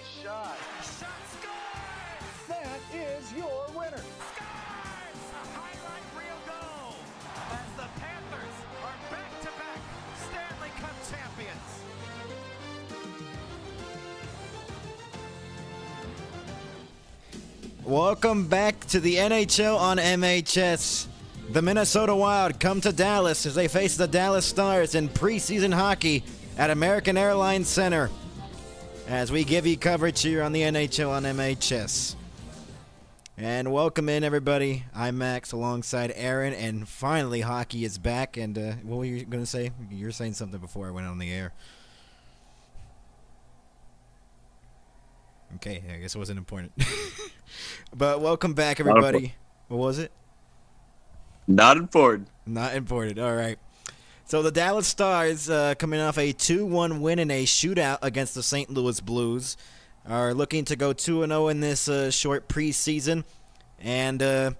shot. Shot scores! That is your winner. Scores! A highlight reel goal! As the Panthers are back-to-back Stanley Cup champions. Welcome back to the NHL on MHS. The Minnesota Wild come to Dallas as they face the Dallas Stars in preseason hockey at American Airlines Center. As we give you coverage here on the NHL on MHS. And welcome in, everybody. I'm Max alongside Aaron, and finally hockey is back. And what were you going to say? You were saying something before I went on the air. Okay, I guess it wasn't important. But welcome back, everybody. What was it? Not important. Not important. All right. So the Dallas Stars, coming off a 2-1 win in a shootout against the St. Louis Blues, are looking to go 2-0 in this short preseason. And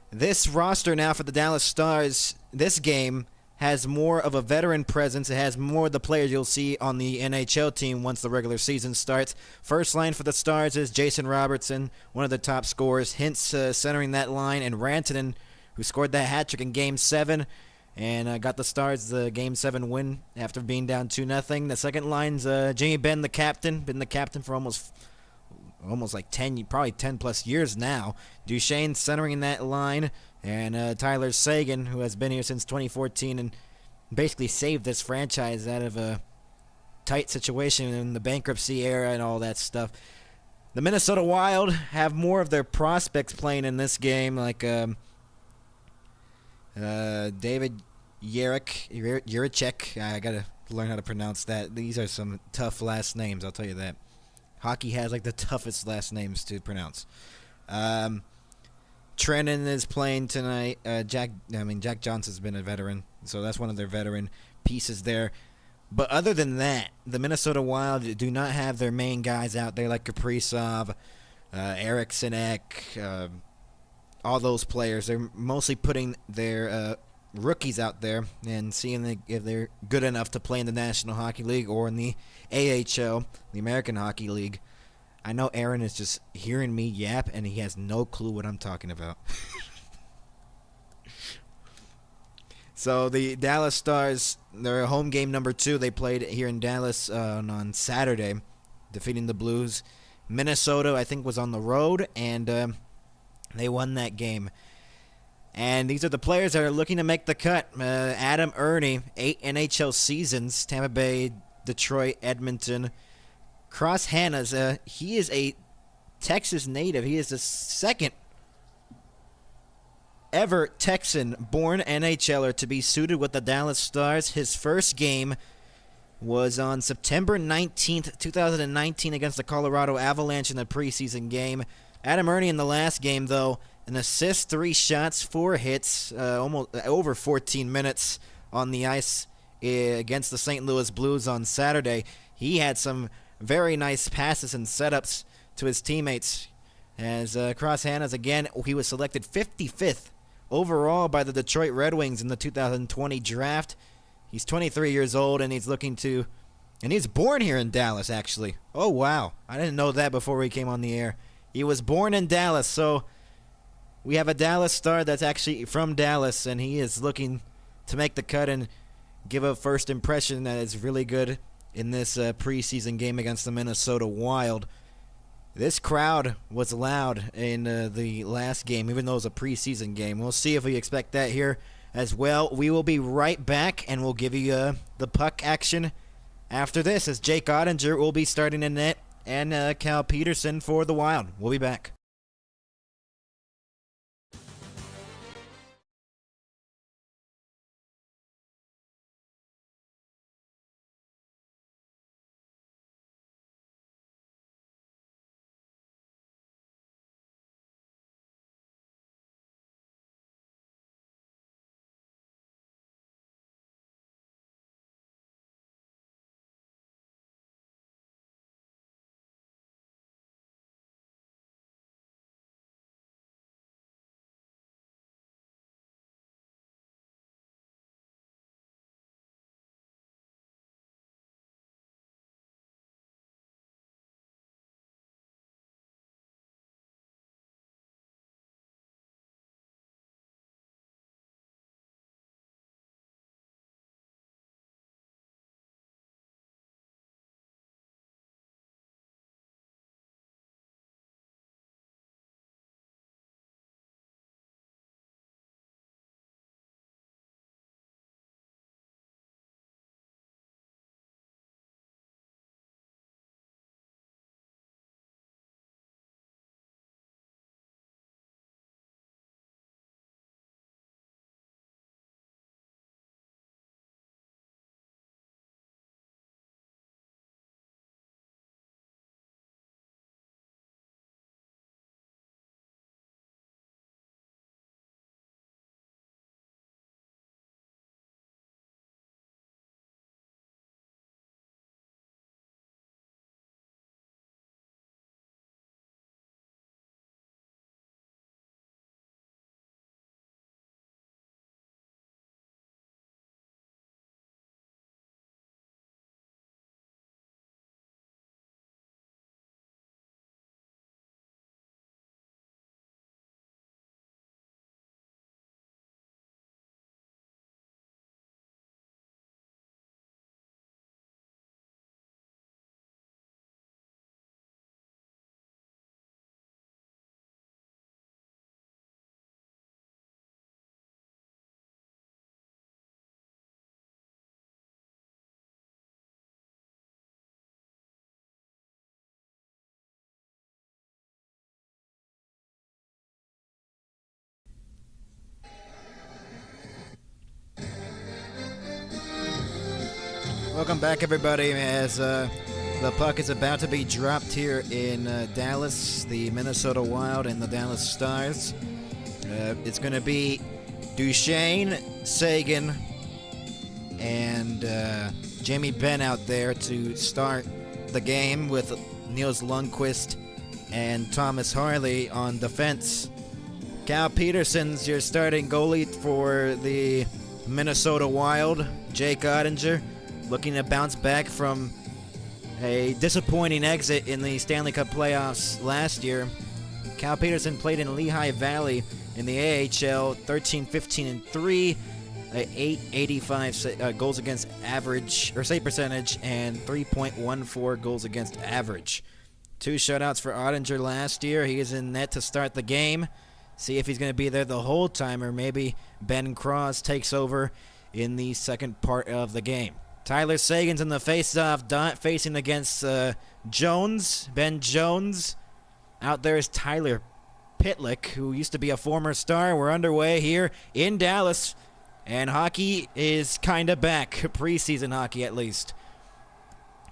this roster now for the Dallas Stars, this game has more of a veteran presence. It has more of the players you'll see on the NHL team once the regular season starts. First line for the Stars is Jason Robertson, one of the top scorers. Hintz centering that line, and Rantanen, who scored that hat trick in Game 7 and got the Stars the Game 7 win after being down 2-0. The second line's Jamie Benn, the captain. Been the captain for almost like 10, probably 10-plus years now. Duchesne centering that line, and Tyler Seguin, who has been here since 2014 and basically saved this franchise out of a tight situation in the bankruptcy era and all that stuff. The Minnesota Wild have more of their prospects playing in this game, like David Jiricek. I got to learn how to pronounce that. These are some tough last names, I'll tell you that. Hockey has like the toughest last names to pronounce. Trennan is playing tonight. Jack Johnson's been a veteran, so that's one of their veteran pieces there. But other than that, the Minnesota Wild do not have their main guys out there like Kaprizov, Eriksson Ek, all those players. They're mostly putting their rookies out there and seeing if they're good enough to play in the National Hockey League or in the AHL, the American Hockey League. I know Aaron is just hearing me yap, and he has no clue what I'm talking about. So the Dallas Stars, their home game number 2, they played here in Dallas on Saturday, defeating the Blues. Minnesota, I think, was on the road, and they won that game. And these are the players that are looking to make the cut. Adam Ernie, 8 NHL seasons, Tampa Bay, Detroit, Edmonton. Cross Hannas, he is a Texas native. He is the second ever Texan-born NHLer to be suited with the Dallas Stars. His first game was on September 19th, 2019 against the Colorado Avalanche in the preseason game. Adam Ernie in the last game, though, an assist, 3 shots, 4 hits, almost over 14 minutes on the ice against the St. Louis Blues on Saturday. He had some very nice passes and setups to his teammates. As Cross Hannas, again, he was selected 55th overall by the Detroit Red Wings in the 2020 draft. He's 23 years old, and he's born here in Dallas, actually. Oh, wow. I didn't know that before we came on the air. He was born in Dallas, so we have a Dallas Star that's actually from Dallas, and he is looking to make the cut and give a first impression that is really good in this preseason game against the Minnesota Wild. This crowd was loud in the last game, even though it was a preseason game. We'll see if we expect that here as well. We will be right back, and we'll give you the puck action after this, as Jake Ottinger will be starting in net and Cal Peterson for the Wild. We'll be back. Welcome back, everybody, as the puck is about to be dropped here in Dallas, the Minnesota Wild and the Dallas Stars. It's going to be Duchesne, Seguin, and Jamie Benn out there to start the game with Nils Lundqvist and Thomas Harley on defense. Cal Peterson's your starting goalie for the Minnesota Wild. Jake Ottinger looking to bounce back from a disappointing exit in the Stanley Cup playoffs last year. Cal Peterson played in Lehigh Valley in the AHL, 13-15-3, 885 goals against average or save percentage, and 3.14 goals against average. 2 shutouts for Ottinger last year. He is in net to start the game. See if he's going to be there the whole time, or maybe Ben Cross takes over in the second part of the game. Tyler Seguin's in the face-off dot, facing against Jones, Ben Jones. Out there is Tyler Pitlick, who used to be a former Star. We're underway here in Dallas, and hockey is kind of back. Preseason hockey, at least.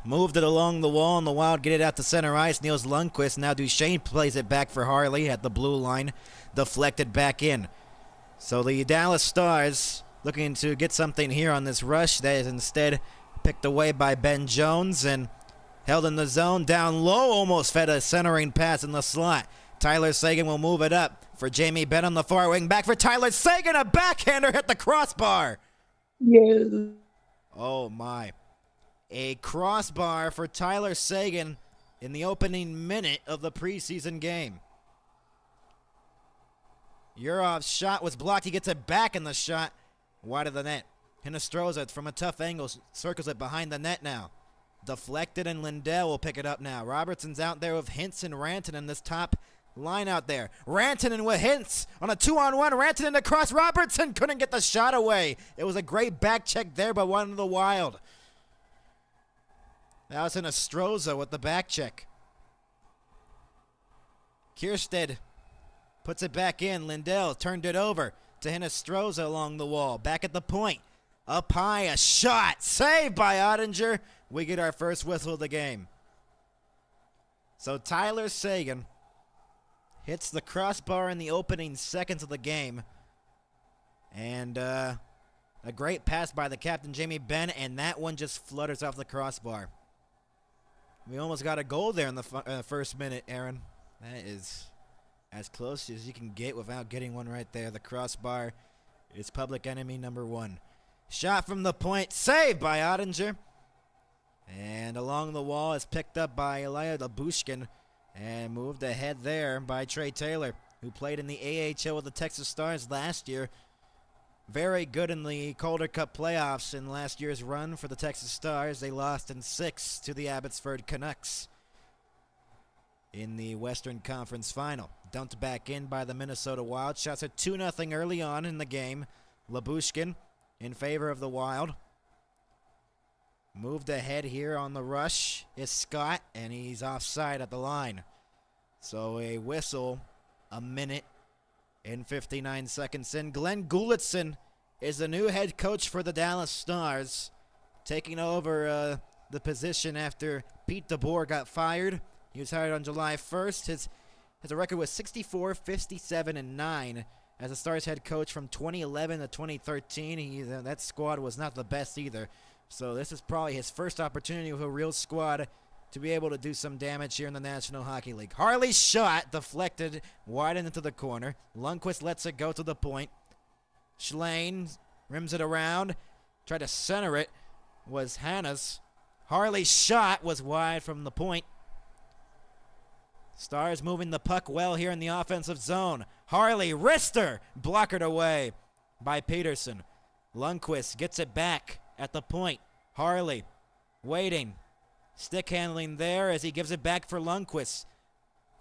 Moved it along the wall, and the Wild get it out to center ice. Nils Lundqvist. Now Duchesne plays it back for Harley at the blue line. Deflected back in. So the Dallas Stars looking to get something here on this rush. That is instead picked away by Ben Jones and held in the zone. Down low, almost fed a centering pass in the slot. Tyler Seguin will move it up for Jamie Benn on the far wing. Back for Tyler Seguin. A backhander hit the crossbar. Yeah. Oh, my. A crossbar for Tyler Seguin in the opening minute of the preseason game. Yurov's shot was blocked. He gets it back in the shot wide of the net. Hinostroza from a tough angle circles it behind the net now. Deflected, and Lindell will pick it up now. Robertson's out there with Hintz and Rantanen, this top line out there. Rantanen with Hintz on a 2-on-1. Rantanen across. Robertson couldn't get the shot away. It was a great back check there by one of the Wild. That was Hinostroza with the back check. Kiersted puts it back in. Lindell turned it over to Hinostroza along the wall. Back at the point. Up high, a shot. Saved by Ottinger. We get our first whistle of the game. So Tyler Seguin hits the crossbar in the opening seconds of the game. And a great pass by the captain, Jamie Benn, and that one just flutters off the crossbar. We almost got a goal there in the first minute, Aaron. That is as close as you can get without getting one right there. The crossbar is public enemy number 1. Shot from the point, saved by Ottinger. And along the wall is picked up by Ilya Labushkin and moved ahead there by Trey Taylor, who played in the AHL with the Texas Stars last year. Very good in the Calder Cup playoffs in last year's run for the Texas Stars. They lost in 6 to the Abbotsford Canucks in the Western Conference Final. Dumped back in by the Minnesota Wild. Shots are 2-0 early on in the game. Labushkin in favor of the Wild. Moved ahead here on the rush is Scott, and he's offside at the line. So a whistle, a minute and 59 seconds in. Glenn Gulitson is the new head coach for the Dallas Stars, taking over the position after Pete DeBoer got fired. He was hired on July 1st. His record was 64, 57, and 9 as the Stars head coach from 2011 to 2013. That squad was not the best either. So this is probably his first opportunity with a real squad to be able to do some damage here in the National Hockey League. Harley's shot deflected wide into the corner. Lundqvist lets it go to the point. Schlein rims it around. Tried to center it. Was Hannes. Harley's shot was wide from the point. Stars moving the puck well here in the offensive zone. Harley, wrister, blockered away by Peterson. Lundqvist gets it back at the point. Harley waiting. Stick handling there as he gives it back for Lundqvist.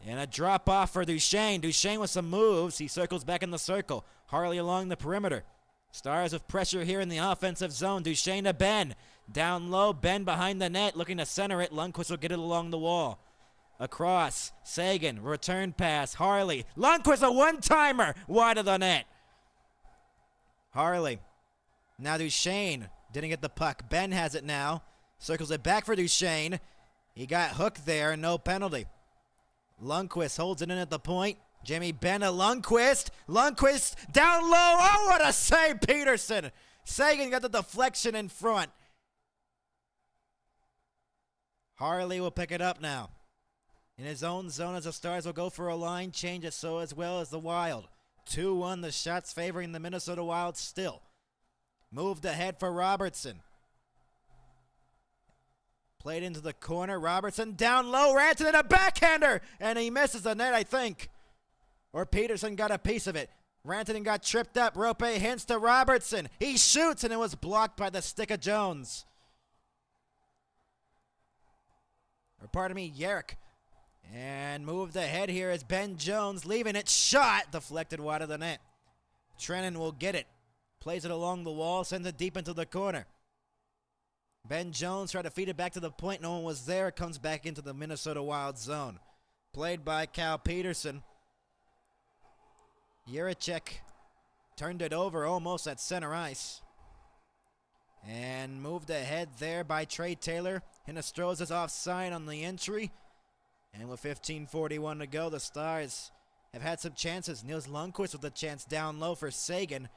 And a drop off for Duchesne. Duchesne with some moves. He circles back in the circle. Harley along the perimeter. Stars with pressure here in the offensive zone. Duchesne to Ben. Down low, Ben behind the net looking to center it. Lundqvist will get it along the wall. Across, Seguin, return pass, Harley. Lundqvist, a one-timer, wide of the net. Harley. Now Duchesne didn't get the puck. Ben has it now. Circles it back for Duchesne. He got hooked there, no penalty. Lundqvist holds it in at the point. Jimmy Benn to Lundqvist. Lundqvist down low. Oh, what a save, Peterson. Sagan got the deflection in front. Harley will pick it up now. In his own zone as the Stars will go for a line change, so as well as the Wild. 2-1, the shots favoring the Minnesota Wild still. Moved ahead for Robertson. Played into the corner. Robertson down low. Rantanen a backhander. And he misses the net, I think. Or Peterson got a piece of it. Rantanen got tripped up. Rope hints to Robertson. He shoots, and it was blocked by the stick of Jones. Or pardon me, Yerrick. And moved ahead here is Ben Jones. Leaving it. Shot. Deflected wide of the net. Trennan will get it. Plays it along the wall. Sends it deep into the corner. Ben Jones tried to feed it back to the point. No one was there. It comes back into the Minnesota Wild zone. Played by Cal Peterson. Jiricek turned it over almost at center ice. And moved ahead there by Trey Taylor. Hinostroza's offside on the entry. And with 15:41 to go, the Stars have had some chances. Nils Lundqvist with a chance down low for Sagan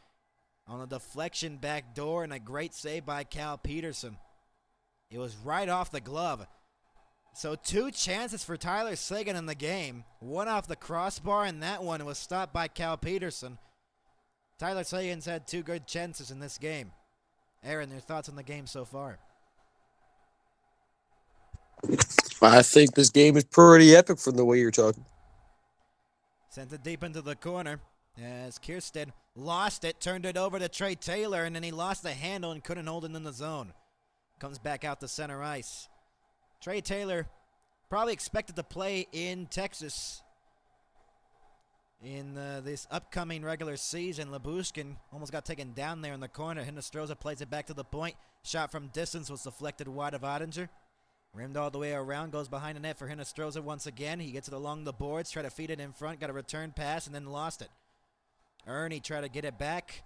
on a deflection back door, and a great save by Cal Peterson. It was right off the glove. So 2 chances for Tyler Sagan in the game. One off the crossbar, and that one was stopped by Cal Peterson. Tyler Sagan's had 2 good chances in this game. Aaron, your thoughts on the game so far? I think this game is pretty epic from the way you're talking. Sent it deep into the corner as Kirsten lost it, turned it over to Trey Taylor, and then he lost the handle and couldn't hold it in the zone. Comes back out to center ice. Trey Taylor probably expected to play in Texas in this upcoming regular season. Lyubushkin almost got taken down there in the corner. Hinostroza plays it back to the point. Shot from distance was deflected wide of Ottinger. Rimmed all the way around, goes behind the net for Hinostroza once again. He gets it along the boards, try to feed it in front, got a return pass, and then lost it. Ernie tried to get it back,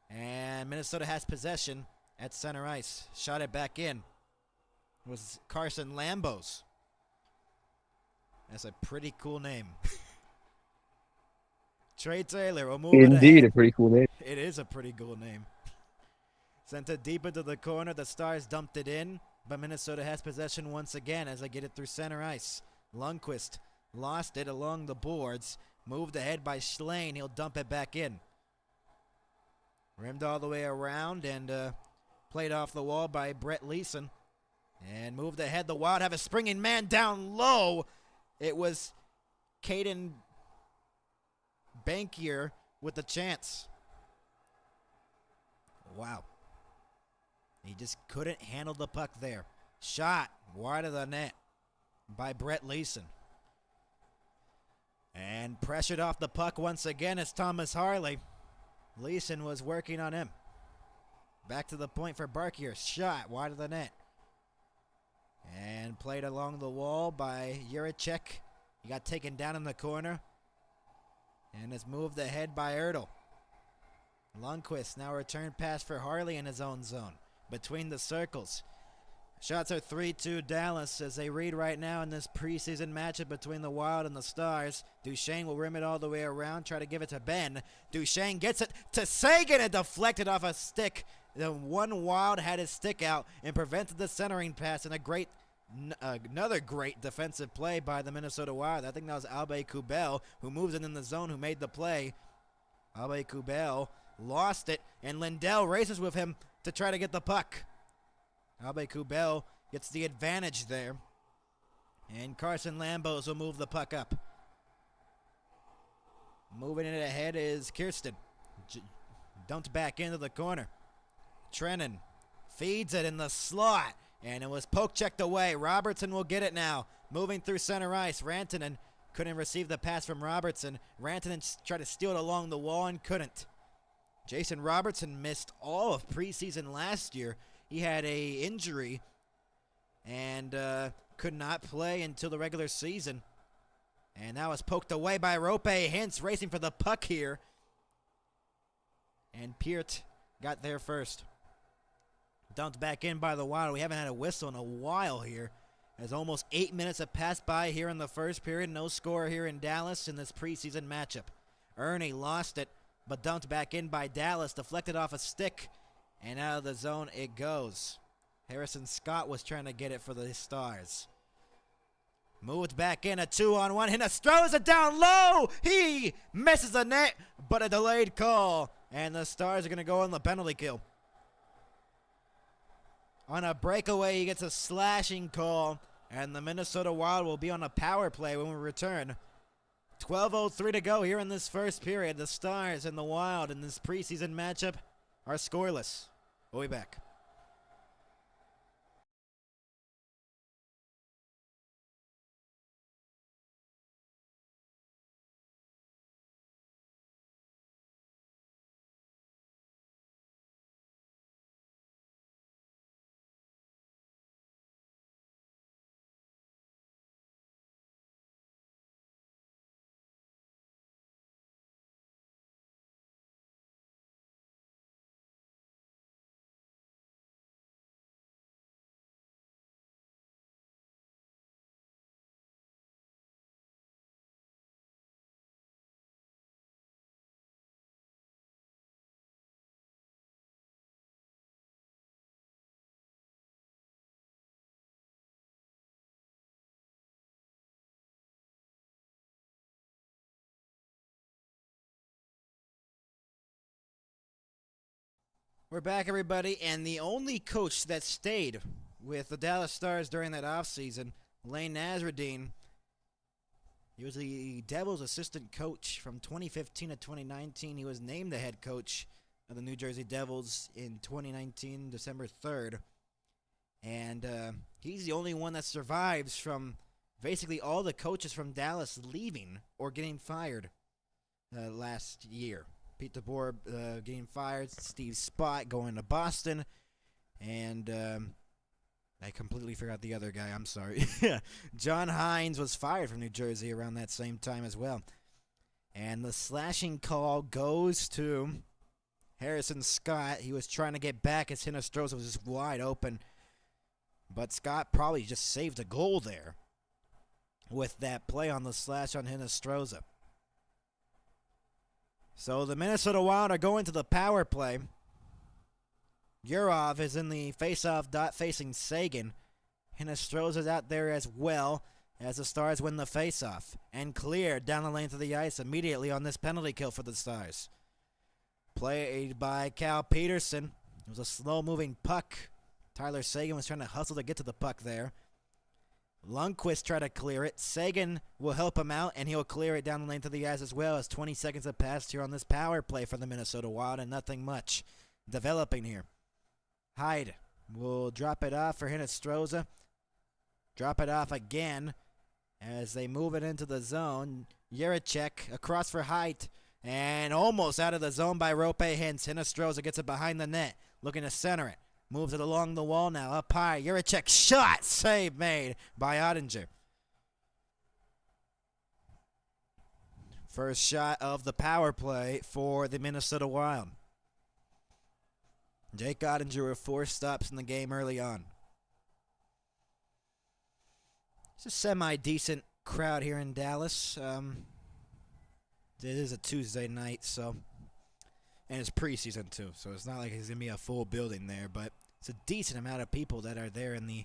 and Minnesota has possession at center ice. Shot it back in. It was Carson Lambos. That's a pretty cool name. Trey Taylor will move it Indeed, ahead. a pretty cool name. It is a pretty cool name. Sent it deep into the corner. The Stars dumped it in, but Minnesota has possession once again as they get it through center ice. Lundqvist lost it along the boards. Moved ahead by Schlane. He'll dump it back in. Rimmed all the way around and played off the wall by Brett Leeson. And moved ahead. The Wild have a springing man down low. It was Caden Bankier with the chance. Wow. He just couldn't handle the puck there. Shot wide of the net by Brett Leeson. And pressured off the puck once again is Thomas Harley. Leeson was working on him. Back to the point for Barkier. Shot wide of the net. And played along the wall by Jiricek. He got taken down in the corner. And is moved ahead by Ertl. Lundqvist now return pass for Harley in his own zone. Between the circles. Shots are 3-2 Dallas as they read right now in this preseason matchup between the Wild and the Stars. Duchesne will rim it all the way around, try to give it to Ben. Duchesne gets it to Sagan and deflected off a stick. The one Wild had his stick out and prevented the centering pass, and another great defensive play by the Minnesota Wild. I think that was Albe Kubel who moves it in the zone, who made the play. Albe Kubel lost it, and Lindell races with him to try to get the puck. Albe Kubel gets the advantage there. And Carson Lambos will move the puck up. Moving it ahead is Kirsten. Dumped back into the corner. Trennan feeds it in the slot. And it was poke checked away. Robertson will get it now. Moving through center ice. Rantanen couldn't receive the pass from Robertson. Rantanen tried to steal it along the wall and couldn't. Jason Robertson missed all of preseason last year. He had a injury and could not play until the regular season. And that was poked away by Rope Hintz racing for the puck here. And Peart got there first. Dumped back in by the Wild. We haven't had a whistle in a while here, as almost 8 minutes have passed by here in the first period. No score here in Dallas in this preseason matchup. Ernie lost it, but dumped back in by Dallas. Deflected off a stick, and out of the zone it goes. Harrison Scott was trying to get it for the Stars. Moved back in, a 2-on-1. Hinnis throws it down low. He misses the net, but a delayed call. And the Stars are going to go on the penalty kill. On a breakaway, he gets a slashing call. And the Minnesota Wild will be on a power play when we return. 12:03 to go here in this first period. The Stars and the Wild in this preseason matchup are scoreless. We'll be back. We're back, everybody, and the only coach that stayed with the Dallas Stars during that offseason, Lane Nasruddin, he was the Devils' assistant coach from 2015 to 2019. He was named the head coach of the New Jersey Devils in 2019, December 3rd. And he's the only one that survives from basically all the coaches from Dallas leaving or getting fired last year. Pete DeBoer getting fired, Steve Spott going to Boston, and I completely forgot the other guy. I'm sorry. John Hines was fired from New Jersey around that same time as well. And the slashing call goes to Harrison Scott. He was trying to get back as Hinostroza was just wide open, but Scott probably just saved a goal there with that play on the slash on Hinostroza. So the Minnesota Wild are going to the power play. Yurov is in the face-off dot facing Sagan. Hinostroza's out there as well as the Stars win the face-off and clear down the lane to the ice immediately on this penalty kill for the Stars. Played by Cal Peterson. It was a slow-moving puck. Tyler Sagan was trying to hustle to get to the puck there. Lundqvist tried to clear it. Sagan will help him out, and he'll clear it down the lane to the ice as well as 20 seconds have passed here on this power play for the Minnesota Wild, and nothing much developing here. Hyde will drop it off for Hinostroza. Drop it off again as they move it into the zone. Jiricek across for Hyde, and almost out of the zone by Rope Hintz. Hinostroza gets it behind the net, looking to center it. Moves it along the wall now, up high. Jiricek shot, save made by Ottinger. First shot of the power play for the Minnesota Wild. Jake Ottinger with 4 stops in the game early on. It's a semi-decent crowd here in Dallas. It is a Tuesday night, so... And it's preseason, too, so it's not like it's going to be a full building there, but it's a decent amount of people that are there in the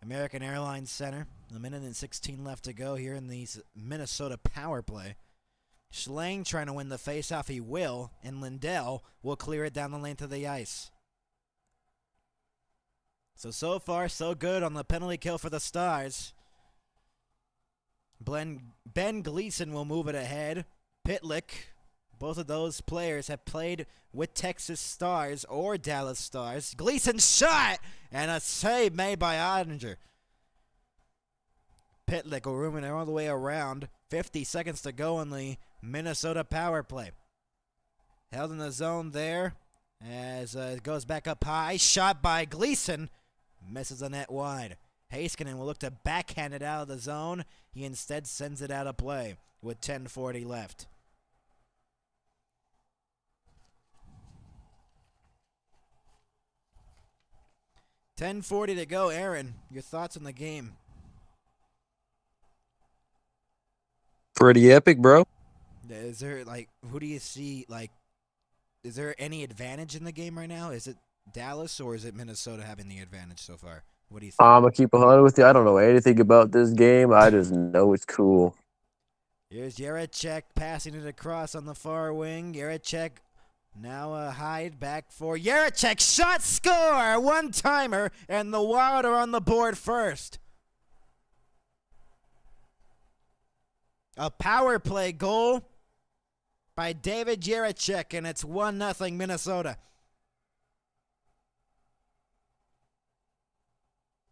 American Airlines Center. A minute and 16 left to go here in the Minnesota power play. Schlang trying to win the faceoff. He will, and Lindell will clear it down the lane to the ice. So far, so good on the penalty kill for the Stars. Ben Gleason will move it ahead. Pitlick. Both of those players have played with Texas Stars or Dallas Stars. Gleason shot! And a save made by Ottinger. Pitlick will room it all the way around. 50 seconds to go in the Minnesota power play. Held in the zone there as it goes back up high. Shot by Gleason. Misses the net wide. Heiskanen will look to backhand it out of the zone. He instead sends it out of play with 10:40 left. 10:40 to go. Aaron, your thoughts on the game? Pretty epic, bro. Is there, who do you see, is there any advantage in the game right now? Is it Dallas or is it Minnesota having the advantage so far? What do you think? I'm going to keep 100 with you. I don't know anything about this game. I just know it's cool. Here's Jaracek passing it across on the far wing. Jaracek now Hyde back for Jaracek. Shot, score! One-timer, and the Wild are on the board first. A power play goal by David Jaracek, and it's 1-0 Minnesota.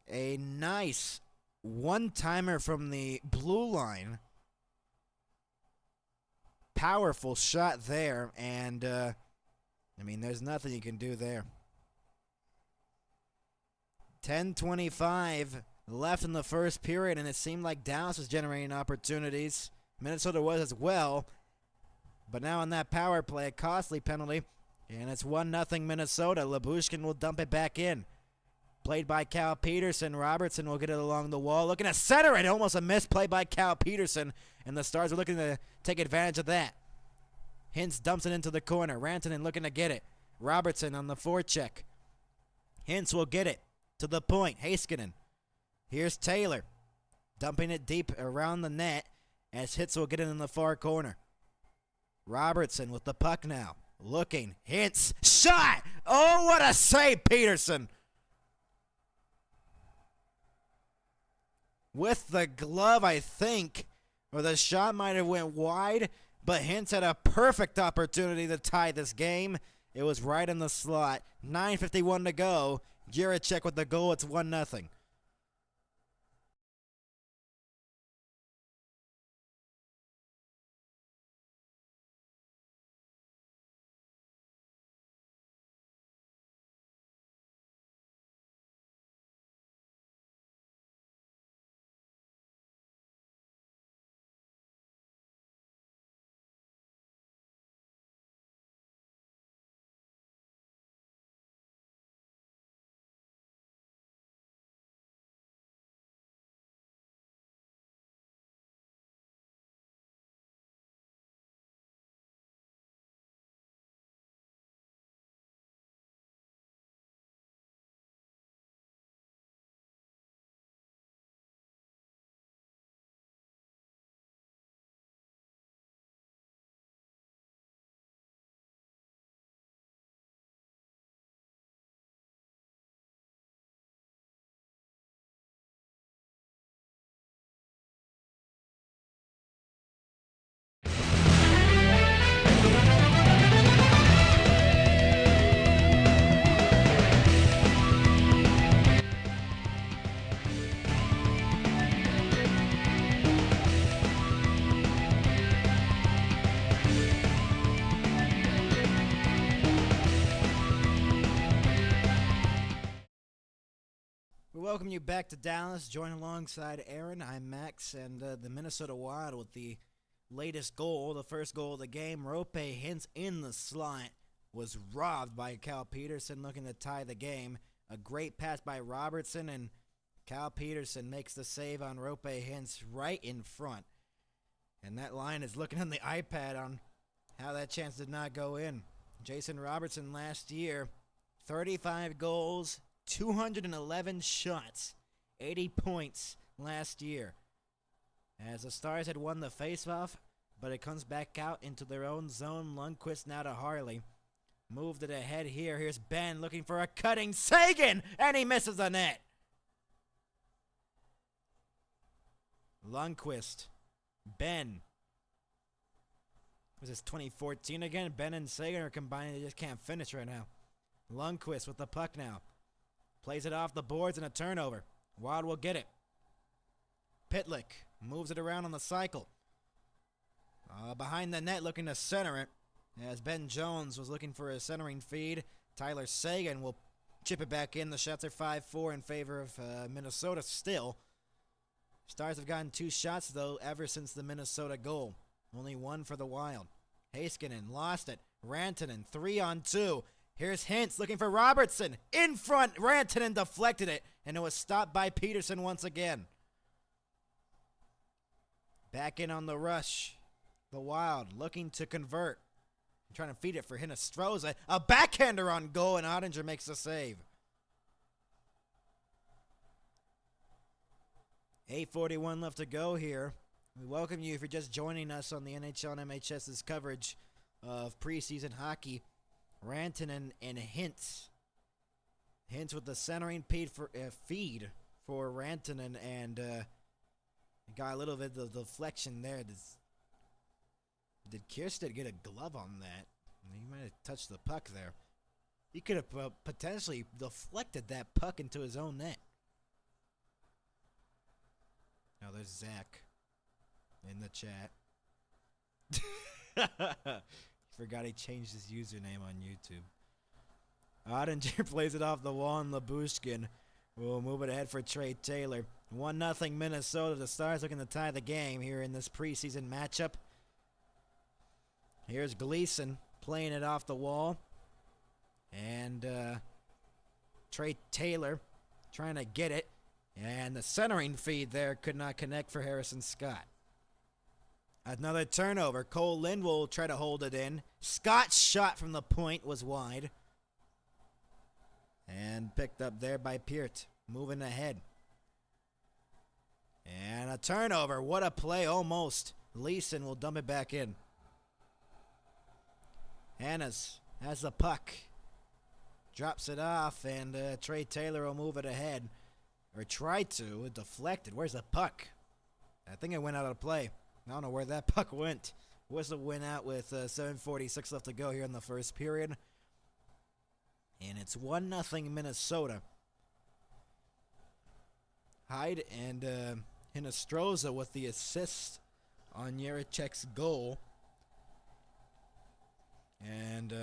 A nice one-timer from the blue line. Powerful shot there, and, there's nothing you can do there. 10:25 left in the first period, and it seemed like Dallas was generating opportunities. Minnesota was as well. But now on that power play, a costly penalty, and it's 1-0 Minnesota. Labushkin will dump it back in. Played by Cal Peterson. Robertson will get it along the wall. Looking to center it. Almost a misplay by Cal Peterson, and the Stars are looking to take advantage of that. Hintz dumps it into the corner. Rantanen looking to get it. Robertson on the forecheck. Hintz will get it to the point. Heiskanen. Here's Taylor. Dumping it deep around the net as Hintz will get it in the far corner. Robertson with the puck now. Looking. Hintz. Shot! Oh, what a save, Peterson! With the glove, I think, or the shot might have went wide, but Hintz had a perfect opportunity to tie this game. It was right in the slot. 9:51 to go. Jaracek with the goal. It's 1-0. We welcome you back to Dallas. Join alongside Aaron. I'm Max, and the Minnesota Wild with the latest goal, the first goal of the game. Rope Hintz in the slot was robbed by Cal Peterson, looking to tie the game. A great pass by Robertson, and Cal Peterson makes the save on Rope Hintz right in front. And that line is looking on the iPad on how that chance did not go in. Jason Robertson last year, 35 goals, 211 shots, 80 points last year. As the Stars had won the faceoff, but it comes back out into their own zone. Lundqvist now to Harley. Moved it ahead here. Here's Ben looking for a cutting Sagan, and he misses the net. Lundqvist. Ben. Was this 2014 again? Ben and Sagan are combining. They just can't finish right now. Lundqvist with the puck now. Plays it off the boards and a turnover. Wild will get it. Pitlick moves it around on the cycle. Behind the net looking to center it. As Ben Jones was looking for a centering feed. Tyler Sagan will chip it back in. The shots are 5-4 in favor of Minnesota still. Stars have gotten 2 shots, though, ever since the Minnesota goal. Only 1 for the Wild. Heiskanen lost it. Rantanen 3-on-2. Here's Hintz looking for Robertson. In front, Rantanen deflected it, and it was stopped by Peterson once again. Back in on the rush. The Wild looking to convert. Trying to feed it for Hinostroza. A backhander on goal, and Ottinger makes the save. 8:41 left to go here. We welcome you if you're just joining us on the NHL and MHS's coverage of preseason hockey. Rantanen and Hintz. Hintz with the centering feed for Rantanen, and got a little bit of deflection there. Did Kiersted get a glove on that? He might have touched the puck there. He could have potentially deflected that puck into his own net. Now there's Zach in the chat. Forgot he changed his username on YouTube. Ottinger plays it off the wall, and Lyubushkin will move it ahead for Trey Taylor. 1-0 Minnesota. The Stars looking to tie the game here in this preseason matchup. Here's Gleason playing it off the wall. And Trey Taylor trying to get it. And the centering feed there could not connect for Harrison Scott. Another turnover. Cole Lind will try to hold it in. Scott's shot from the point was wide. And picked up there by Peart. Moving ahead. And a turnover. What a play, almost. Leeson will dump it back in. Hannes has the puck. Drops it off, and Trey Taylor will move it ahead. Or try to. It deflected. Where's the puck? I think it went out of play. I don't know where that puck went. Whistle went out with 7:46 left to go here in the first period. And it's 1-0 Minnesota. Hyde and Hinostroza with the assist on Jaricek's goal. And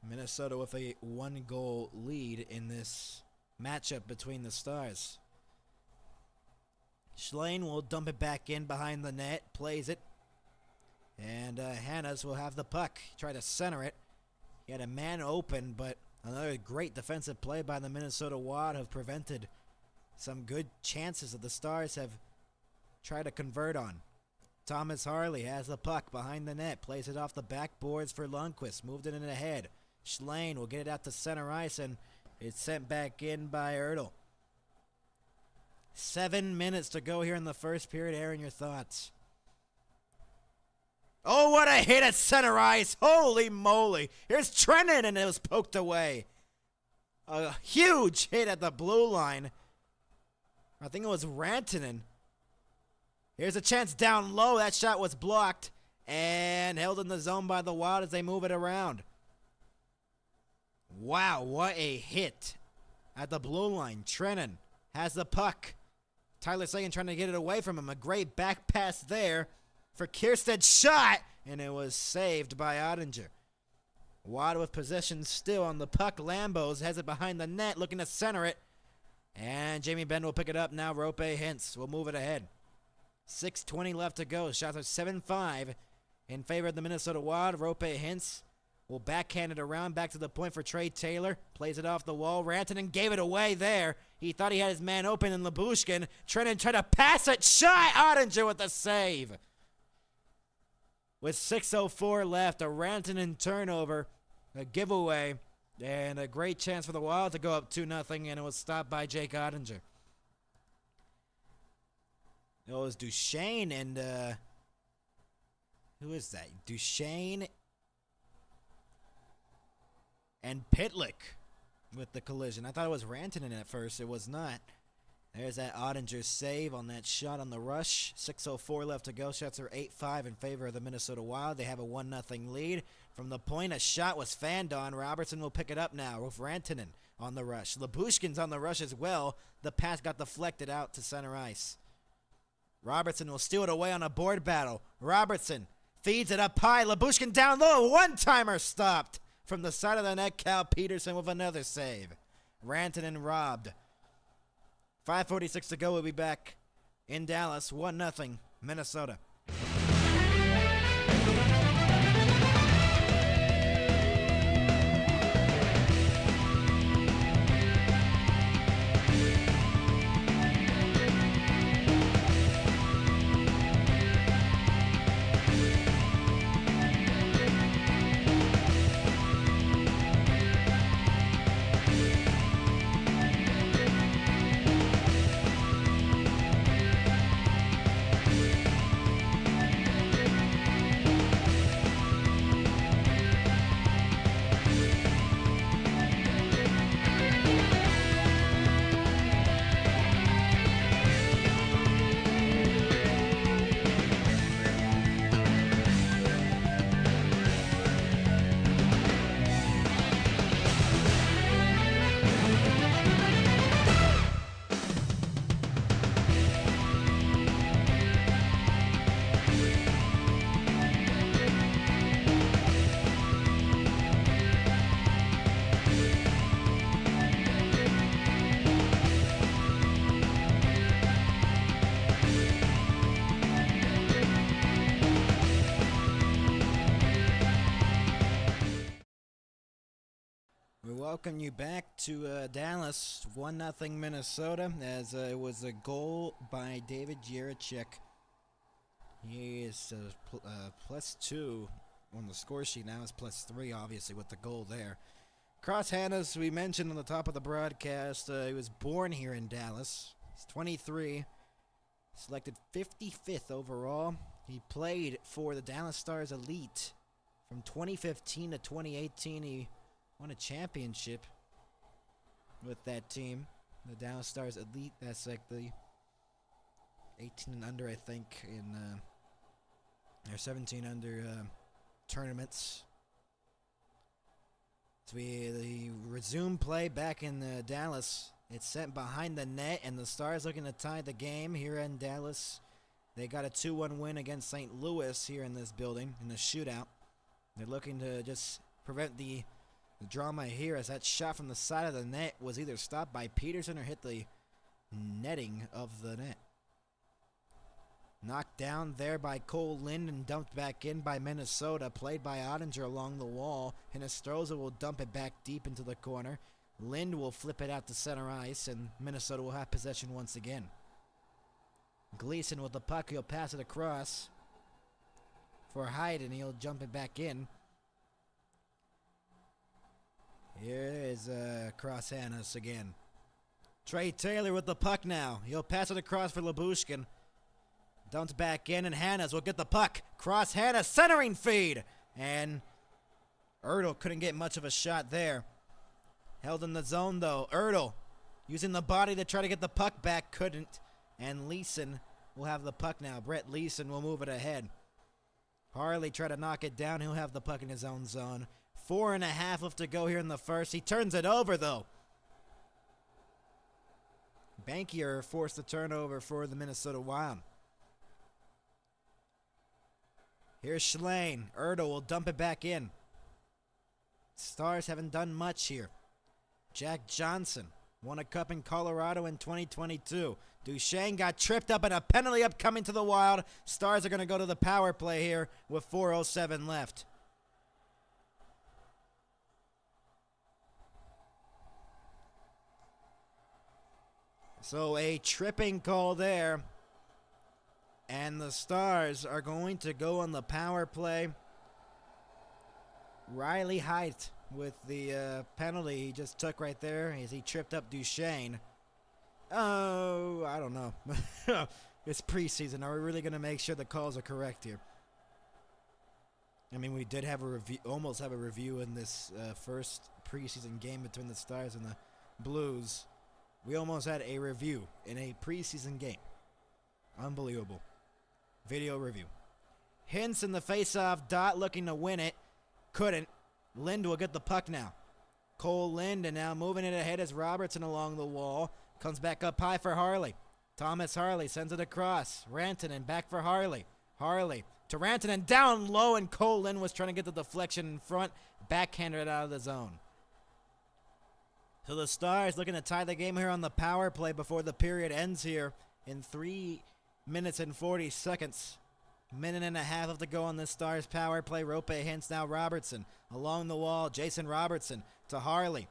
Minnesota with a 1-goal lead in this matchup between the Stars. Schlein will dump it back in behind the net, plays it. And Hannes will have the puck, try to center it. He had a man open, but another great defensive play by the Minnesota Wild have prevented some good chances that the Stars have tried to convert on. Thomas Harley has the puck behind the net, plays it off the backboards for Lundqvist, moved it in ahead. Schlein will get it out to center ice, and it's sent back in by Ertl. 7 minutes to go here in the first period. Aaron, your thoughts? Oh, what a hit at center ice. Holy moly. Here's Trennan, and it was poked away. A huge hit at the blue line. I think it was Rantanen. Here's a chance down low. That shot was blocked and held in the zone by the Wild as they move it around. Wow, what a hit at the blue line. Trennan has the puck. Tyler Seguin trying to get it away from him. A great back pass there for Kiersted's shot, and it was saved by Ottinger. Wild with possession still on the puck. Lambos has it behind the net, looking to center it. And Jamie Benn will pick it up now. Rope Hintz will move it ahead. 6:20 left to go. Shots are 7-5 in favor of the Minnesota Wild. Rope Hintz will backhand it around back to the point for Trey Taylor. Plays it off the wall. Rantanen gave it away there. He thought he had his man open in Lyubushkin. Trennan tried to pass it. Shy Ottinger with the save. With 6:04 left, a Rantanen turnover, a giveaway, and a great chance for the Wild to go up 2-0, and it was stopped by Jake Ottinger. It was Duchesne and, who is that? Duchesne and Pitlick with the collision. I thought it was Rantanen at first. It was not. There's that Ottinger save on that shot on the rush. 6:04 left to go. Shots are 8-5 in favor of the Minnesota Wild. They have a 1-0 lead. From the point, a shot was fanned on. Robertson will pick it up now with Rantanen on the rush. Lyubushkin's on the rush as well. The pass got deflected out to center ice. Robertson will steal it away on a board battle. Robertson feeds it up high. Lyubushkin down low. One-timer stopped from the side of the net. Cal Peterson with another save. Rantanen robbed. 5:46 to go. We'll be back in Dallas. 1-0 Minnesota. We welcome you back to Dallas, 1-0 Minnesota, as it was a goal by David Jiricek. He is +2 on the score sheet now. It's +3, obviously, with the goal there. Cross Hannes, we mentioned on the top of the broadcast, he was born here in Dallas. He's 23, selected 55th overall. He played for the Dallas Stars Elite from 2015 to 2018. He won a championship with that team, the Dallas Stars Elite. That's like the 18 and under, I think, in their 17 under tournaments. So we resume play back in Dallas. It's sent behind the net, and the Stars looking to tie the game here in Dallas. They got a 2-1 win against St. Louis here in this building in the shootout. They're looking to just prevent the drama here, as that shot from the side of the net was either stopped by Peterson or hit the netting of the net. Knocked down there by Cole Lind and dumped back in by Minnesota. Played by Ottinger along the wall. Hinostroza will dump it back deep into the corner. Lind will flip it out to center ice, and Minnesota will have possession once again. Gleason with the puck. He'll pass it across for Hyde, and he'll jump it back in. Here is Cross Hannes again. Trey Taylor with the puck now. He'll pass it across for Lyubushkin. Dumped back in, and Hannes will get the puck. Cross Hannes, centering feed. And Ertl couldn't get much of a shot there. Held in the zone, though. Ertl using the body to try to get the puck back. Couldn't. And Leeson will have the puck now. Brett Leeson will move it ahead. Harley try to knock it down. He'll have the puck in his own zone. 4.5 left to go here in the first. He turns it over, though. Bankier forced the turnover for the Minnesota Wild. Here's Schlane. Ertl will dump it back in. Stars haven't done much here. Jack Johnson won a cup in Colorado in 2022. Duchesne got tripped up and a penalty upcoming to the Wild. Stars are going to go to the power play here with 4:07 left. So a tripping call there. And the Stars are going to go on the power play. Riley Height with the penalty he just took right there as he tripped up Duchesne. Oh, I don't know. It's preseason. Are we really going to make sure the calls are correct here? I mean, we did have a review, almost have a review in this first preseason game between the Stars and the Blues. We almost had a review in a preseason game. Unbelievable. Video review. Hintz in the face-off dot looking to win it. Couldn't. Lind will get the puck now. Cole Lind, and now moving it ahead is Robertson along the wall. Comes back up high for Harley. Thomas Harley sends it across. Rantanen back for Harley. Harley to Rantanen, down low, and Cole Lind was trying to get the deflection in front. Backhanded it out of the zone. So the Stars looking to tie the game here on the power play before the period ends here in 3 minutes and 40 seconds. Minute and a half left to go on this Stars power play. Rope Hintz now Robertson along the wall. Jason Robertson to Harley.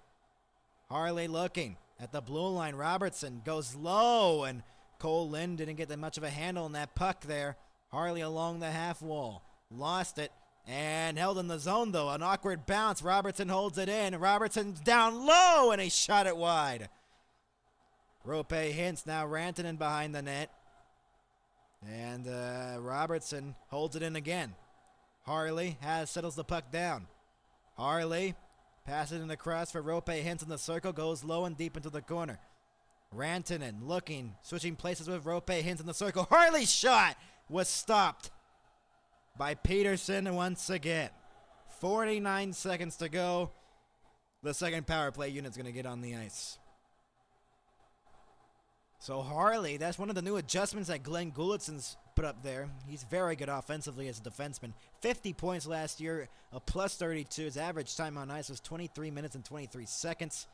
Harley looking at the blue line. Robertson goes low, and Cole Lind didn't get that much of a handle on that puck there. Harley along the half wall. Lost it and held in the zone, though. An awkward bounce. Robertson holds it in. Robertson's down low, and he shot it wide. Rope Hintz now Rantanen behind the net. And Robertson holds it in again. Harley settles the puck down. Harley passes it across for Rope Hintz in the circle. Goes low and deep into the corner. Rantanen looking, switching places with Rope Hintz in the circle. Harley's shot was stopped by Peterson once again. 49 seconds to go. The second power play unit's going to get on the ice. So Harley, that's one of the new adjustments that Glenn Gulutzon's put up there. He's very good offensively as a defenseman. 50 points last year, a +32. His average time on ice was 23 minutes and 23 seconds.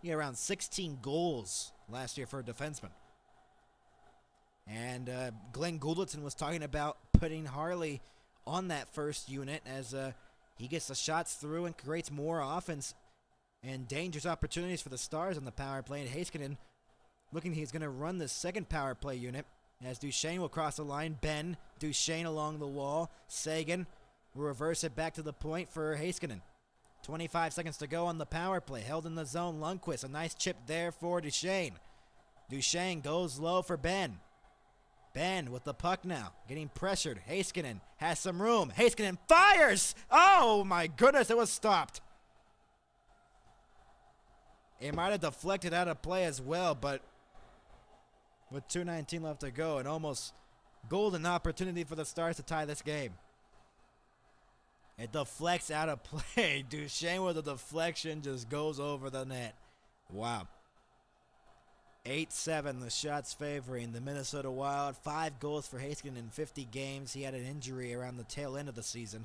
He had around 16 goals last year for a defenseman. And Glenn Gulutzon was talking about putting Harley on that first unit as he gets the shots through and creates more offense and dangerous opportunities for the Stars on the power play. And Heiskanen looking he's going to run the second power play unit as Duchesne will cross the line. Ben, Duchesne along the wall. Sagan will reverse it back to the point for Heiskanen. 25 seconds to go on the power play. Held in the zone. Lundqvist, a nice chip there for Duchesne. Duchesne goes low for Ben. Ben with the puck now, getting pressured. Heiskanen has some room. Heiskanen fires! Oh my goodness, it was stopped. It might have deflected out of play as well, but with 2:19 left to go, an almost golden opportunity for the Stars to tie this game. It deflects out of play. Duchesne with a deflection just goes over the net. Wow. 8-7, the shots favoring the Minnesota Wild. 5 goals for Heiskanen in 50 games. He had an injury around the tail end of the season.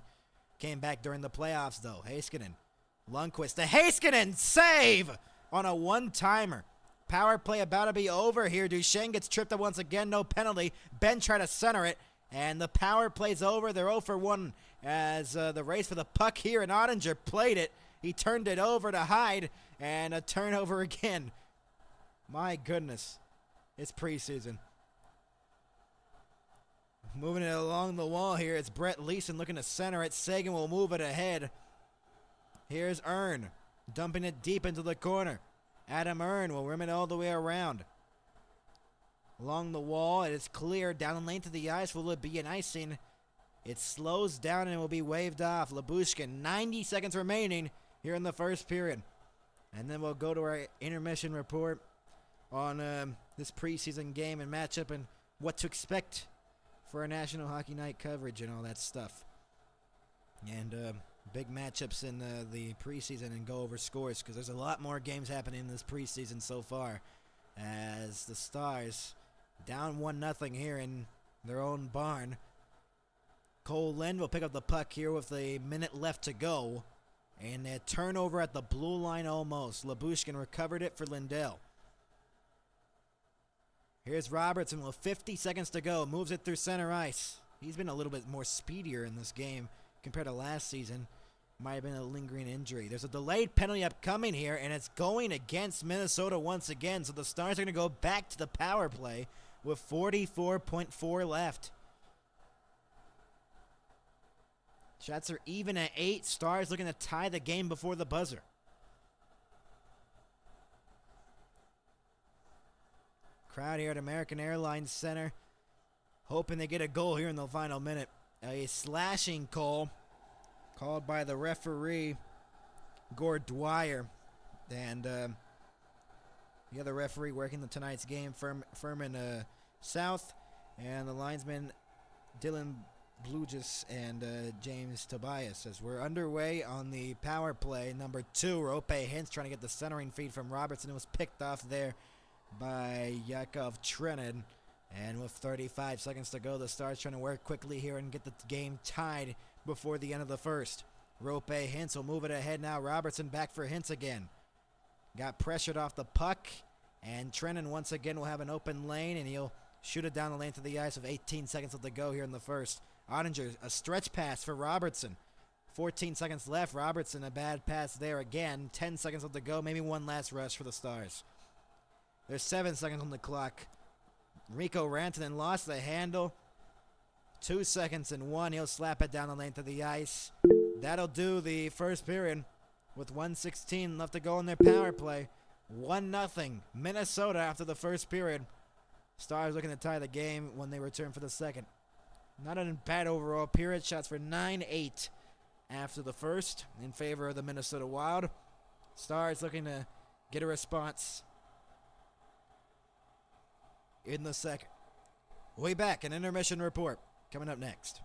Came back during the playoffs, though. Heiskanen. Lundqvist. The Heiskanen save on a one-timer. Power play about to be over here. Duchesne gets tripped up once again. No penalty. Ben tried to center it. And the power play's over. They're 0 for 1 as the race for the puck here. And Ottinger played it. He turned it over to Hyde. And a turnover again. My goodness. It's preseason. Moving it along the wall here. It's Brett Leeson looking to center it. Sagan will move it ahead. Here's Earn. Dumping it deep into the corner. Adam Earn will rim it all the way around. Along the wall, it is clear. Down the length of the ice, will it be an icing? It slows down and will be waved off. Labushkin, 90 seconds remaining here in the first period. And then we'll go to our intermission report on this preseason game and matchup and what to expect for our National Hockey Night coverage and all that stuff. And big matchups in the preseason and go over scores because there's a lot more games happening in this preseason so far as the Stars down 1-0 here in their own barn. Cole Lind will pick up the puck here with a minute left to go. And a turnover at the blue line almost. Labushkin recovered it for Lindell. Here's Robertson with 50 seconds to go. Moves it through center ice. He's been a little bit more speedier in this game compared to last season. Might have been a lingering injury. There's a delayed penalty upcoming here, and it's going against Minnesota once again. So the Stars are going to go back to the power play with 44.4 left. Shots are even at 8. Stars looking to tie the game before the buzzer. Crowd here at American Airlines Center hoping they get a goal here in the final minute. A slashing call called by the referee, Gord Dwyer. And the other referee working tonight's game, Furman South. And the linesman, Dylan Blugis and James Tobias. As we're underway on the power play, number 2, Rope Hintz trying to get the centering feed from Robertson. It was picked off there by Yakov Trenin. And with 35 seconds to go, the Stars trying to work quickly here and get the game tied before the end of the first. Rope Hintz will move it ahead now. Robertson back for Hintz again. Got pressured off the puck. And Trenin once again will have an open lane, and he'll shoot it down the length of the ice with 18 seconds left to go here in the first. Ottinger, a stretch pass for Robertson. 14 seconds left. Robertson, a bad pass there again. 10 seconds left to go. Maybe one last rush for the Stars. There's 7 seconds on the clock. Rico Rantanen lost the handle. 2 seconds and 1. He'll slap it down the length of the ice. That'll do the first period with 1:16 left to go in their power play. 1-0 Minnesota after the first period. Stars looking to tie the game when they return for the second. Not a bad overall period. Shots for 9-8 after the first in favor of the Minnesota Wild. Stars looking to get a response in the second. We'll be back. An intermission report coming up next.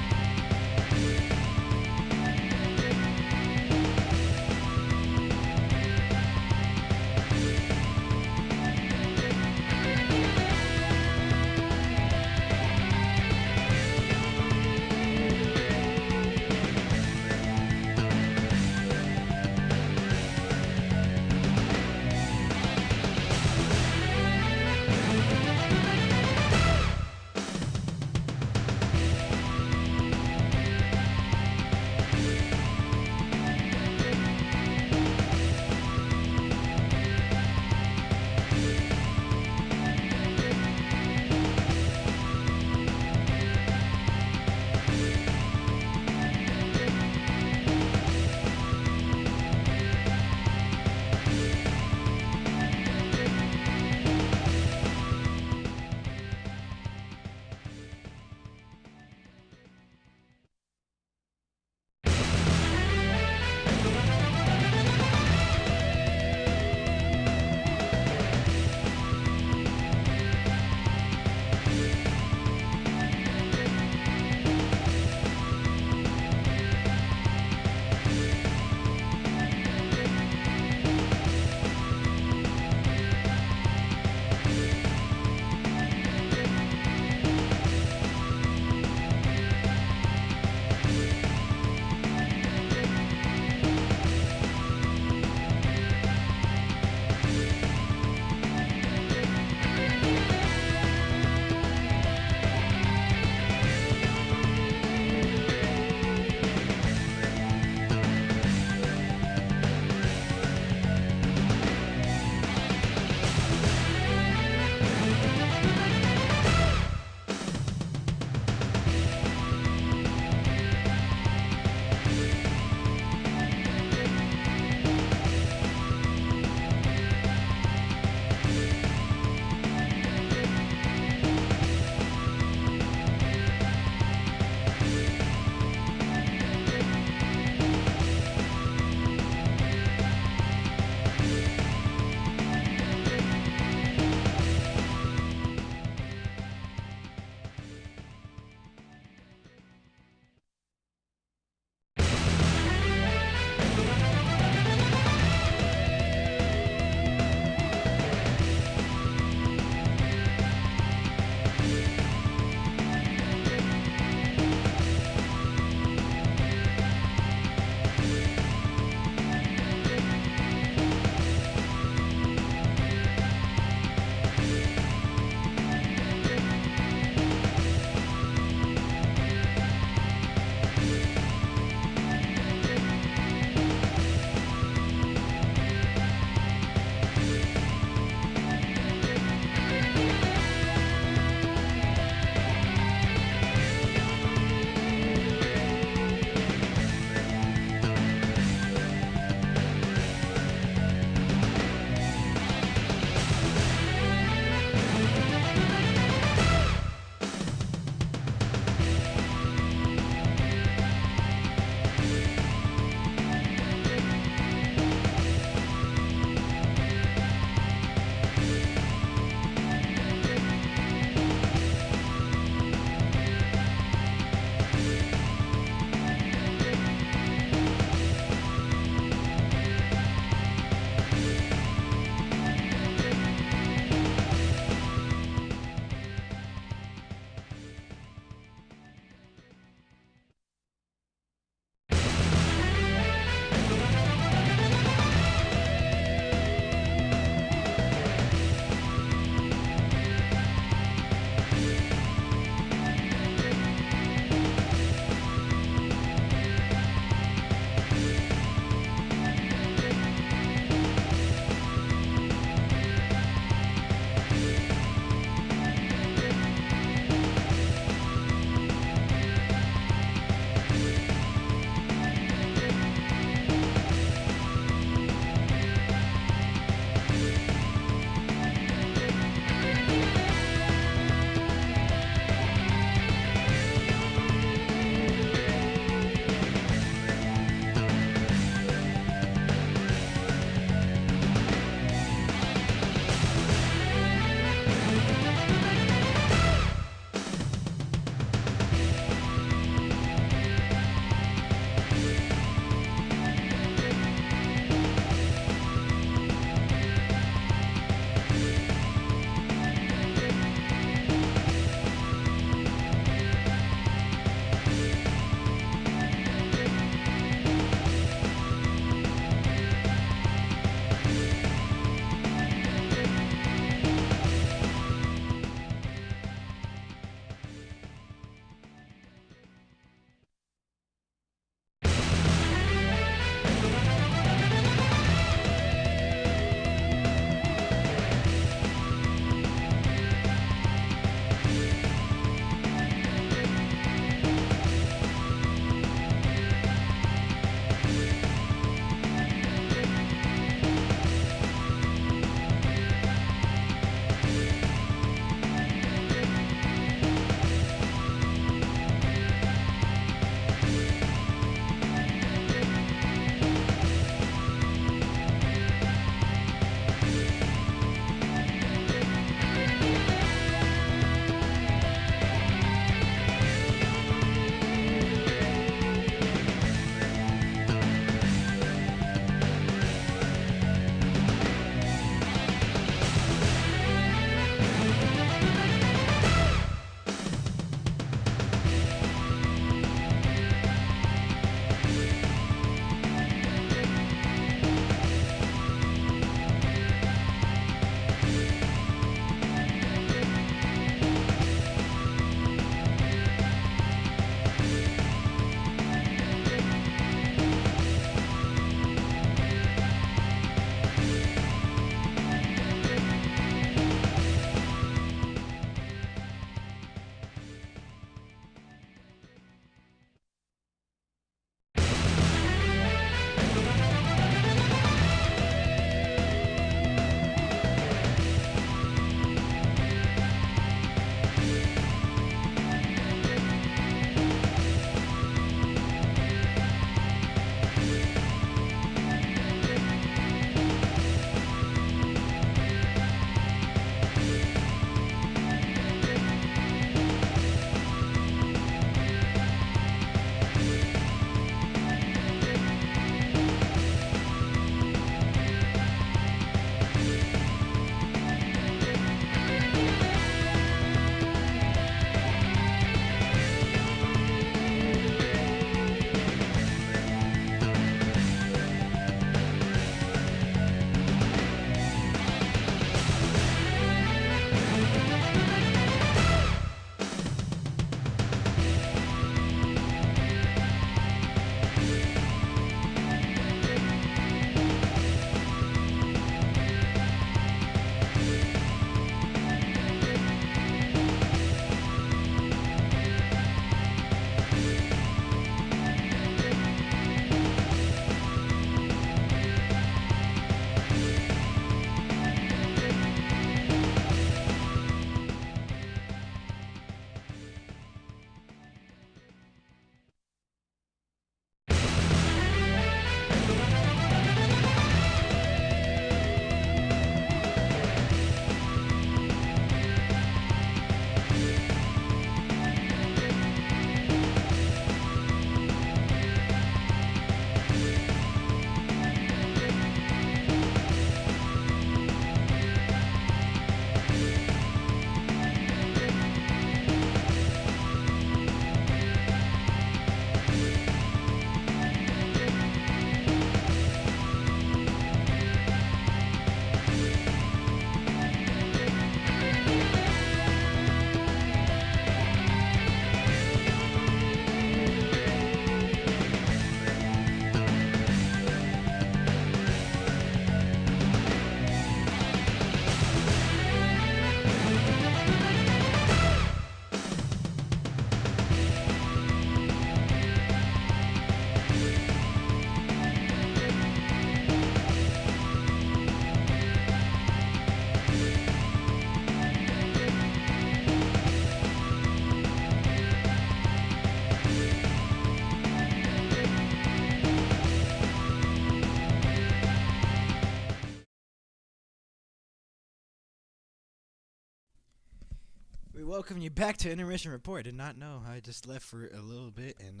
We welcome you back to Intermission Report. I did not know. I just left for a little bit and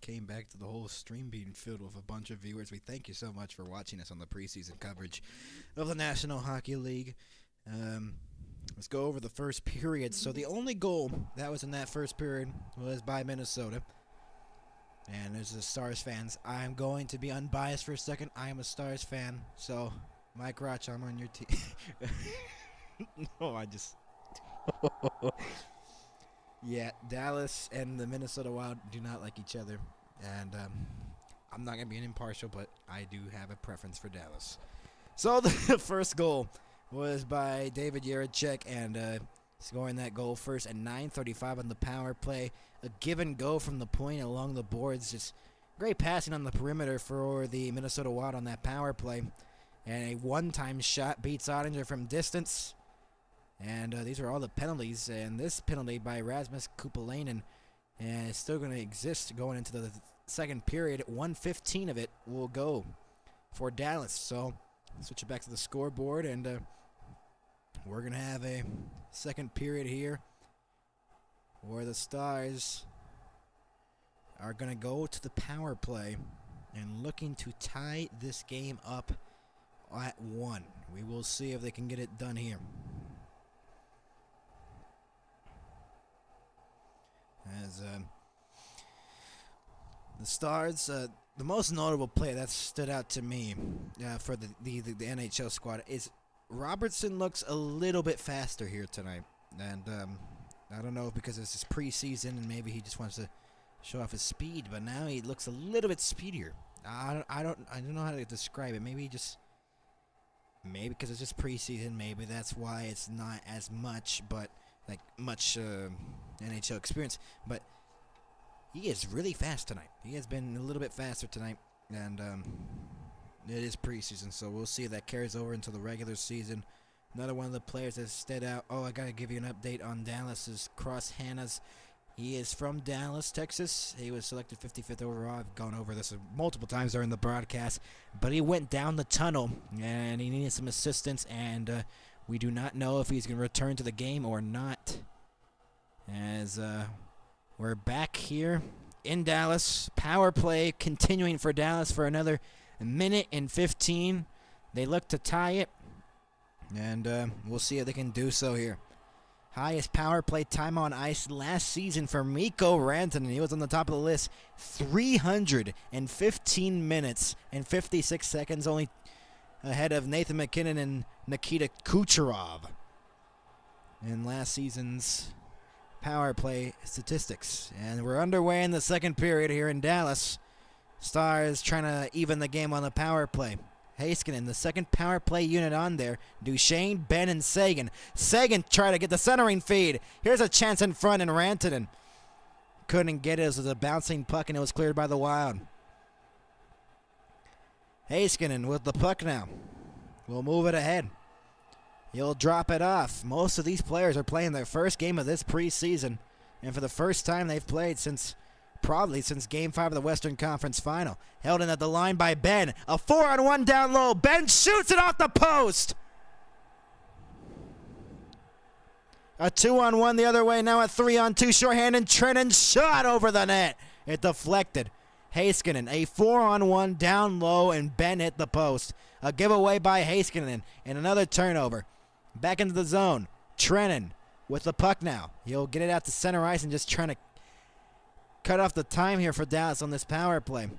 came back to the whole stream being filled with a bunch of viewers. We thank you so much for watching us on the preseason coverage of the National Hockey League. Let's go over the first period. So the only goal that was in that first period was by Minnesota. And there's the Stars fans. I'm going to be unbiased for a second. I am a Stars fan. So, Mike Roch, I'm on your team. No, I just... Yeah, Dallas and the Minnesota Wild do not like each other, and I'm not going to be impartial, but I do have a preference for Dallas. So the first goal was by David Jiricek, and scoring that goal first at 9:35 on the power play. A give and go from the point along the boards. Just great passing on the perimeter for the Minnesota Wild on that power play. And a one-time shot beats Ottinger from distance. And these are all the penalties, and this penalty by Rasmus Kupalainen is still going to exist going into the second period. 1:15 of it will go for Dallas. So switch it back to the scoreboard, and we're going to have a second period here where the Stars are going to go to the power play and looking to tie this game up at 1. We will see if they can get it done here. As the Stars, the most notable play that stood out to me for the NHL squad is Robertson looks a little bit faster here tonight, and I don't know if because it's his preseason and maybe he just wants to show off his speed, but now he looks a little bit speedier. I don't know how to describe it. Maybe because it's just preseason, maybe that's why it's not as much, but NHL experience, but he is really fast tonight. He has been a little bit faster tonight, and it is preseason, so we'll see if that carries over into the regular season. Another one of the players that stood out. Oh, I got to give you an update on Dallas's Cross Hannas. He is from Dallas, Texas. He was selected 55th overall. I've gone over this multiple times during the broadcast, but he went down the tunnel, and he needed some assistance, and we do not know if he's going to return to the game or not. As we're back here in Dallas. Power play continuing for Dallas for another minute and 15. They look to tie it, and we'll see if they can do so here. Highest power play time on ice last season for Mikko Rantanen. He was on the top of the list. 315 minutes and 56 seconds, only ahead of Nathan MacKinnon and Nikita Kucherov in last season's power play statistics. And we're underway in the second period here in Dallas. Stars trying to even the game on the power play. Heiskanen, the second power play unit on there. Duchesne, Ben, and Sagan. Sagan trying to get the centering feed. Here's a chance in front, and Rantanen couldn't get it. It was a bouncing puck, and it was cleared by the Wild. Heiskanen with the puck now. We'll move it ahead. He'll drop it off. Most of these players are playing their first game of this preseason, and for the first time they've played probably since Game 5 of the Western Conference Final. Held in at the line by Ben. A 4-on-1 down low. Ben shoots it off the post. A 2-on-1 the other way. Now a 3-on-2 shorthand, and Trennan shot over the net. It deflected. Heiskanen, a 4-on-1 down low, and Ben hit the post. A giveaway by Heiskanen, and another turnover. Back into the zone. Trennan with the puck now. He'll get it out to center ice and just trying to cut off the time here for Dallas on this power play.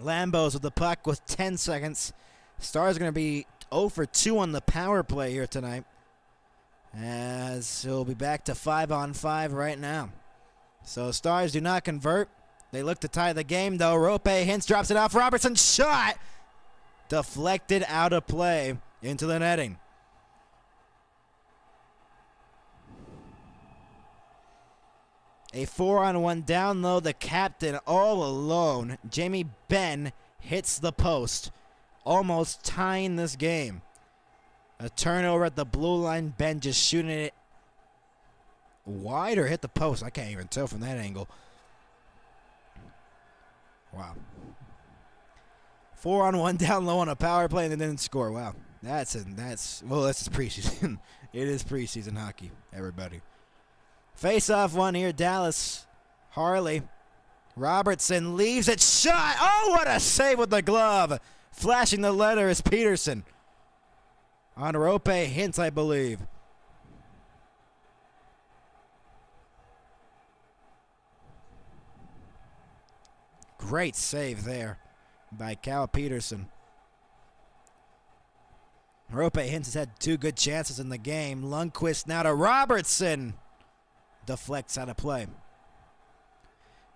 Lambos with the puck with 10 seconds. Stars are going to be 0 for 2 on the power play here tonight, as he'll be back to 5-on-5 right now. So Stars do not convert. They look to tie the game, though. Rope Hintz drops it off. Robertson shot. Deflected out of play into the netting. A 4-on-1 down low. The captain all alone. Jamie Benn hits the post, almost tying this game. A turnover at the blue line. Ben just shooting it wide or hit the post. I can't even tell from that angle. Wow. 4-on-1 down low on a power play and they didn't score. Wow. That's preseason. It is preseason hockey, everybody. Face-off one here, Dallas. Harley. Robertson leaves it. Shot! Oh, what a save with the glove! Flashing the letter is Peterson. On Rope Hintz, I believe. Great save there by Cal Peterson. Rope Hintz has had 2 good chances in the game. Lundqvist now to Robertson. Deflects out of play.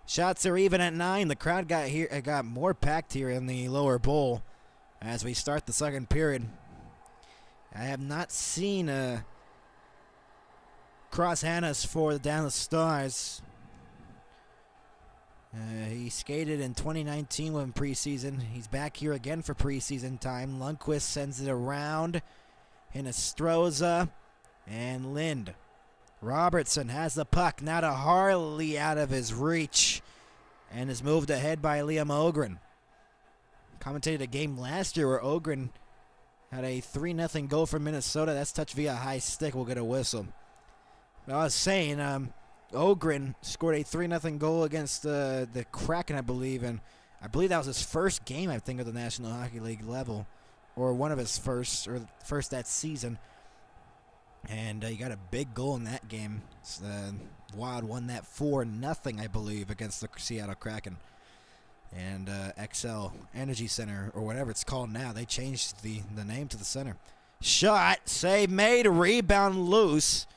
Shots are even at 9. The crowd got more packed here in the lower bowl as we start the second period. I have not seen Cross Hannes for the Dallas Stars. He skated in 2019 when preseason. He's back here again for preseason time. Lundqvist sends it around. Hinostroza and Lind. Robertson has the puck. Now to Harley out of his reach. And is moved ahead by Liam Ogren. Commentated a game last year where Ogren had a 3-0 goal for Minnesota. That's touched via high stick. We'll get a whistle. But I was saying, Ogren scored a 3-0 goal against the Kraken, I believe. And I believe that was his first game, I think, at the National Hockey League level. Or one of his first, or first that season. And he got a big goal in that game. Wild won that 4-0, I believe, against the Seattle Kraken. And XL Energy Center, or whatever it's called now, they changed the name to the center. Shot, save made, rebound loose.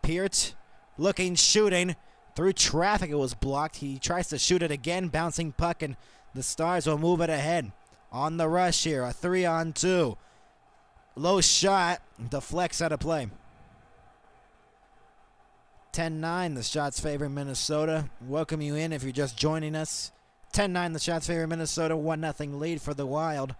Peart looking, shooting. Through traffic, it was blocked. He tries to shoot it again, bouncing puck, and the Stars will move it ahead. On the rush here, a 3-on-2. Low shot, deflects out of play. 10-9, the shots favor Minnesota. Welcome you in if you're just joining us. 10-9, the shots favor Minnesota. 1-0 lead for the Wild.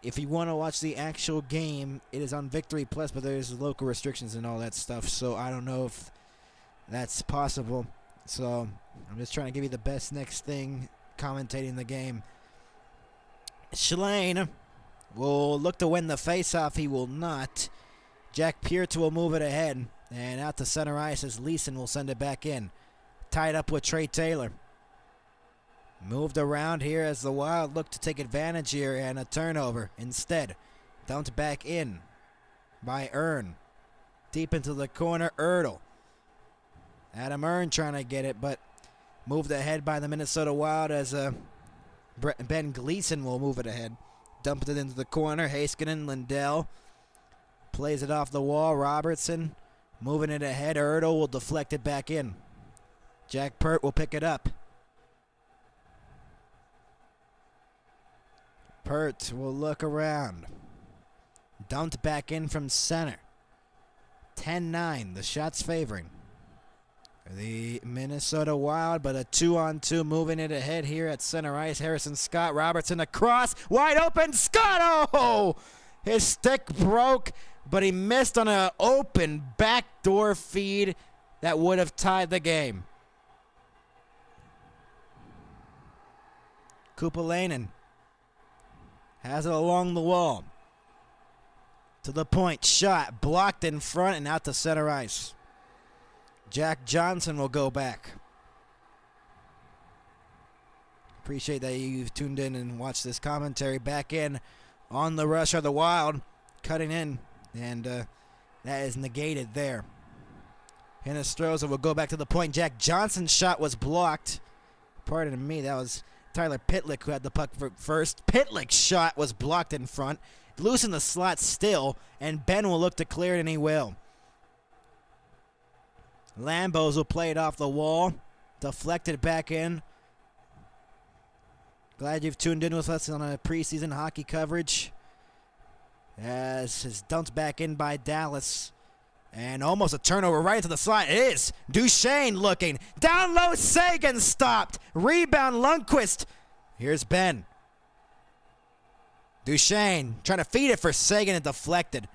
If you want to watch the actual game, it is on Victory Plus, but there's local restrictions and all that stuff, so I don't know if that's possible. So I'm just trying to give you the best next thing commentating the game. Schlein will look to win the faceoff. He will not. Jack Peart will move it ahead. And out to center ice as Leeson will send it back in. Tied up with Trey Taylor. Moved around here as the Wild look to take advantage here and a turnover. Instead, dumped back in by Earn. Deep into the corner, Ertl. Adam Earn trying to get it, but moved ahead by the Minnesota Wild as Ben Gleason will move it ahead. Dumped it into the corner. Heiskanen, Lindell plays it off the wall. Robertson moving it ahead. Ertl will deflect it back in. Jack Peart will pick it up. Peart will look around. Dumped back in from center. 10-9, the shots favoring the Minnesota Wild, but a 2-on-2 moving it ahead here at center ice. Harrison Scott, Robertson across, wide open, Scott! Oh! His stick broke, but he missed on an open backdoor feed that would have tied the game. Kupalainen has it along the wall. To the point, shot, blocked in front and out to center ice. Jack Johnson will go back. Appreciate that you've tuned in and watched this commentary. Back in on the rush of the Wild, cutting in, and that is negated there. Hinostroza will go back to the point. Jack Johnson's shot was blocked. Pardon me, that was Tyler Pitlick who had the puck first. Pitlick's shot was blocked in front. Loose in the slot still, and Ben will look to clear it, and he will. Lambos will play it off the wall. Deflected back in. Glad you've tuned in with us on a preseason hockey coverage. As is dumped back in by Dallas. And almost a turnover right into the slot. It is Duchesne looking. Down low, Sagan stopped. Rebound, Lundqvist. Here's Ben. Duchesne trying to feed it for Sagan and deflected.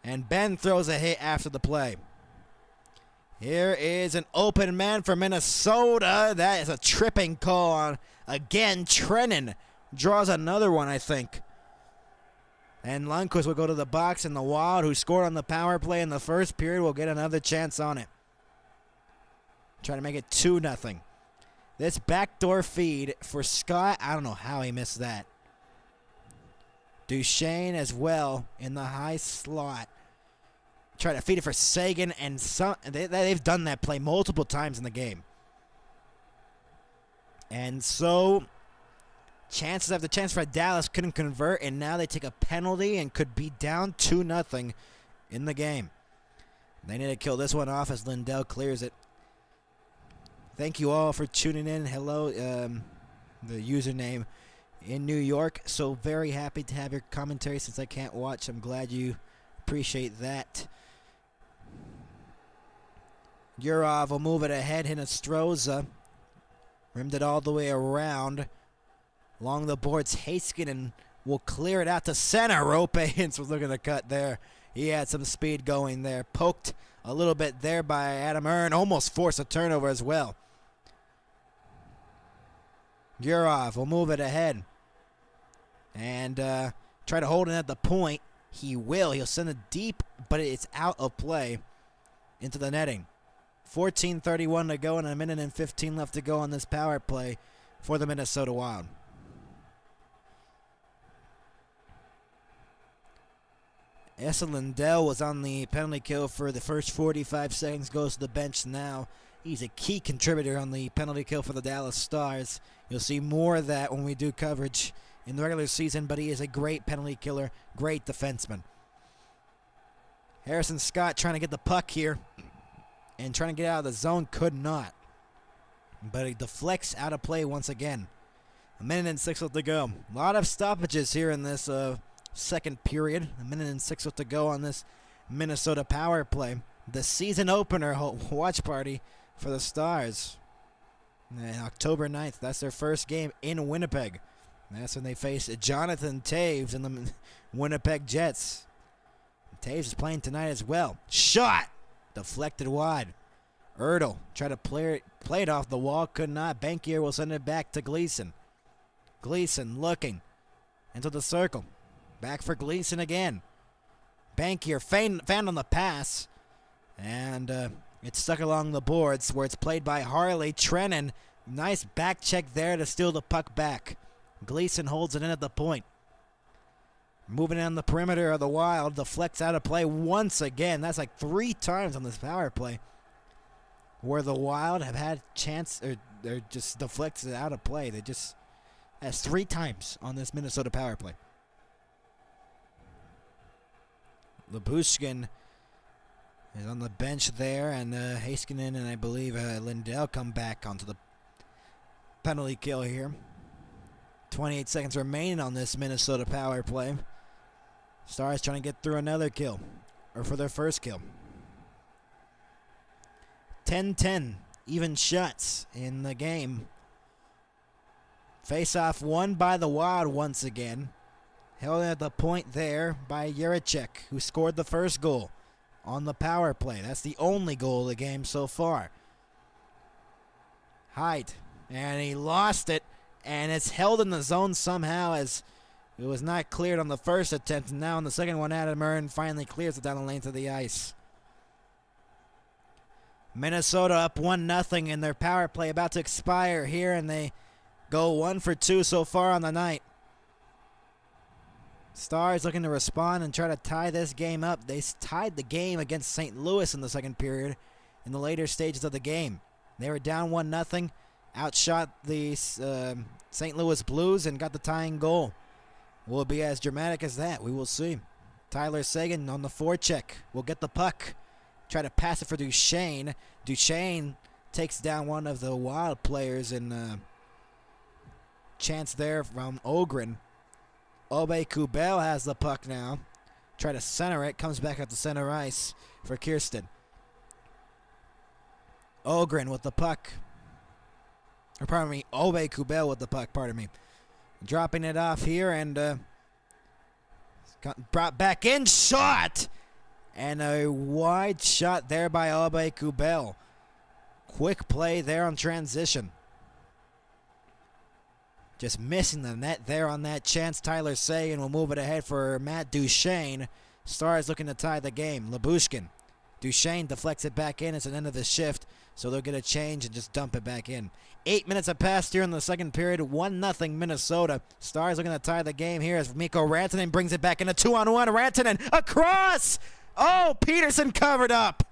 And Ben throws a hit after the play. Here is an open man for Minnesota. That is a tripping call on, again, Trennan. Draws another one, I think. And Lundqvist will go to the box, and the Wild, who scored on the power play in the first period, will get another chance on it. Trying to make it 2-0. This backdoor feed for Scott, I don't know how he missed that. Duchesne as well in the high slot. Try to feed it for Sagan, and they've done that play multiple times in the game. And so, chances after chance for Dallas couldn't convert, and now they take a penalty and could be down 2-0 in the game. They need to kill this one off as Lindell clears it. Thank you all for tuning in. Hello, the username in New York. So very happy to have your commentary since I can't watch. I'm glad you appreciate that. Yurov will move it ahead. Hinostroza rimmed it all the way around. Along the boards, Heiskanen will clear it out to center. Rope Hintz was looking to cut there. He had some speed going there. Poked a little bit there by Adam Ern. Almost forced a turnover as well. Yurov will move it ahead. And try to hold it at the point. He will. He'll send it deep, but it's out of play into the netting. 14:31 to go and 1:15 left to go on this power play for the Minnesota Wild. Esa Lindell was on the penalty kill for the first 45 seconds, goes to the bench now. He's a key contributor on the penalty kill for the Dallas Stars. You'll see more of that when we do coverage in the regular season, but he is a great penalty killer, great defenseman. Harrison Scott trying to get the puck here and trying to get out of the zone, could not. But he deflects out of play once again. 1:06 left to go. A lot of stoppages here in this second period. 1:06 left to go on this Minnesota power play. The season opener watch party for the Stars. October 9th, that's their first game in Winnipeg. That's when they face Jonathan Toews and the Winnipeg Jets. Toews is playing tonight as well. Shot! Deflected wide. Ertl tried to play it off the wall, could not. Bankier will send it back to Gleason. Gleason looking into the circle. Back for Gleason again. Bankier found on the pass. And it's stuck along the boards where it's played by Harley. Trennan, nice back check there to steal the puck back. Gleason holds it in at the point. Moving on the perimeter of the Wild, deflects out of play once again. That's like 3 times on this power play where the Wild have had chance, or they're just deflects it out of play. That's 3 times on this Minnesota power play. Lyubushkin is on the bench there, and Heiskanen and I believe Lindell come back onto the penalty kill here. 28 seconds remaining on this Minnesota power play. Stars trying to get through another kill, or for their first kill. 10-10, even shots in the game. Face-off won by the Wild once again. Held at the point there by Juracek, who scored the first goal on the power play. That's the only goal of the game so far. Height, and he lost it, and it's held in the zone somehow as it was not cleared on the first attempt, and now on the second one, Adam Ern finally clears it down the length of the ice. Minnesota up 1-0 in their power play, about to expire here, and they go 1 for 2 so far on the night. Stars looking to respond and try to tie this game up. They tied the game against St. Louis in the second period in the later stages of the game. They were down 1-0, outshot the St. Louis Blues and got the tying goal. Will it be as dramatic as that? We will see. Tyler Seguin on the forecheck will get the puck. Try to pass it for Duchesne. Duchesne takes down one of the Wild players in chance there from Ogren. Aube-Kubel has the puck now. Try to center it. Comes back at the center ice for Kirsten. Ogren with the puck. Or pardon me, Aube-Kubel with the puck, pardon me. Dropping it off here and got brought back in. Shot! And a wide shot there by Aube-Kubel. Quick play there on transition. Just missing the net there on that chance. Tyler Sagan will move it ahead for Matt Duchesne. Stars looking to tie the game. Labushkin. Duchesne deflects it back in. It's an end of the shift, so they'll get a change and just dump it back in. 8 minutes have passed here in the second period. 1-0 Minnesota. Stars looking to tie the game here as Mikko Rantanen brings it back in a 2-on-1. Rantanen across! Oh, Peterson covered up.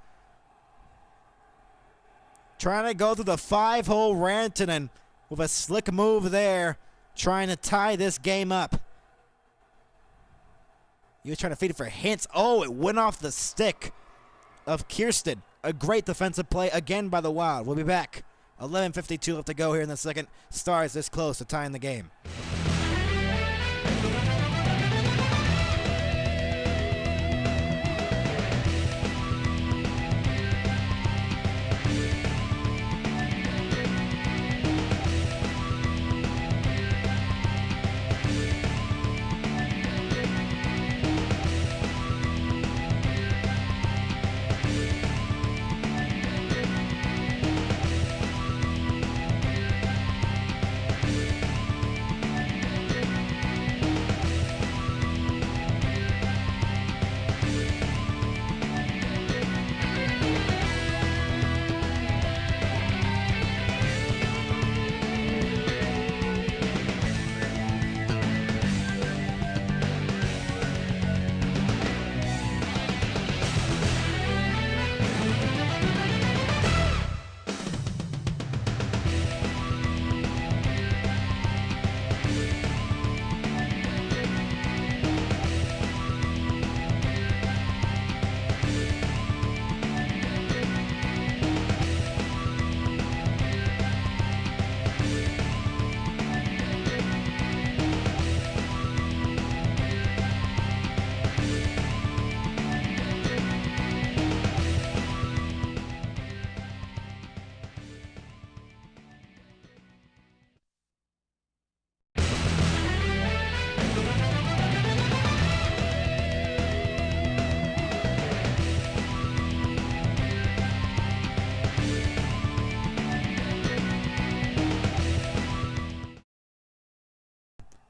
Trying to go through the 5-hole. Rantanen with a slick move there, trying to tie this game up. He was trying to feed it for Hintz. Oh, it went off the stick of Kirsten. A great defensive play again by the Wild. We'll be back. 11:52 left to go here in the second. Stars this close to tying the game.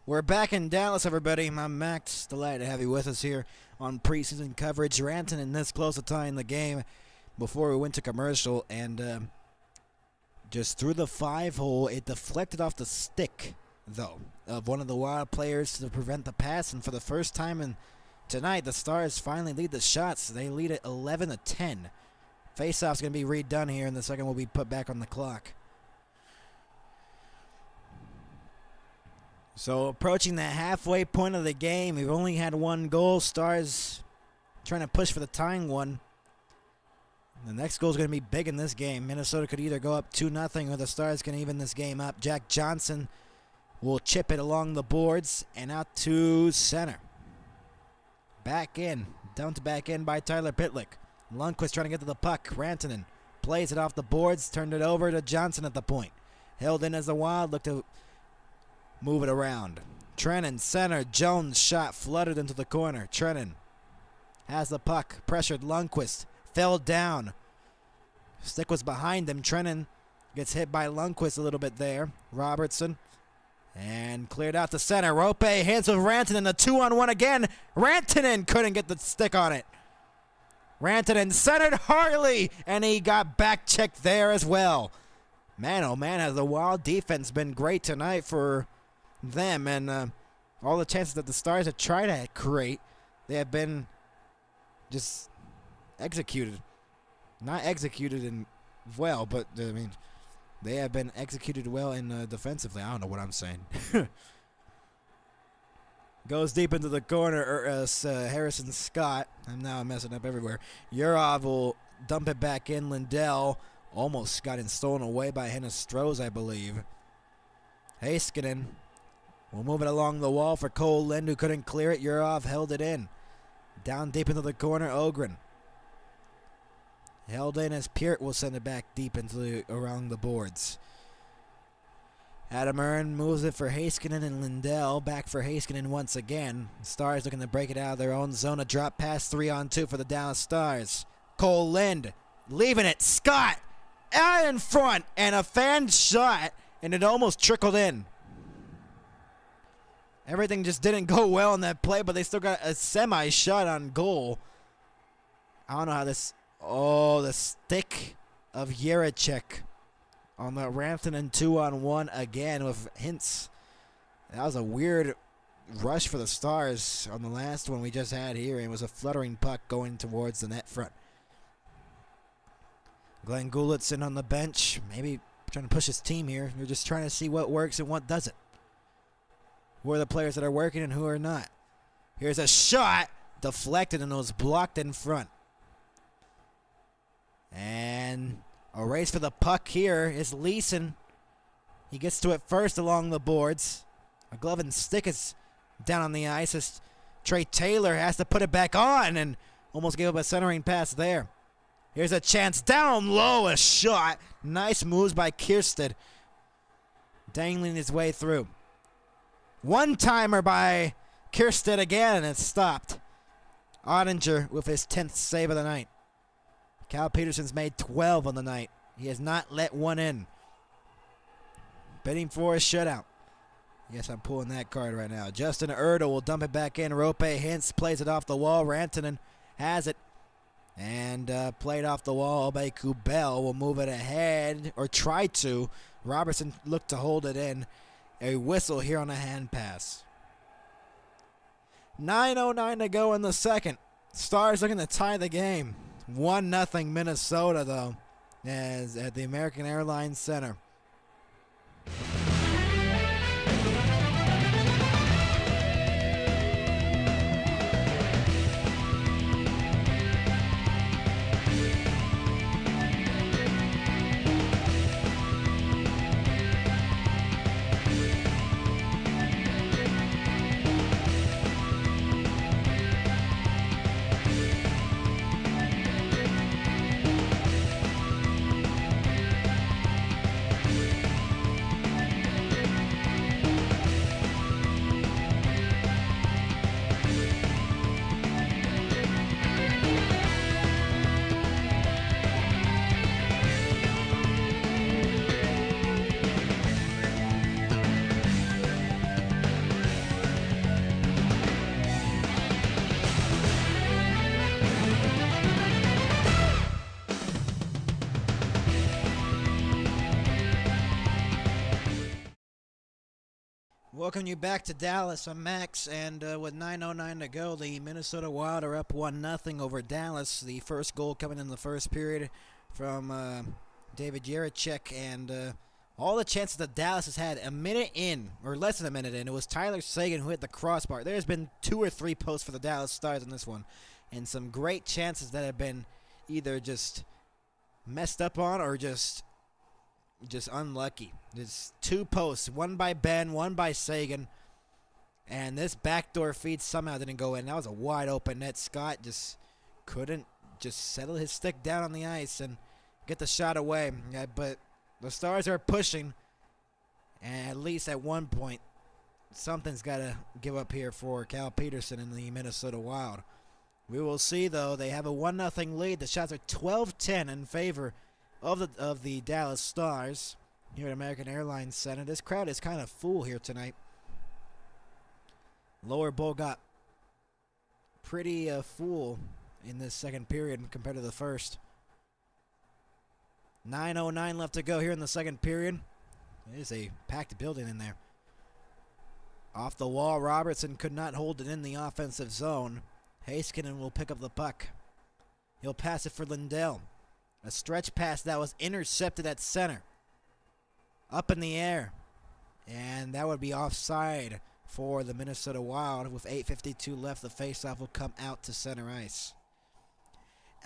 We're back in Dallas, everybody. I'm Max. Delighted to have you with us here on preseason coverage. Rantanen this close to tying the game before we went to commercial, and just through the 5-hole. It deflected off the stick, though, of one of the Wild players to prevent the pass. And for the first time tonight, the Stars finally lead the shots. They lead at 11-10. Faceoff's going to be redone here, and the second will be put back on the clock. So approaching the halfway point of the game, we've only had one goal. Stars trying to push for the tying one. The next goal is going to be big in this game. Minnesota could either go up 2-0 or the Stars can even this game up. Jack Johnson will chip it along the boards and out to center. Back in. Dumped back in by Tyler Pitlick. Lundqvist trying to get to the puck. Rantanen plays it off the boards. Turned it over to Johnson at the point. Held in as the Wild look to move it around. Trennan, center. Jones shot flooded into the corner. Trennan has the puck. Pressured Lundqvist. Fell down. Stick was behind him. Trennan gets hit by Lundqvist a little bit there. Robertson. And cleared out to center. Rope hands with Rantanen. A 2-on-1 again. Rantanen couldn't get the stick on it. Rantanen centered Harley. And he got back checked there as well. Man, oh man, has the Wild defense been great tonight for them, and all the chances that the Stars have tried to create, they have been just executed. Not executed in well, but I mean, they have been executed well in defensively. I don't know what I'm saying. Goes deep into the corner. Harrison Scott. I'm now messing up everywhere. Urov will dump it back in. Lindell almost got it stolen away by Hennestroz, I believe. Heiskanen will move it along the wall for Cole Lind, who couldn't clear it. Urov held it in. Down deep into the corner, Ogren. Held in as Peart will send it back deep around the boards. Adam Aaron moves it for Heiskanen and Lindell. Back for Heiskanen once again. Stars looking to break it out of their own zone. A drop pass 3-on-2 for the Dallas Stars. Cole Lind leaving it. Scott out in front, and a fan shot, and it almost trickled in. Everything just didn't go well in that play, but they still got a semi-shot on goal. I don't know how this... Oh, the stick of Jiricek on the Rantanen 2-on-1 again with Hintz. That was a weird rush for the Stars on the last one we just had here. It was a fluttering puck going towards the net front. Glenn Gulutzin on the bench, maybe trying to push his team here. You're just trying to see what works and what doesn't. Who are the players that are working and who are not? Here's a shot, deflected and it was blocked in front. And a race for the puck here is Leeson. He gets to it first along the boards. A glove and stick is down on the ice as Trey Taylor has to put it back on and almost gave up a centering pass there. Here's a chance down low, a shot. Nice moves by Kiersted. Dangling his way through. One-timer by Kiersted again, and it's stopped. Ottinger with his 10th save of the night. Cal Peterson's made 12 on the night. He has not let one in. Bidding for a shutout. Yes, I'm pulling that card right now. Justin Erdo will dump it back in. Rope Hintz plays it off the wall. Rantanen has it. And played off the wall. Obey Kubel will move it ahead, or try to. Robertson looked to hold it in. A whistle here on a hand pass. 9:09 to go in the second. Stars looking to tie the game. 1-0 Minnesota, though, as at the American Airlines Center. Welcome you back to Dallas. I'm Max, and with 9:09 to go, the Minnesota Wild are up 1-0 over Dallas. The first goal coming in the first period from David Jiricek, and all the chances that Dallas has had a minute in, or less than a minute in, it was Tyler Seguin who hit the crossbar. There's been 2 or 3 posts for the Dallas Stars in this one, and some great chances that have been either just messed up on or just unlucky. There's 2 posts, one by Ben, one by Seguin, and this backdoor feed somehow didn't go in. That was a wide open net. Scott just couldn't just settle his stick down on the ice and get the shot away. Yeah, but the Stars are pushing, and at least at one point, something's got to give up here for Cal Peterson and the Minnesota Wild. We will see, though. They have a 1-0 lead. The shots are 12-10 in favor of the Dallas Stars here at American Airlines Center. This crowd is kind of full here tonight. Lower bowl got pretty full in this second period compared to the first. 9:09 left to go here in the second period. It is a packed building in there. Off the wall, Robertson could not hold it in the offensive zone. Heiskanen will pick up the puck. He'll pass it for Lindell. A stretch pass that was intercepted at center. Up in the air. And that would be offside for the Minnesota Wild. With 8:52 left, the faceoff will come out to center ice.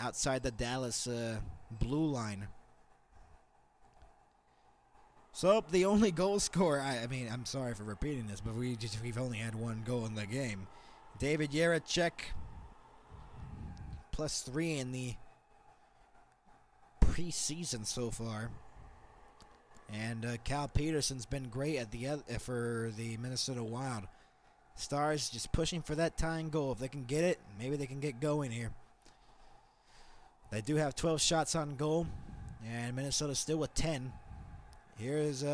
Outside the Dallas blue line. So the only goal scorer, I mean, I'm sorry for repeating this, but we've only had one goal in the game. David Jiricek, +3 in the preseason so far. And Cal Peterson's been great at for the Minnesota Wild. Stars just pushing for that tying goal. If they can get it, maybe they can get going here. They do have 12 shots on goal, and Minnesota's still with 10. Here's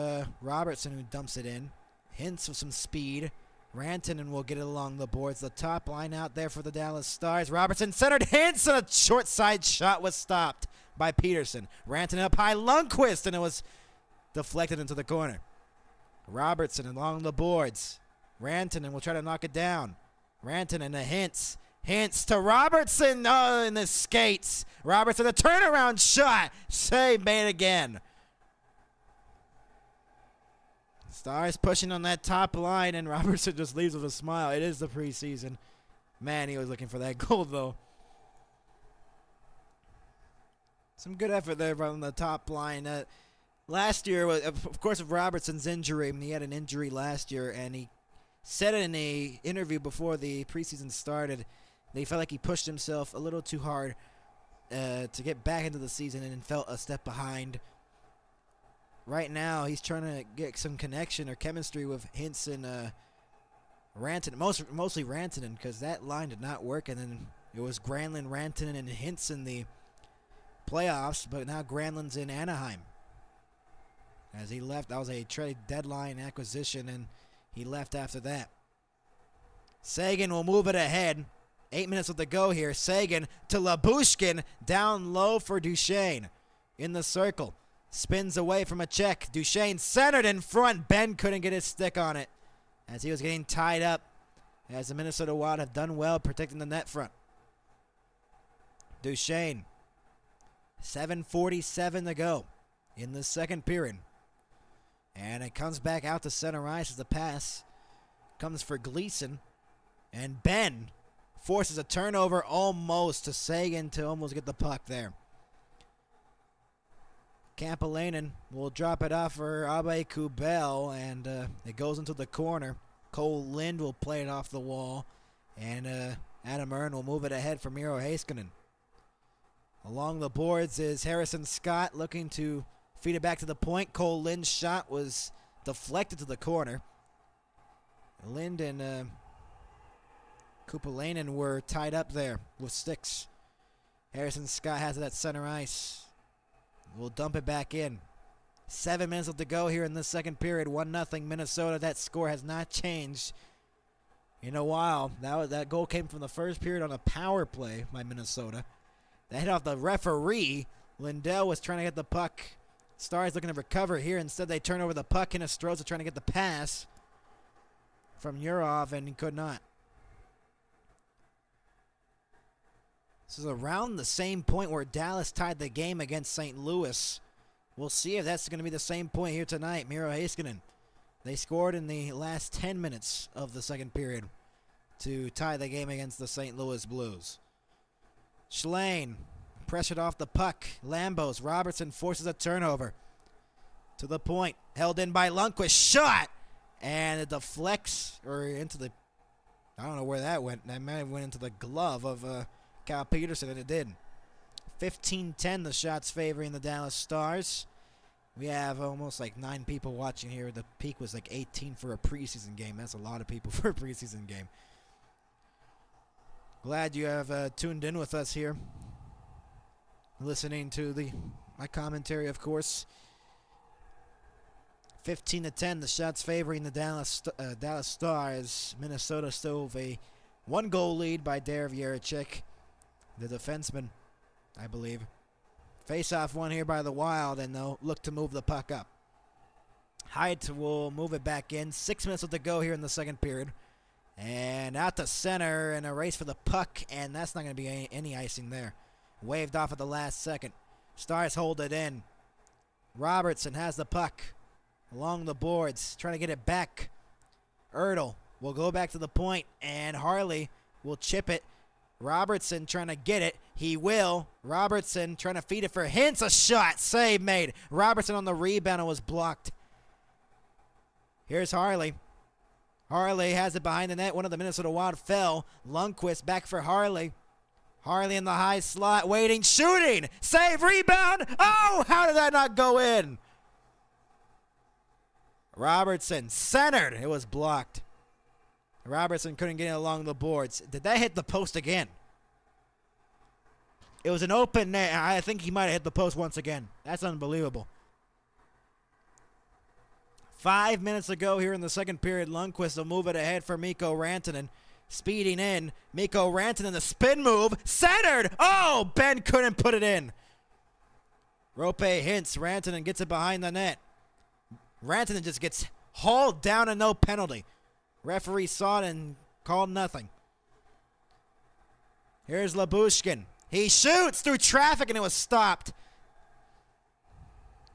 Robertson who dumps it in. Hintz with some speed. Rantanen will get it along the boards. The top line out there for the Dallas Stars. Robertson centered Hintz, and a short side shot was stopped by Peterson. Rantanen up high, Lundqvist, and it was deflected into the corner. Robertson along the boards. Rantanen will try to knock it down. Rantanen to Hintz. Hintz to Robertson. Oh, in the skates. Robertson, a turnaround shot. Save made again. Stars pushing on that top line, and Robertson just leaves with a smile. It is the preseason. Man, he was looking for that goal, though. Some good effort there from the top line. Last year, of course, of Robertson's injury. He had an injury last year, and he said in an interview before the preseason started, they felt like he pushed himself a little too hard to get back into the season and felt a step behind. Right now, he's trying to get some connection or chemistry with Hintz and Rantanen, mostly Rantanen, because that line did not work, and then it was Granlund, Rantanen, and Hintz in the playoffs, but now Granlund's in Anaheim. As he left, that was a trade deadline acquisition, and he left after that. Sagan will move it ahead. 8 minutes left to go here. Sagan to Labushkin. Down low for Duchesne. In the circle. Spins away from a check. Duchesne centered in front. Ben couldn't get his stick on it as he was getting tied up. As the Minnesota Wild have done well protecting the net front. Duchesne. 7:47 to go in the second period. And it comes back out to center ice as the pass comes for Gleason. And Ben forces a turnover almost to Sagan to almost get the puck there. Kampalainen will drop it off for Abe Kubel, and it goes into the corner. Cole Lind will play it off the wall, and Adam Ern will move it ahead for Miro Heiskanen. Along the boards is Harrison Scott looking to feed it back to the point. Cole Lind's shot was deflected to the corner. Lind and Kupalainen were tied up there with sticks. Harrison Scott has it at center ice. We'll dump it back in. 7 minutes left to go here in the second period. 1-0 Minnesota. That score has not changed in a while. That goal came from the first period on a power play by Minnesota. That hit off the referee. Lindell was trying to get the puck. Stars looking to recover here. Instead, they turn over the puck. Hinostroza trying to get the pass from Yurov, and he could not. This is around the same point where Dallas tied the game against St. Louis. We'll see if that's going to be the same point here tonight. Miro Heiskanen. They scored in the last 10 minutes of the second period to tie the game against the St. Louis Blues. Schlane pressured off the puck. Lambos. Robertson forces a turnover. To the point. Held in by Lundqvist. Shot! And it deflects, or into the, I don't know where that went. That might have went into the glove of Kyle Peterson, and it did. 15-10, the shots favoring the Dallas Stars. We have almost like 9 people watching here. The peak was like 18 for a preseason game. That's a lot of people for a preseason game. Glad you have tuned in with us here. Listening to my commentary, of course. 15-10, the shots favoring the Dallas Stars. Minnesota still with a 1-goal lead by Darren Yarechek, the defenseman, I believe. Face-off one here by the Wild, and they'll look to move the puck up. Height will move it back in. 6 minutes left to go here in the second period. And out to center, and a race for the puck, and that's not going to be any icing there. Waved off at the last second. Stars hold it in. Robertson has the puck along the boards, trying to get it back. Ertl will go back to the point, and Harley will chip it. Robertson trying to get it. He will. Robertson trying to feed it for Hintz. A shot. Save made. Robertson on the rebound and was blocked. Here's Harley. Harley has it behind the net. One of the Minnesota Wild fell. Lundqvist back for Harley. Harley in the high slot. Waiting. Shooting. Save. Rebound. Oh, how did that not go in? Robertson centered. It was blocked. Robertson couldn't get it along the boards. Did that hit the post again? It was an open net. I think he might have hit the post once again. That's unbelievable. 5 minutes to go here in the second period. Lundqvist will move it ahead for Mikko Rantanen. Speeding in. Mikko Rantanen, the spin move. Centered! Oh, Ben couldn't put it in. Roope hints. Rantanen gets it behind the net. Rantanen just gets hauled down and no penalty. Referee saw it and called nothing. Here's Lyubushkin. He shoots through traffic and it was stopped.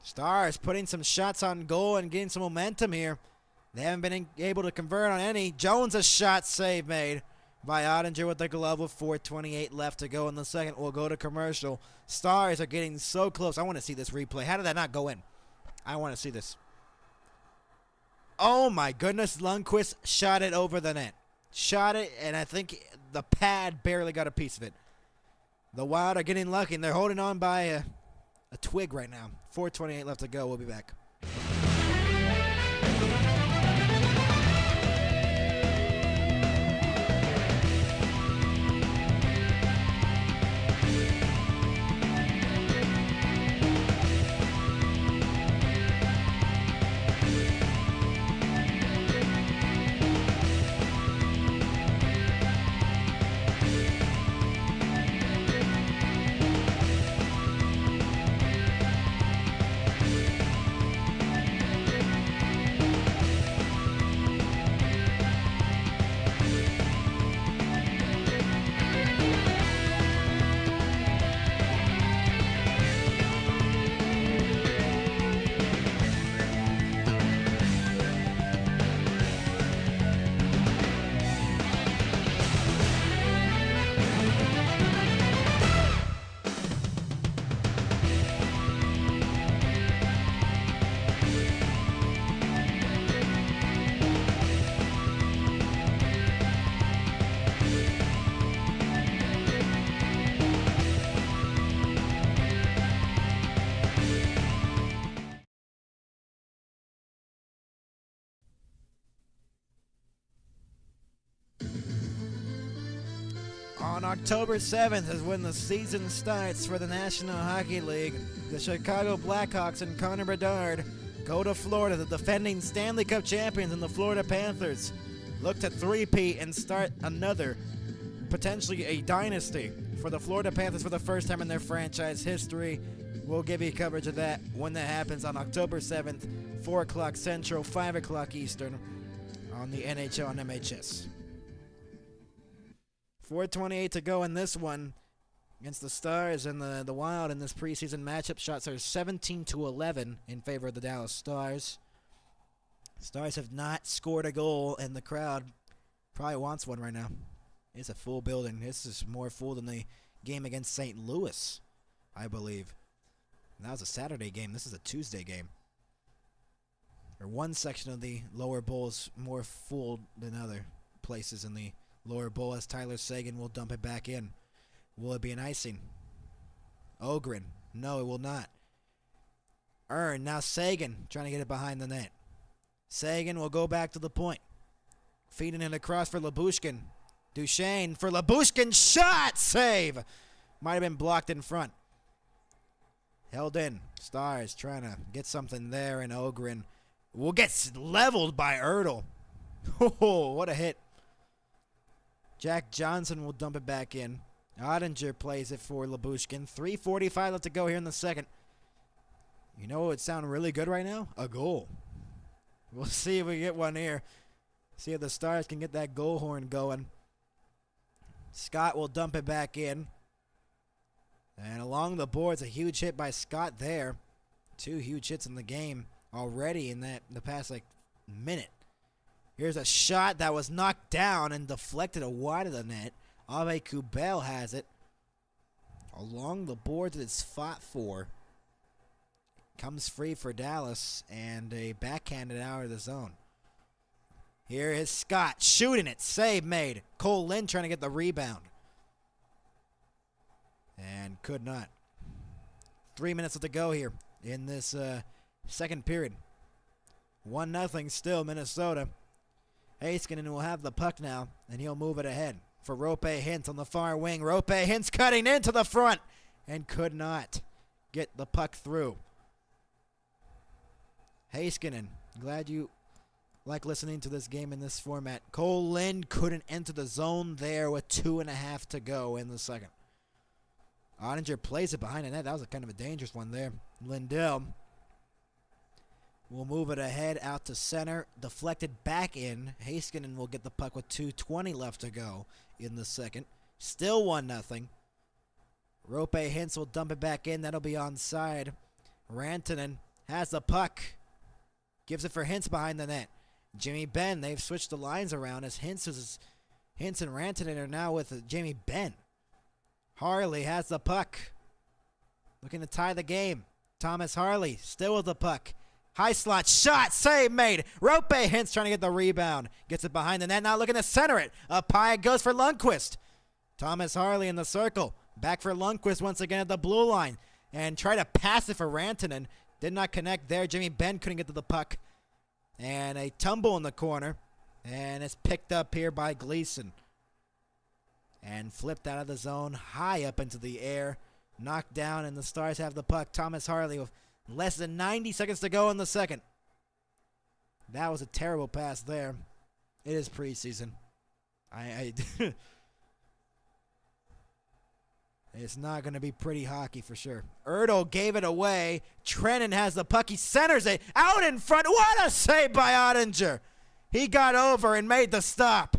Stars putting some shots on goal and getting some momentum here. They haven't been able to convert on any. Jones, a shot save made by Ottinger with the glove with 4:28 left to go in the second. We'll go to commercial. Stars are getting so close. I want to see this replay. How did that not go in? I want to see this. Oh my goodness, Lundqvist shot it over the net. Shot it, and I think the pad barely got a piece of it. The Wild are getting lucky, and they're holding on by a twig right now. 4:28 left to go. We'll be back. On October 7th is when the season starts for the National Hockey League. The Chicago Blackhawks and Connor Bedard go to Florida. The defending Stanley Cup champions and the Florida Panthers look to three-peat and start another, potentially a dynasty for the Florida Panthers for the first time in their franchise history. We'll give you coverage of that when that happens on October 7th, 4 o'clock Central, 5 o'clock Eastern on the NHL and MHS. 4:28 to go in this one against the Stars and the Wild in this preseason matchup. Shots are 17-11 in favor of the Dallas Stars. Stars have not scored a goal, and the crowd probably wants one right now. It's a full building. This is more full than the game against St. Louis, I believe. And that was a Saturday game. This is a Tuesday game. Or one section of the lower bowl is more full than other places in the lower bowl, as Tyler Seguin will dump it back in. Will it be an icing? Ogren. No, it will not. Now Seguin trying to get it behind the net. Seguin will go back to the point. Feeding it across for Lyubushkin. Duchesne for Lyubushkin. Shot! Save! Might have been blocked in front. Held in. Stars trying to get something there, and Ogren will get leveled by Ertl. Oh, what a hit. Jack Johnson will dump it back in. Ottinger plays it for Lyubushkin. 3:45 left to go here in the second. You know what would sound really good right now? A goal. We'll see if we get one here. See if the Stars can get that goal horn going. Scott will dump it back in. And along the boards, a huge hit by Scott there. 2 huge hits in the game already in the past minute. Here's a shot that was knocked down and deflected wide of the net. Ave Kubel has it. Along the boards, it's fought for. Comes free for Dallas, and a backhanded out of the zone. Here is Scott shooting it. Save made. Cole Lind trying to get the rebound. And could not. 3 minutes left to go here in this second period. 1-0 still Minnesota. Heiskanen will have the puck now, and he'll move it ahead for Roope Hintz on the far wing. Roope Hintz cutting into the front and could not get the puck through. Heiskanen Glad you like listening to this game in this format. Cole Lind couldn't enter the zone there with 2.5 to go in the second. Ottinger plays it behind the net. That was kind of a dangerous one there. Lindell will move it ahead out to center. Deflected back in. Heiskanen will get the puck with 2:20 left to go in the second. Still 1-0. Rope Hintz will dump it back in. That'll be onside. Rantanen has the puck. Gives it for Hintz behind the net. Jamie Benn, they've switched the lines around as Hintz and Rantanen are now with Jamie Benn. Harley has the puck. Looking to tie the game. Thomas Harley still with the puck. High slot shot. Save made. Rope Hintz trying to get the rebound. Gets it behind the net. Now looking to center it. Up high it goes for Lundqvist. Thomas Harley in the circle. Back for Lundqvist once again at the blue line. And try to pass it for Rantanen. Did not connect there. Jimmy Benn couldn't get to the puck. And a tumble in the corner. And it's picked up here by Gleason. And flipped out of the zone. High up into the air. Knocked down and the Stars have the puck. Thomas Harley with less than 90 seconds to go in the second. That was a terrible pass there. It is preseason. It's not going to be pretty hockey for sure. Ertl gave it away. Trennan has the puck. He centers it out in front. What a save by Ottinger. He got over and made the stop.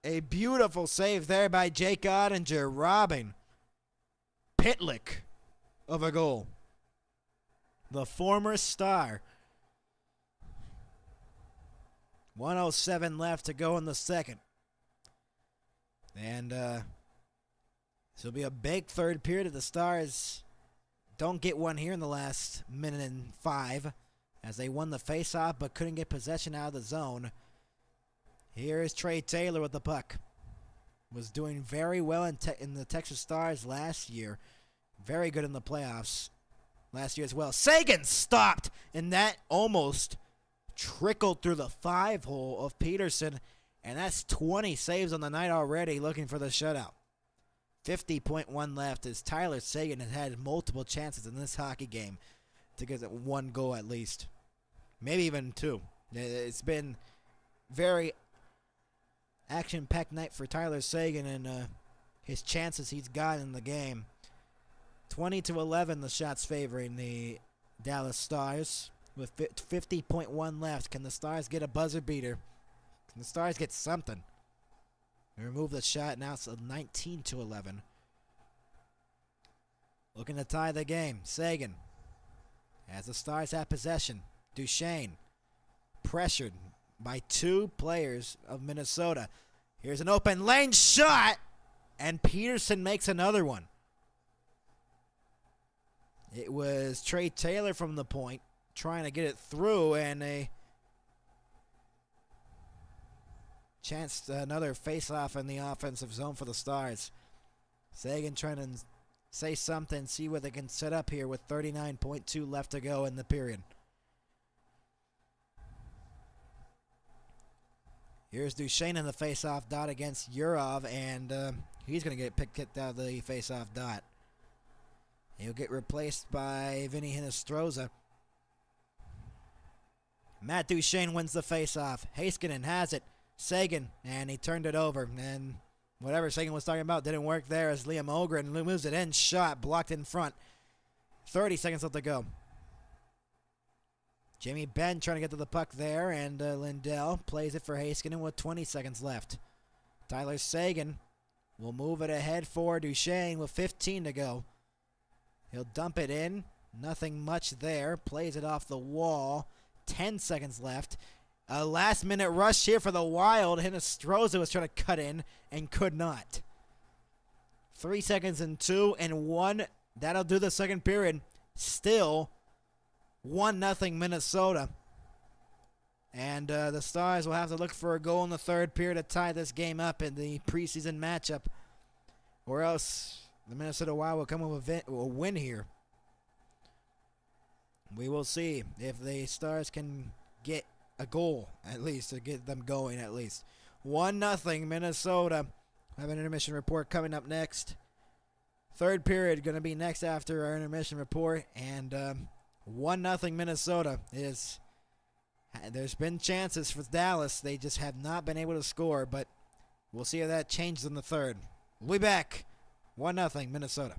A beautiful save there by Jake Ottinger, robbing Pitlick of a goal. The former Star. 1:07 left to go in the second. And this will be a big third period if the Stars don't get one here in the last minute and 5 as they won the faceoff but couldn't get possession out of the zone. Here is Trey Taylor with the puck. Was doing very well in the Texas Stars last year. Very good in the playoffs last year as well. Sagan stopped, and that almost trickled through the 5-hole of Peterson, and that's 20 saves on the night already looking for the shutout. 50.1 left as Tyler Sagan has had multiple chances in this hockey game to get one goal at least. Maybe even 2. It's been very action-packed night for Tyler Sagan and his chances he's got in the game. 20-11 the shots favoring the Dallas Stars with 50.1 left. Can the Stars get a buzzer beater? Can the Stars get something? Remove the shot. Now it's 19-11. Looking to tie the game. Sagan. As the Stars have possession. Duchesne. Pressured by 2 players of Minnesota. Here's an open lane shot. And Peterson makes another one. It was Trey Taylor from the point trying to get it through, and a chance another face-off in the offensive zone for the Stars. Sagan trying to say something, see what they can set up here with 39.2 left to go in the period. Here's Duchesne in the face-off dot against Urov, and he's going to get kicked out of the face-off dot. He'll get replaced by Vinny Hinostroza. Matt Duchesne wins the face-off. Heiskanen has it. Sagan, and he turned it over. And whatever Sagan was talking about didn't work there as Liam Ogren moves it in. Shot blocked in front. 30 seconds left to go. Jamie Benn trying to get to the puck there, and Lindell plays it for Heiskanen with 20 seconds left. Tyler Sagan will move it ahead for Duchesne with 15 to go. He'll dump it in. Nothing much there. Plays it off the wall. 10 seconds left. A last-minute rush here for the Wild. Hinostroza was trying to cut in and could not. 3 seconds and 2 and 1. That'll do the second period. Still 1-0 Minnesota. And the Stars will have to look for a goal in the third period to tie this game up in the preseason matchup. Or else the Minnesota Wild will come with a win here. We will see if the Stars can get a goal, at least, to get them going, at least. 1-0 Minnesota. I have an intermission report coming up next. Third period going to be next after our intermission report, and 1-0 Minnesota is. There's been chances for Dallas. They just have not been able to score, but we'll see how that changes in the third. We'll be back. 1-0 Minnesota.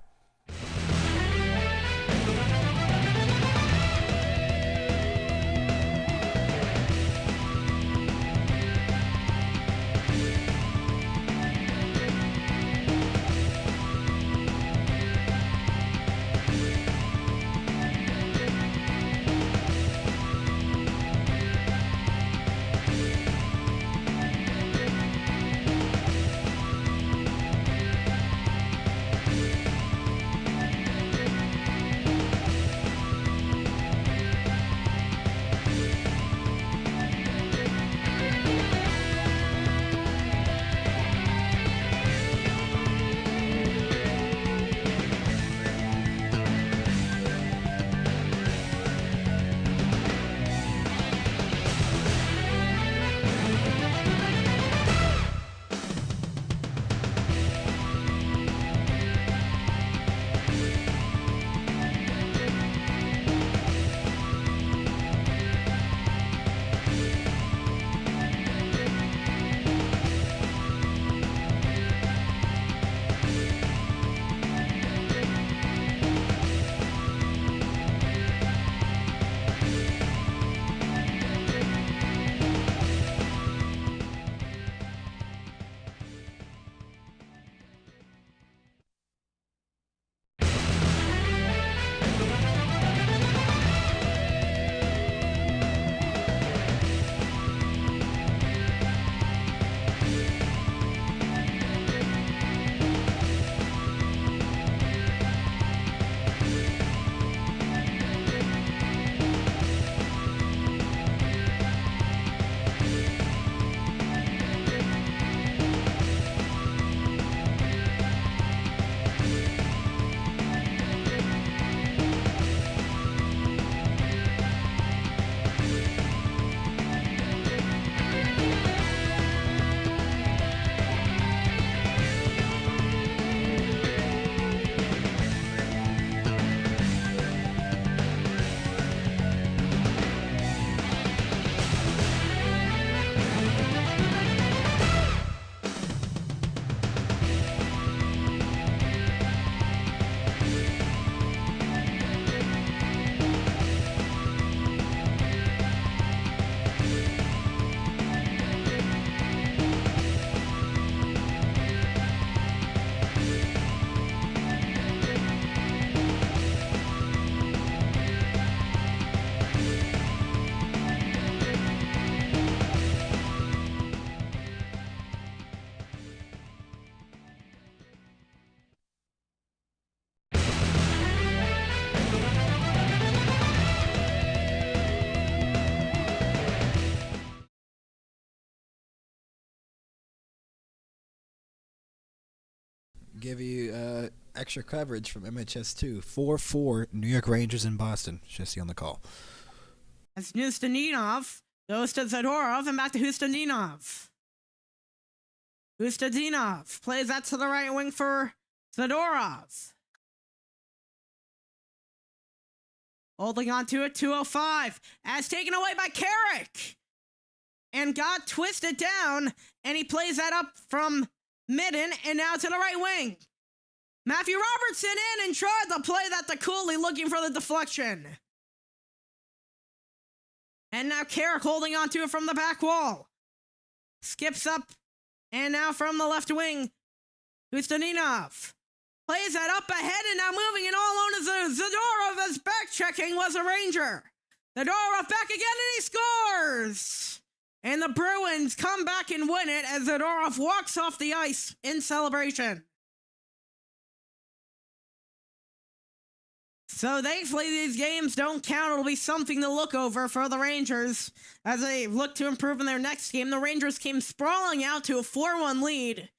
Give you extra coverage from MHS2. 4-4 New York Rangers in Boston. Jesse on the call. As Nustadinov goes to Zadorov and back to Hustadinov. Hustadinov plays that to the right wing for Zadorov. Holding on to it, 2:05. As taken away by Carrick. And got twisted down. And he plays that up from Midden and now to the right wing. Matthew Robertson in and tried to play that to Cooley, looking for the deflection. And now Carrick holding on to it from the back wall. Skips up and now from the left wing. Ustaninov plays that up ahead and now moving it all on as Zadorov as back checking was a Ranger. Zadorov back again and he scores! And the Bruins come back and win it as Zadorov walks off the ice in celebration. So thankfully these games don't count. It'll be something to look over for the Rangers as they look to improve in their next game. The Rangers came sprawling out to a 4-1 lead,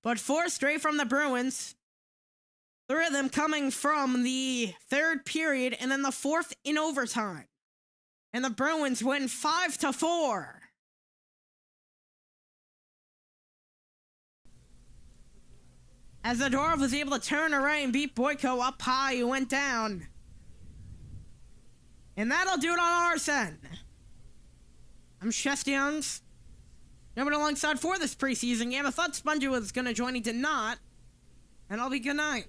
but 4 straight from the Bruins. 3 of them coming from the third period and then the fourth in overtime. And the Bruins win 5-4. as Zadorov was able to turn away and beat Boyko up high, who went down. And that'll do it on our end. I'm Chesty Youngs. Number alongside for this preseason game. I thought Spongy was going to join, he did not. And I'll be good night.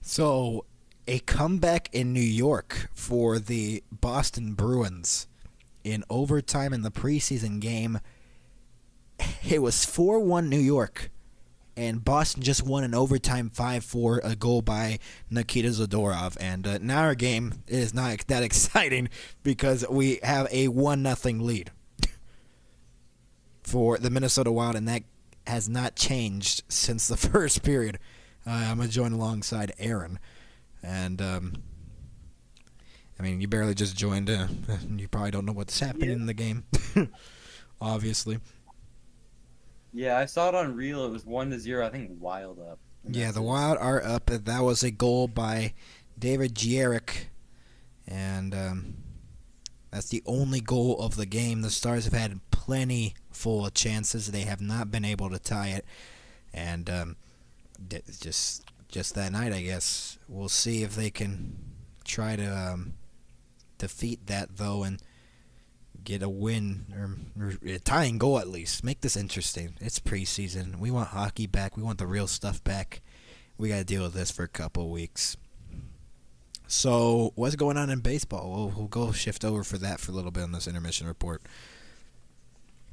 So, a comeback in New York for the Boston Bruins in overtime in the preseason game. It was 4-1 New York, and Boston just won in overtime 5-4, a goal by Nikita Zadorov. And now our game is not that exciting because we have a 1-0 lead for the Minnesota Wild, and that has not changed since the first period. I'm going to join alongside Aaron. And, I mean, you barely just joined. You probably don't know what's happening in the game, obviously. Yeah, I saw it on Reel. It was 1-0. I think Wild up. Yeah, the Wild are up. That was a goal by David Gierek. And that's the only goal of the game. The Stars have had plenty full of chances. They have not been able to tie it. And just that night, I guess. We'll see if they can try to defeat that, though, and get a win or a tying goal at least. Make this interesting. It's preseason. We want hockey back. We want the real stuff back. We got to deal with this for a couple of weeks. So, what's going on in baseball? We'll go shift over for that for a little bit on this intermission report.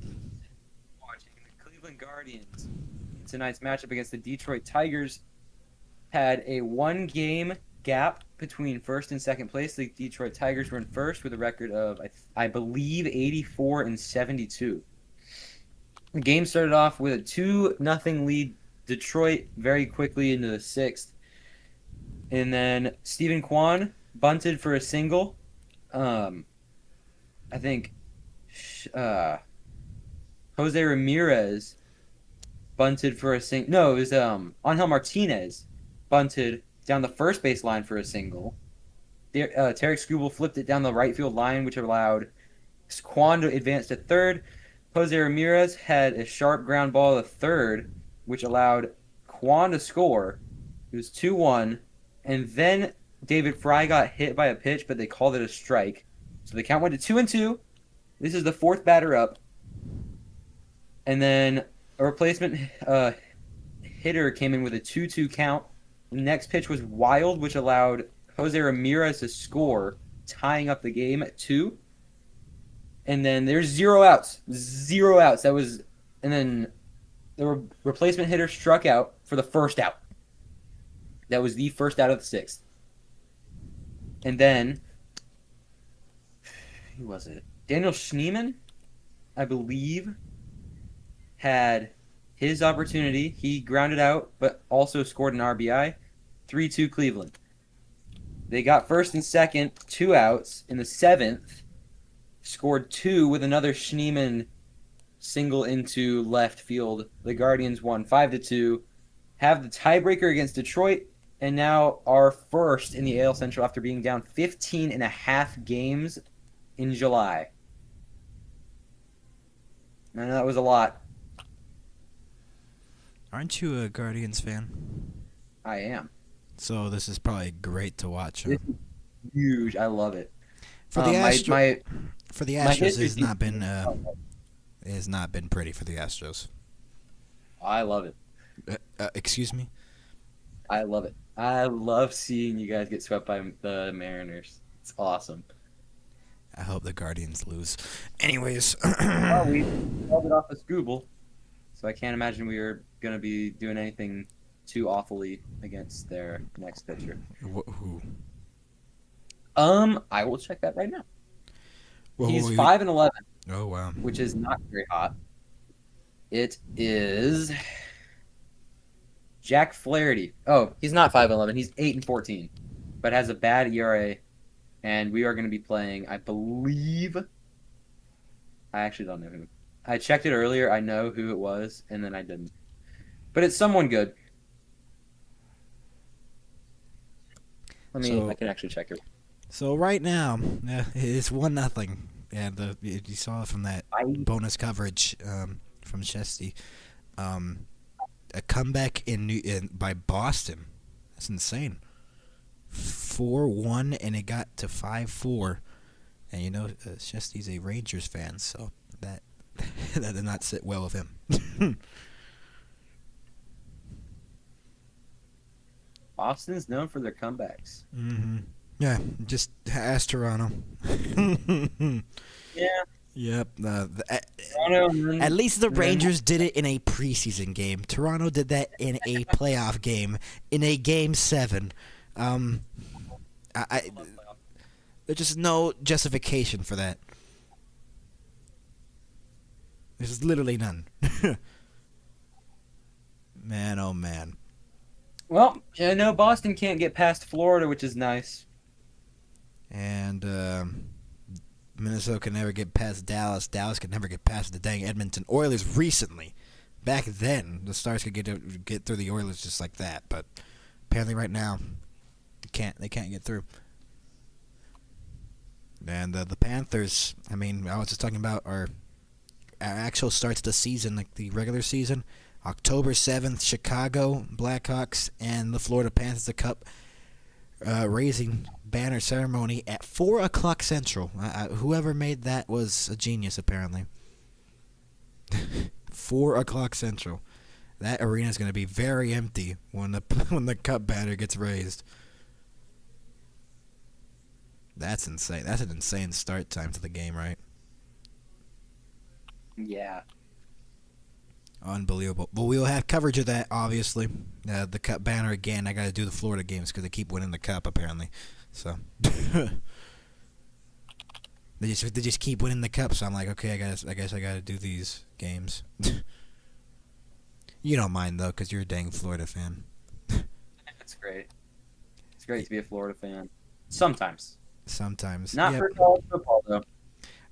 Watching the Cleveland Guardians. Tonight's matchup against the Detroit Tigers had a 1-game gap between first and second place. The Detroit Tigers were in first with a record of, I believe, 84-72. The game started off with a 2-0 lead. Detroit very quickly into the sixth. And then Stephen Kwan bunted for a single. I think Jose Ramirez bunted for a single. No, it was Angel Martinez bunted down the first base line for a single. Tarek Skubal flipped it down the right field line, which allowed Kwan to advance to third. Jose Ramirez had a sharp ground ball to third, which allowed Kwan to score. It was 2-1. And then David Fry got hit by a pitch, but they called it a strike. So the count went to 2-2. This is the fourth batter up. And then a replacement hitter came in with a 2-2 count. The next pitch was wild, which allowed Jose Ramirez to score, tying up the game at 2. And then there's 0 outs. 0 outs. And then the replacement hitter struck out for the first out. That was the first out of the sixth. And then, who was it? Daniel Schneemann, I believe, had his opportunity. He grounded out, but also scored an RBI. 3-2 Cleveland. They got first and second, 2 outs. In the seventh, scored 2 with another Schneemann single into left field. The Guardians won 5-2. Have the tiebreaker against Detroit, and now are first in the AL Central after being down 15.5 games in July. I know that was a lot. Aren't you a Guardians fan? I am. So this is probably great to watch. Huh? This is huge. I love it. For the Astros, it has not been pretty for the Astros. I love it. Excuse me? I love it. I love seeing you guys get swept by the Mariners. It's awesome. I hope the Guardians lose. Anyways. Well, we held it off of Skubal, so I can't imagine we are going to be doing anything too awfully against their next pitcher. Who? I will check that right now. He's 5-11. Oh, wow. Which is not very hot. It is Jack Flaherty. Oh, he's not 5-11. He's 8-14, but has a bad ERA. And we are going to be playing, I believe. I actually don't know who. I checked it earlier. I know who it was, and then I didn't. But it's someone good. I can actually check it. So right now, it's 1-0. And you saw it from that bonus coverage from Chesty. a comeback by Boston. That's insane. 4-1, and it got to 5-4. And you know, Chesty's a Rangers fan, so that did not sit well with him. Boston's known for their comebacks. Mm-hmm. Yeah, just ask Toronto. Yeah. Yep. Toronto, At least the Rangers did it in a preseason game. Toronto did that in a playoff game, in a Game 7. There's just no justification for that. There's literally none. Man, oh man. Well, I know Boston can't get past Florida, which is nice. And Minnesota can never get past Dallas. Dallas can never get past the dang Edmonton Oilers recently. Back then, the Stars could get through the Oilers just like that, but apparently right now, they can't get through. And the Panthers, I mean, I was just talking about our actual starts of the season, like the regular season. October 7th, Chicago Blackhawks and the Florida Panthers, the Cup raising banner ceremony at 4 o'clock Central. Whoever made that was a genius, apparently. 4 o'clock Central. That arena is going to be very empty when the Cup banner gets raised. That's insane. That's an insane start time to the game, right? Yeah. Unbelievable. But we'll have coverage of that, obviously. The Cup banner again. I got to do the Florida games because they keep winning the Cup, apparently. So they just keep winning the Cup. So I'm like, okay, I guess I got to do these games. You don't mind though, because you're a dang Florida fan. That's great. It's great to be a Florida fan. Sometimes. Not for college football though.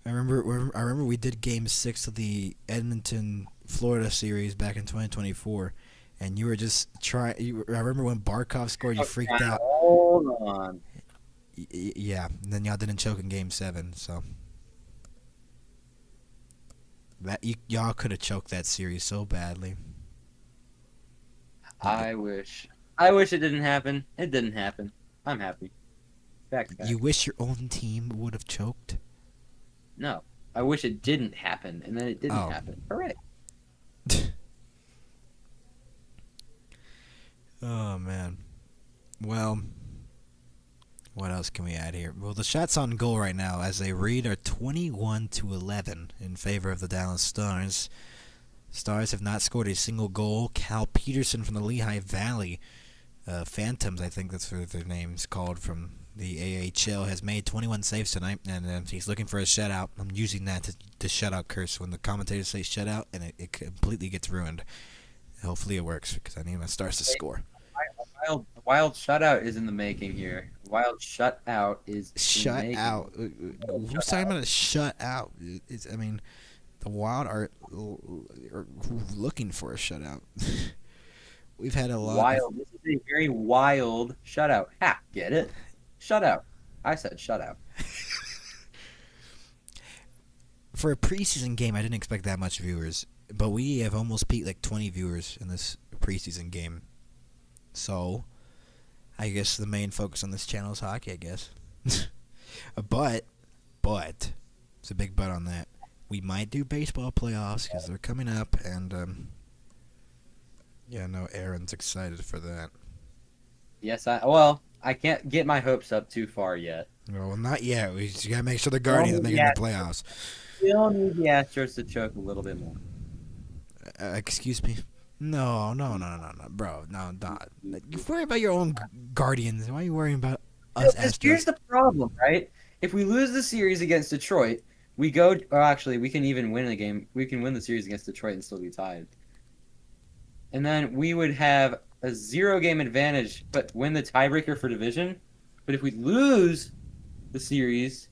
I remember we did Game 6 of the Edmonton Florida series back in 2024, and you were just I remember when Barkov scored, you freaked out. Hold on. Yeah, and then y'all didn't choke in Game 7, so that y'all could have choked that series so badly. I wish it didn't happen. It didn't happen. I'm happy. Back to back. You wish your own team would have choked? No. I wish it didn't happen, and then it didn't happen. Hooray. Oh, man. Well, what else can we add here? Well, the shots on goal right now, as they read, are 21-11 in favor of the Dallas Stars. Stars have not scored a single goal. Cal Peterson from the Lehigh Valley Phantoms, I think that's what their name's called, from the AHL, has made 21 saves tonight, and he's looking for a shutout. I'm using that to shutout curse when the commentators say shutout, and it completely gets ruined. Hopefully it works, because I need my Stars to score. Wild shutout is in the making here. Wild shutout is shut in the out. Who's talking about a shutout? I mean, the Wild are looking for a shutout. We've had a lot. Wild. This is a very wild shutout. Ha! Get it? Shutout. I said shutout. For a preseason game, I didn't expect that much viewers, but we have almost peaked like 20 viewers in this preseason game. So, I guess the main focus on this channel is hockey, I guess. But, it's a big but on that. We might do baseball playoffs because they're coming up, and yeah, no, Aaron's excited for that. Yes, I can't get my hopes up too far yet. Well, not yet. We just gotta make sure the Guardians make it in the playoffs. Still need the Astros to choke a little bit more. Excuse me? No, bro. No. You worry about your own Guardians. Why are you worrying about us Astros? Here's the problem, right? If we lose the series against Detroit, we go. Or actually, we can even win the game. We can win the series against Detroit and still be tied. And then we would have a 0-game advantage, but win the tiebreaker for division. But if we lose the series,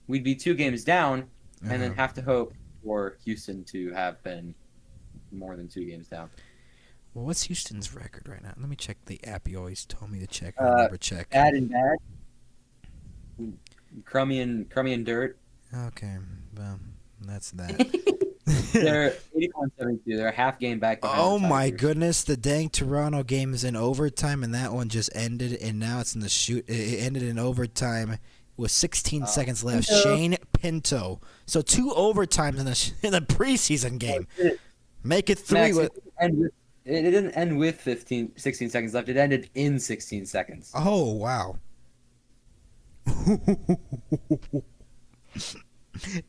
we'd be 2 games down, and then have to hope for Houston to have been more than 2 games down. Well, what's Houston's record right now? Let me check the app you always told me to check. I'll never check. Bad and bad. Crummy and dirt. Okay, well, that's that. They're 84-72. They're a half game back behind. Oh the my Tigers. goodness, the dang Toronto game is in overtime, and that one just ended, and now it's in the shoot. It ended in overtime with 16 seconds left. Pinto. Shane Pinto. So 2 overtimes in the preseason game. Make it 3 Max, with. it didn't end with 16 seconds left. It ended in 16 seconds. Oh, wow.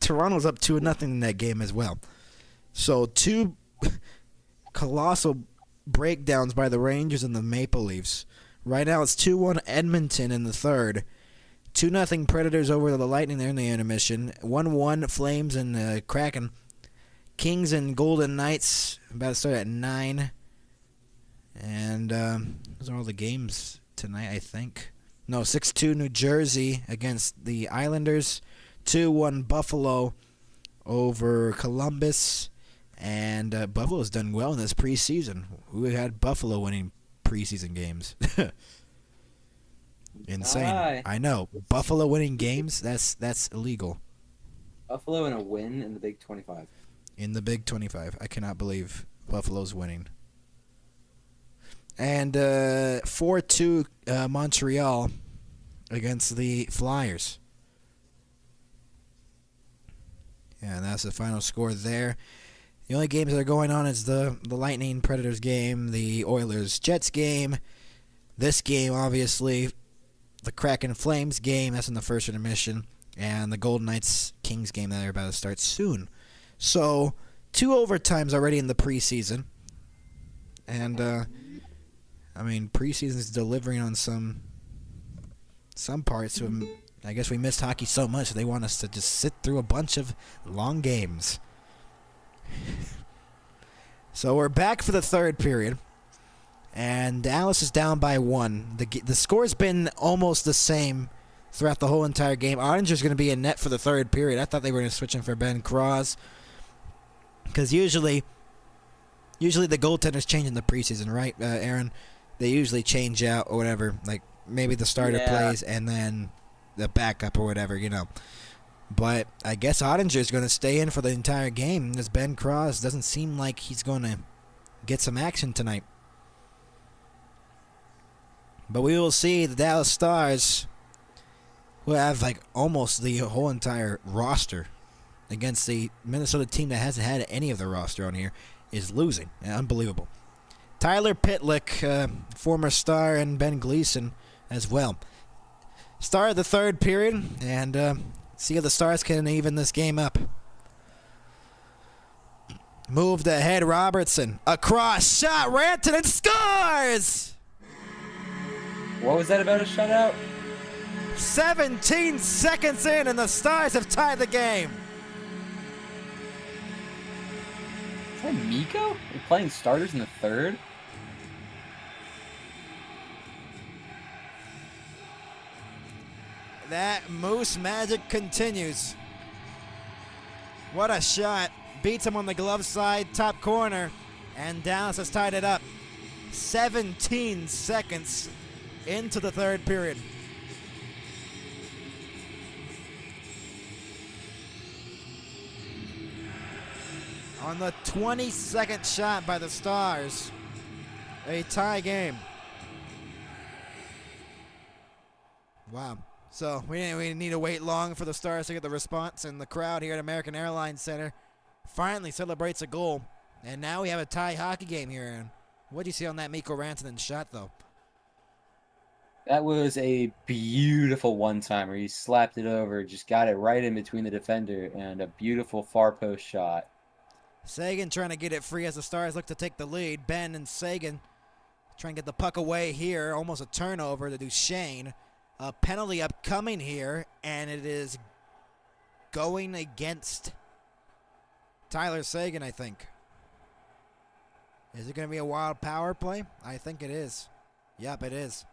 Toronto's up 2-0 in that game as well. So 2 colossal breakdowns by the Rangers and the Maple Leafs. Right now it's 2-1 Edmonton in the third. 2-0 Predators over the Lightning there in the intermission. 1-1 Flames and Kraken. Kings and Golden Knights about to start at 9. And those are all the games tonight, I think. No, 6-2 New Jersey against the Islanders. 2-1 Buffalo over Columbus. And Buffalo's done well in this preseason. Who had Buffalo winning preseason games? Insane. Aye. I know. Buffalo winning games, that's illegal. Buffalo in a win in the Big 25. In the Big 25. I cannot believe Buffalo's winning. And 4-2 Montreal against the Flyers. Yeah, and that's the final score there. The only games that are going on is the Lightning Predators game, the Oilers Jets game, this game, obviously, the Kraken Flames game, that's in the first intermission, and the Golden Knights Kings game that are about to start soon. So, 2 overtimes already in the preseason. And, I mean, preseason's delivering on some parts. So I guess we missed hockey so much they want us to just sit through a bunch of long games. So we're back for the third period. And Dallas is down by 1. The score's been almost the same throughout the whole entire game. Ottinger's going to be in net for the third period. I thought they were going to switch him for Ben Cross. Because usually the goaltender's change in the preseason, right, Aaron? They usually change out or whatever. Like, maybe the starter plays and then the backup or whatever, you know. But I guess Ottinger's going to stay in for the entire game. As Ben Cross doesn't seem like he's going to get some action tonight. But we will see. The Dallas Stars will have like almost the whole entire roster against the Minnesota team that hasn't had any of the roster on here is losing. Yeah, unbelievable. Tyler Pitlick, former Star, and Ben Gleason as well. Start of the third period, and see if the Stars can even this game up. Moved ahead, Robertson. Across, shot, Rantanen scores! What was that about a shutout? 17 seconds in, and the Stars have tied the game. Is that Miko? We're playing starters in the third? That Moose magic continues. What a shot. Beats him on the glove side, top corner, and Dallas has tied it up. 17 seconds into the third period. On the 22nd shot by the Stars, a tie game. Wow. So we didn't need to wait long for the Stars to get the response, and the crowd here at American Airlines Center finally celebrates a goal. And now we have a tie hockey game here, Aaron. What do you see on that Mikko Rantanen shot, though? That was a beautiful one-timer. He slapped it over, just got it right in between the defender, and a beautiful far post shot. Sagan trying to get it free as the Stars look to take the lead. Ben and Sagan trying to get the puck away here. Almost a turnover to Duchesne. A penalty upcoming here, and it is going against Tyler Sagan, I think. Is it going to be a wild power play? I think it is. Yep, it is.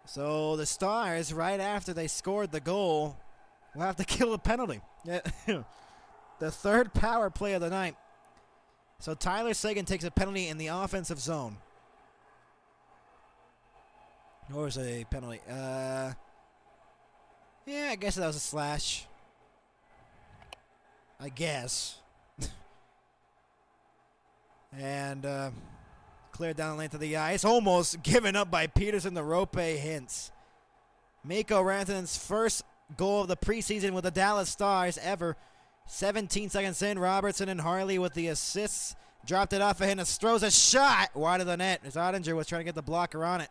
So the Stars, right after they scored the goal, will have to kill a penalty. The third power play of the night. So Tyler Sagan takes a penalty in the offensive zone. Or was it a penalty? Yeah, I guess that was a slash. I guess. And cleared down the length of the ice. Almost given up by Peterson. The rope hints. Mikko Rantanen's first goal of the preseason with the Dallas Stars ever. 17 seconds in, Robertson and Harley with the assists. Dropped it off of Hinostroza. Shot wide of the net as Ottinger was trying to get the blocker on it.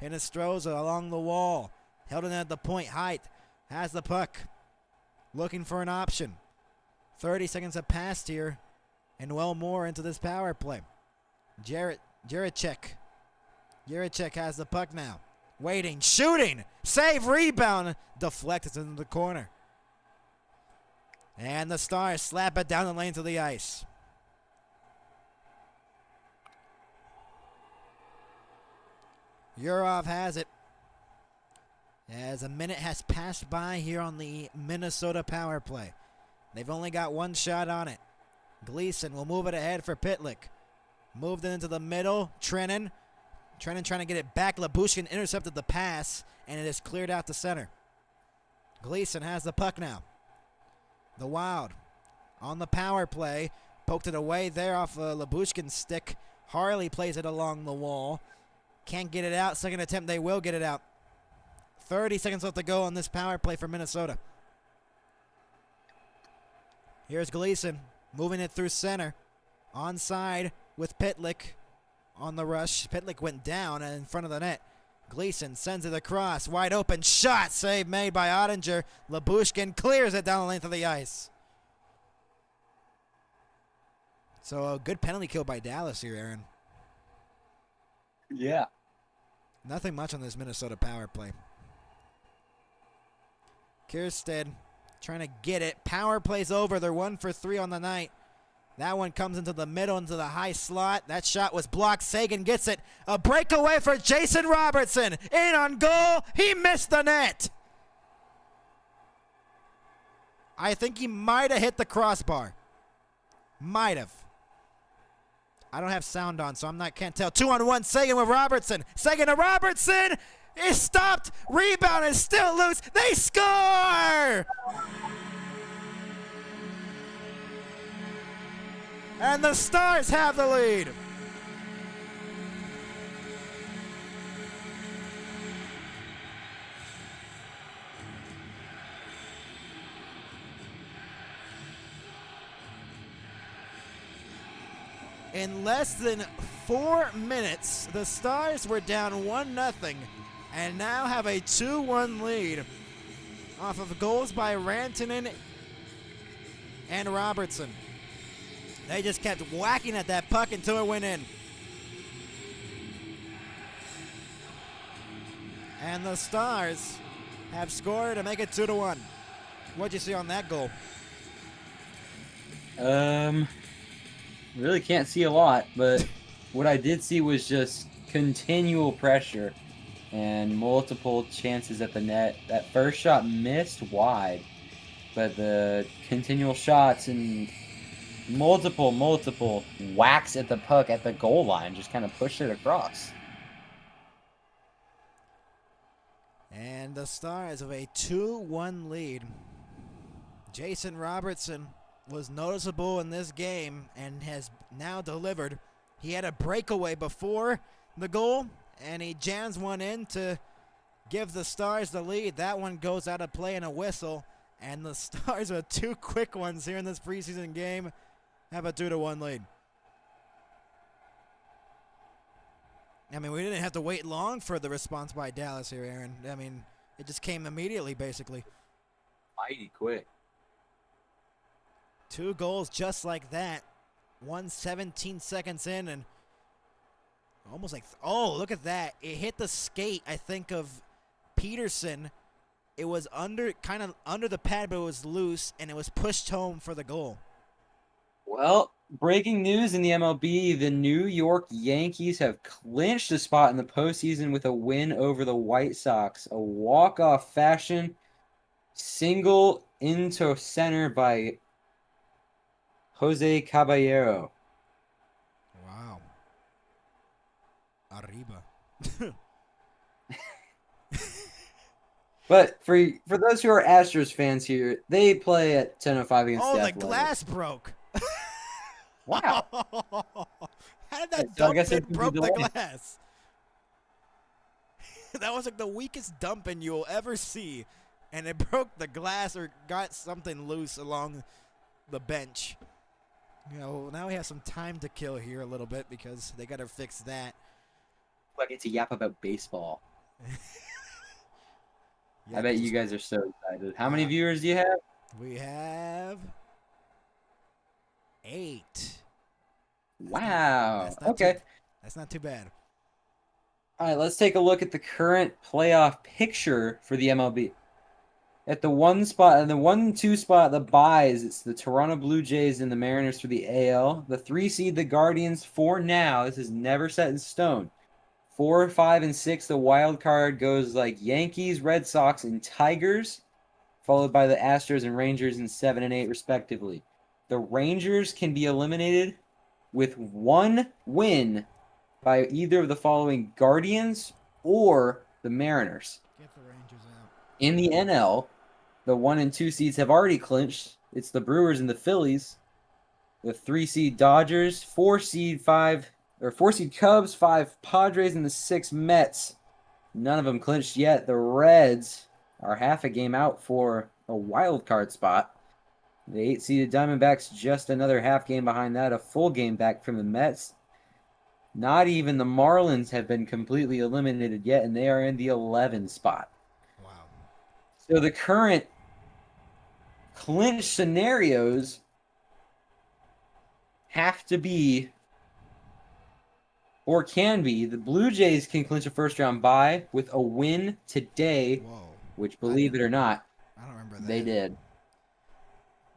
Hinostroza along the wall. Held it at the point. Height has the puck. Looking for an option. 30 seconds have passed here. And well more into this power play. Jiricek. Jiricek has the puck now. Waiting. Shooting. Save. Rebound. Deflected into the corner. And the Stars slap it down the lane to the ice. Yurov has it. As a minute has passed by here on the Minnesota power play. They've only got one shot on it. Gleason will move it ahead for Pitlick. Moved it into the middle. Trennan trying to get it back. Labushkin intercepted the pass, and it is cleared out to center. Gleason has the puck now. The Wild on the power play. Poked it away there off Labushkin's stick. Harley plays it along the wall. Can't get it out. Second attempt, they will get it out. 30 seconds left to go on this power play for Minnesota. Here's Gleason moving it through center. Onside with Pitlick on the rush. Pitlick went down in front of the net. Gleason sends it across. Wide open shot. Save made by Ottinger. Labushkin clears it down the length of the ice. So a good penalty kill by Dallas here, Aaron. Yeah. Nothing much on this Minnesota power play. Kiersted trying to get it. Power plays over. They're 1 for 3 on the night. That one comes into the middle, into the high slot. That shot was blocked. Sagan gets it. A breakaway for Jason Robertson. In on goal. He missed the net. I think he might have hit the crossbar. Might have. I don't have sound on, so can't tell. 2-on-1. Sagan with Robertson. Sagan to Robertson. Is stopped. Rebound is still loose. They score! And the Stars have the lead. In less than 4 minutes, the Stars were down 1-0 and now have a 2-1 lead off of goals by Rantanen and Robertson. They just kept whacking at that puck until it went in. And the Stars have scored to make it 2-1. What'd you see on that goal? Really can't see a lot, but what I did see was just continual pressure and multiple chances at the net. That first shot missed wide, but the continual shots and multiple whacks at the puck at the goal line just kind of pushed it across. And the Stars have a 2-1 lead. Jason Robertson was noticeable in this game and has now delivered. He had a breakaway before the goal, and he jams one in to give the Stars the lead. That one goes out of play in a whistle, and the Stars with 2 quick ones here in this preseason game have a 2-1 lead. I mean, we didn't have to wait long for the response by Dallas here, Aaron. I mean, it just came immediately, basically. Mighty quick. 2 goals just like that. 17 seconds in, and almost like, oh, look at that. It hit the skate, I think, of Peterson. It was kind of under the pad, but it was loose, and it was pushed home for the goal. Well, breaking news in the MLB, the New York Yankees have clinched a spot in the postseason with a win over the White Sox. A walk-off fashion, single into center by Jose Caballero. Wow. Arriba. But for those who are Astros fans here, they play at 10:05 against Oh, the the Athletics. glass broke. Wow. How did that So I dump guess pin it could be broke the delayed. glass? That was like the weakest dumping you'll ever see. And it broke the glass or got something loose along the bench. You know, now we have some time to kill here a little bit because they got to fix that. I get to yap about baseball. Yeah, I bet just- you guys are so excited. How many viewers do you have? We have 8. Wow. That's not Okay. That's not too bad. All right, let's take a look at the current playoff picture for the MLB. At the 1 spot, and the 1-2 spot, the buys, it's the Toronto Blue Jays and the Mariners for the AL. The 3 seed, the Guardians, for now. This is never set in stone. 4, 5, and 6, the wild card goes like Yankees, Red Sox, and Tigers, followed by the Astros and Rangers in 7 and 8, respectively. The Rangers can be eliminated with 1 win by either of the following Guardians or the Mariners. Get the Rangers out. In the NL, the 1 and 2 seeds have already clinched. It's the Brewers and the Phillies. The 3 seed Dodgers, 4 seed Cubs, 5 Padres, and the 6 Mets. None of them clinched yet. The Reds are half a game out for a wild card spot. The 8 seeded Diamondbacks just another half game behind that, a full game back from the Mets. Not even the Marlins have been completely eliminated yet, and they are in the 11 spot. Wow. So the current clinch scenarios have to be, or can be, the Blue Jays can clinch a first round bye with a win today, Whoa. which, believe it or not, I don't remember that. they did.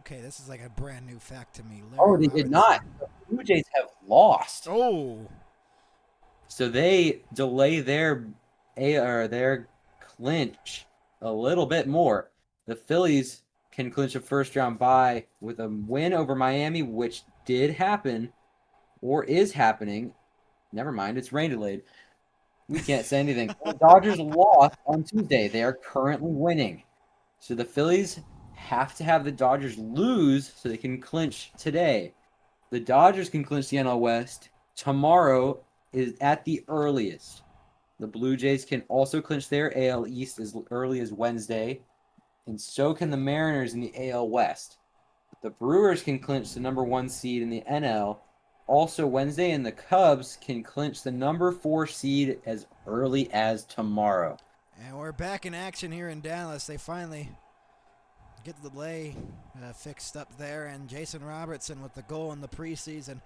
Okay, this is like a brand new fact to me. Oh, Larry they did Robinson. not. The Blue Jays have lost. Oh. So they delay their clinch a little bit more. The Phillies can clinch a first round bye with a win over Miami, which did happen or is happening. Never mind, it's rain delayed. We can't say anything. The Dodgers lost on Tuesday. They are currently winning. So the Phillies have to have the Dodgers lose so they can clinch today. The Dodgers can clinch the NL West tomorrow is at the earliest. The Blue Jays can also clinch their AL East as early as Wednesday, and so can the Mariners in the AL West. The Brewers can clinch the number 1 seed in the NL also Wednesday, and the Cubs can clinch the number 4 seed as early as tomorrow. And we're back in action here in Dallas. They finally get the delay fixed up there, and Jason Robertson with the goal in the preseason.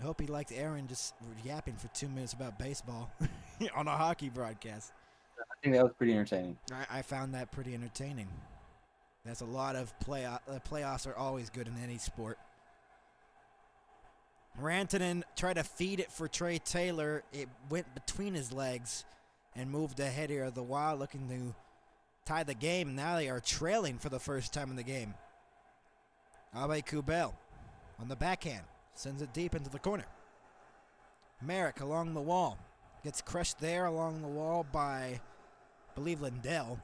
I hope he liked Aaron just yapping for 2 minutes about baseball on a hockey broadcast. I think that was pretty entertaining. I found that pretty entertaining. That's a lot of playoffs are always good in any sport. Rantanen tried to feed it for Trey Taylor. It went between his legs and moved ahead here. The Wild looking to tie the game. Now they are trailing for the first time in the game. Abe Kubel on the backhand. Sends it deep into the corner. Merrick along the wall. Gets crushed there along the wall by, I believe, Lindell.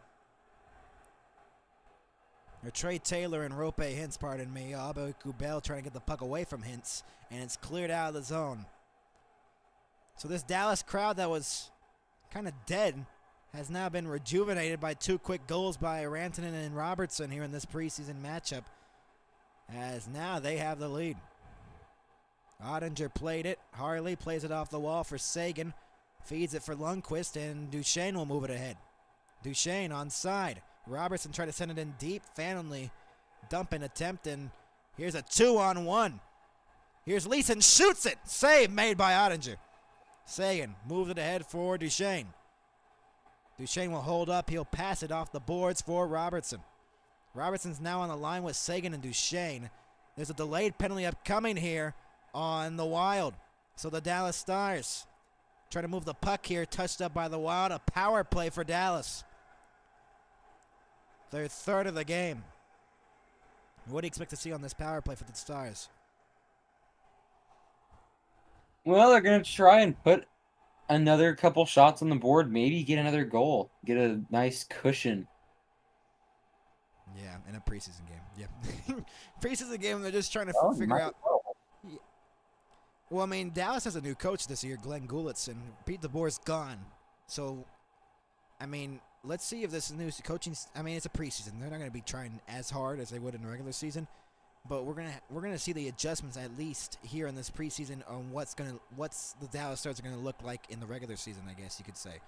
Or Trey Taylor and Rope Hintz, pardon me. Abe Kubel trying to get the puck away from Hintz. And it's cleared out of the zone. So this Dallas crowd that was kind of dead has now been rejuvenated by 2 quick goals by Rantanen and Robertson here in this preseason matchup. As now they have the lead. Ottinger played it. Harley plays it off the wall for Sagan. Feeds it for Lundqvist, and Duchesne will move it ahead. Duchesne on side. Robertson tried to send it in deep. Fanonly dumping attempt, and here's a 2-on-1. Here's Leeson, shoots it. Save made by Ottinger. Sagan moves it ahead for Duchesne. Duchesne will hold up. He'll pass it off the boards for Robertson. Robertson's now on the line with Sagan and Duchesne. There's a delayed penalty upcoming here on the Wild. So the Dallas Stars try to move the puck here, touched up by the Wild. A power play for Dallas. Their third of the game. What do you expect to see on this power play for the Stars? Well, they're going to try and put another couple shots on the board, maybe get another goal, get a nice cushion Yeah, in a preseason game. Yeah. Preseason game, they're just trying to Oh, figure might out. as well. Well, I mean, Dallas has a new coach this year, Glenn Gulitz, and Pete DeBoer's gone. So, I mean, let's see if this new coaching. I mean, it's a preseason. They're not going to be trying as hard as they would in the regular season, but we're gonna see the adjustments at least here in this preseason on what's the Dallas Stars are gonna look like in the regular season. I guess you could say.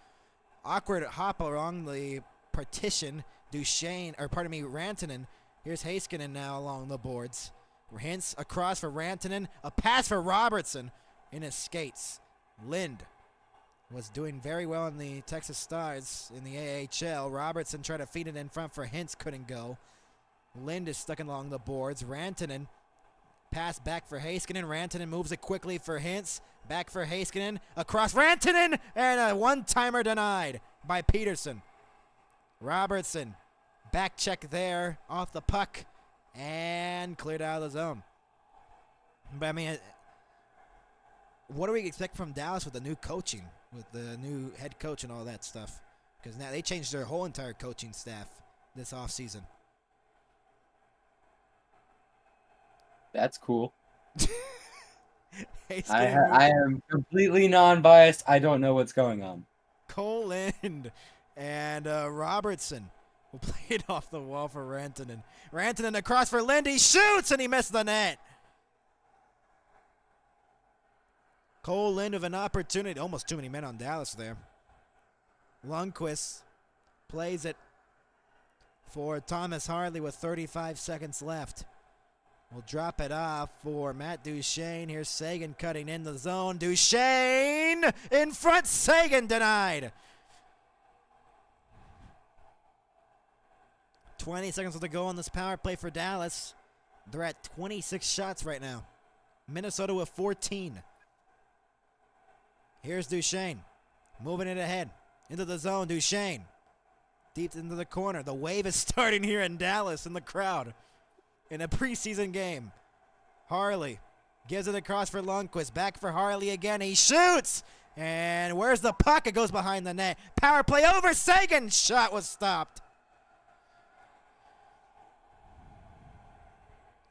Awkward hop along the partition. Rantanen. Here's Heiskanen now along the boards. Hintz across for Rantanen. A pass for Robertson in his skates. Lind was doing very well in the Texas Stars in the AHL. Robertson tried to feed it in front for Hintz. Couldn't go. Lind is stuck along the boards. Rantanen. Pass back for Heiskanen. Rantanen moves it quickly for Hintz. Back for Heiskanen. Across Rantanen. And a one-timer denied by Peterson. Robertson. Back check there. Off the puck. And cleared out of the zone. But, I mean, what do we expect from Dallas with the new coaching? With the new head coach and all that stuff? Because now they changed their whole entire coaching staff this offseason. That's cool. Hey, I am completely non-biased. I don't know what's going on. Cole Lind and Robertson will play it off the wall for Rantanen. Rantanen across for Lind. He shoots and he missed the net. Cole Lind with an opportunity. Almost too many men on Dallas there. Lundqvist plays it for Thomas Harley with 35 seconds left. We'll drop it off for Matt Duchene. Here's Sagan cutting in the zone. Duchene in front. Sagan denied. 20 seconds to go on this power play for Dallas. They're at 26 shots right now. Minnesota with 14. Here's Duchene. Moving it ahead. Into the zone. Duchene. Deep into the corner. The wave is starting here in Dallas in the crowd. In a preseason game. Harley gives it across for Lundqvist. Back for Harley again. He shoots. And where's the puck? It goes behind the net. Power play over. Sagan. Shot was stopped.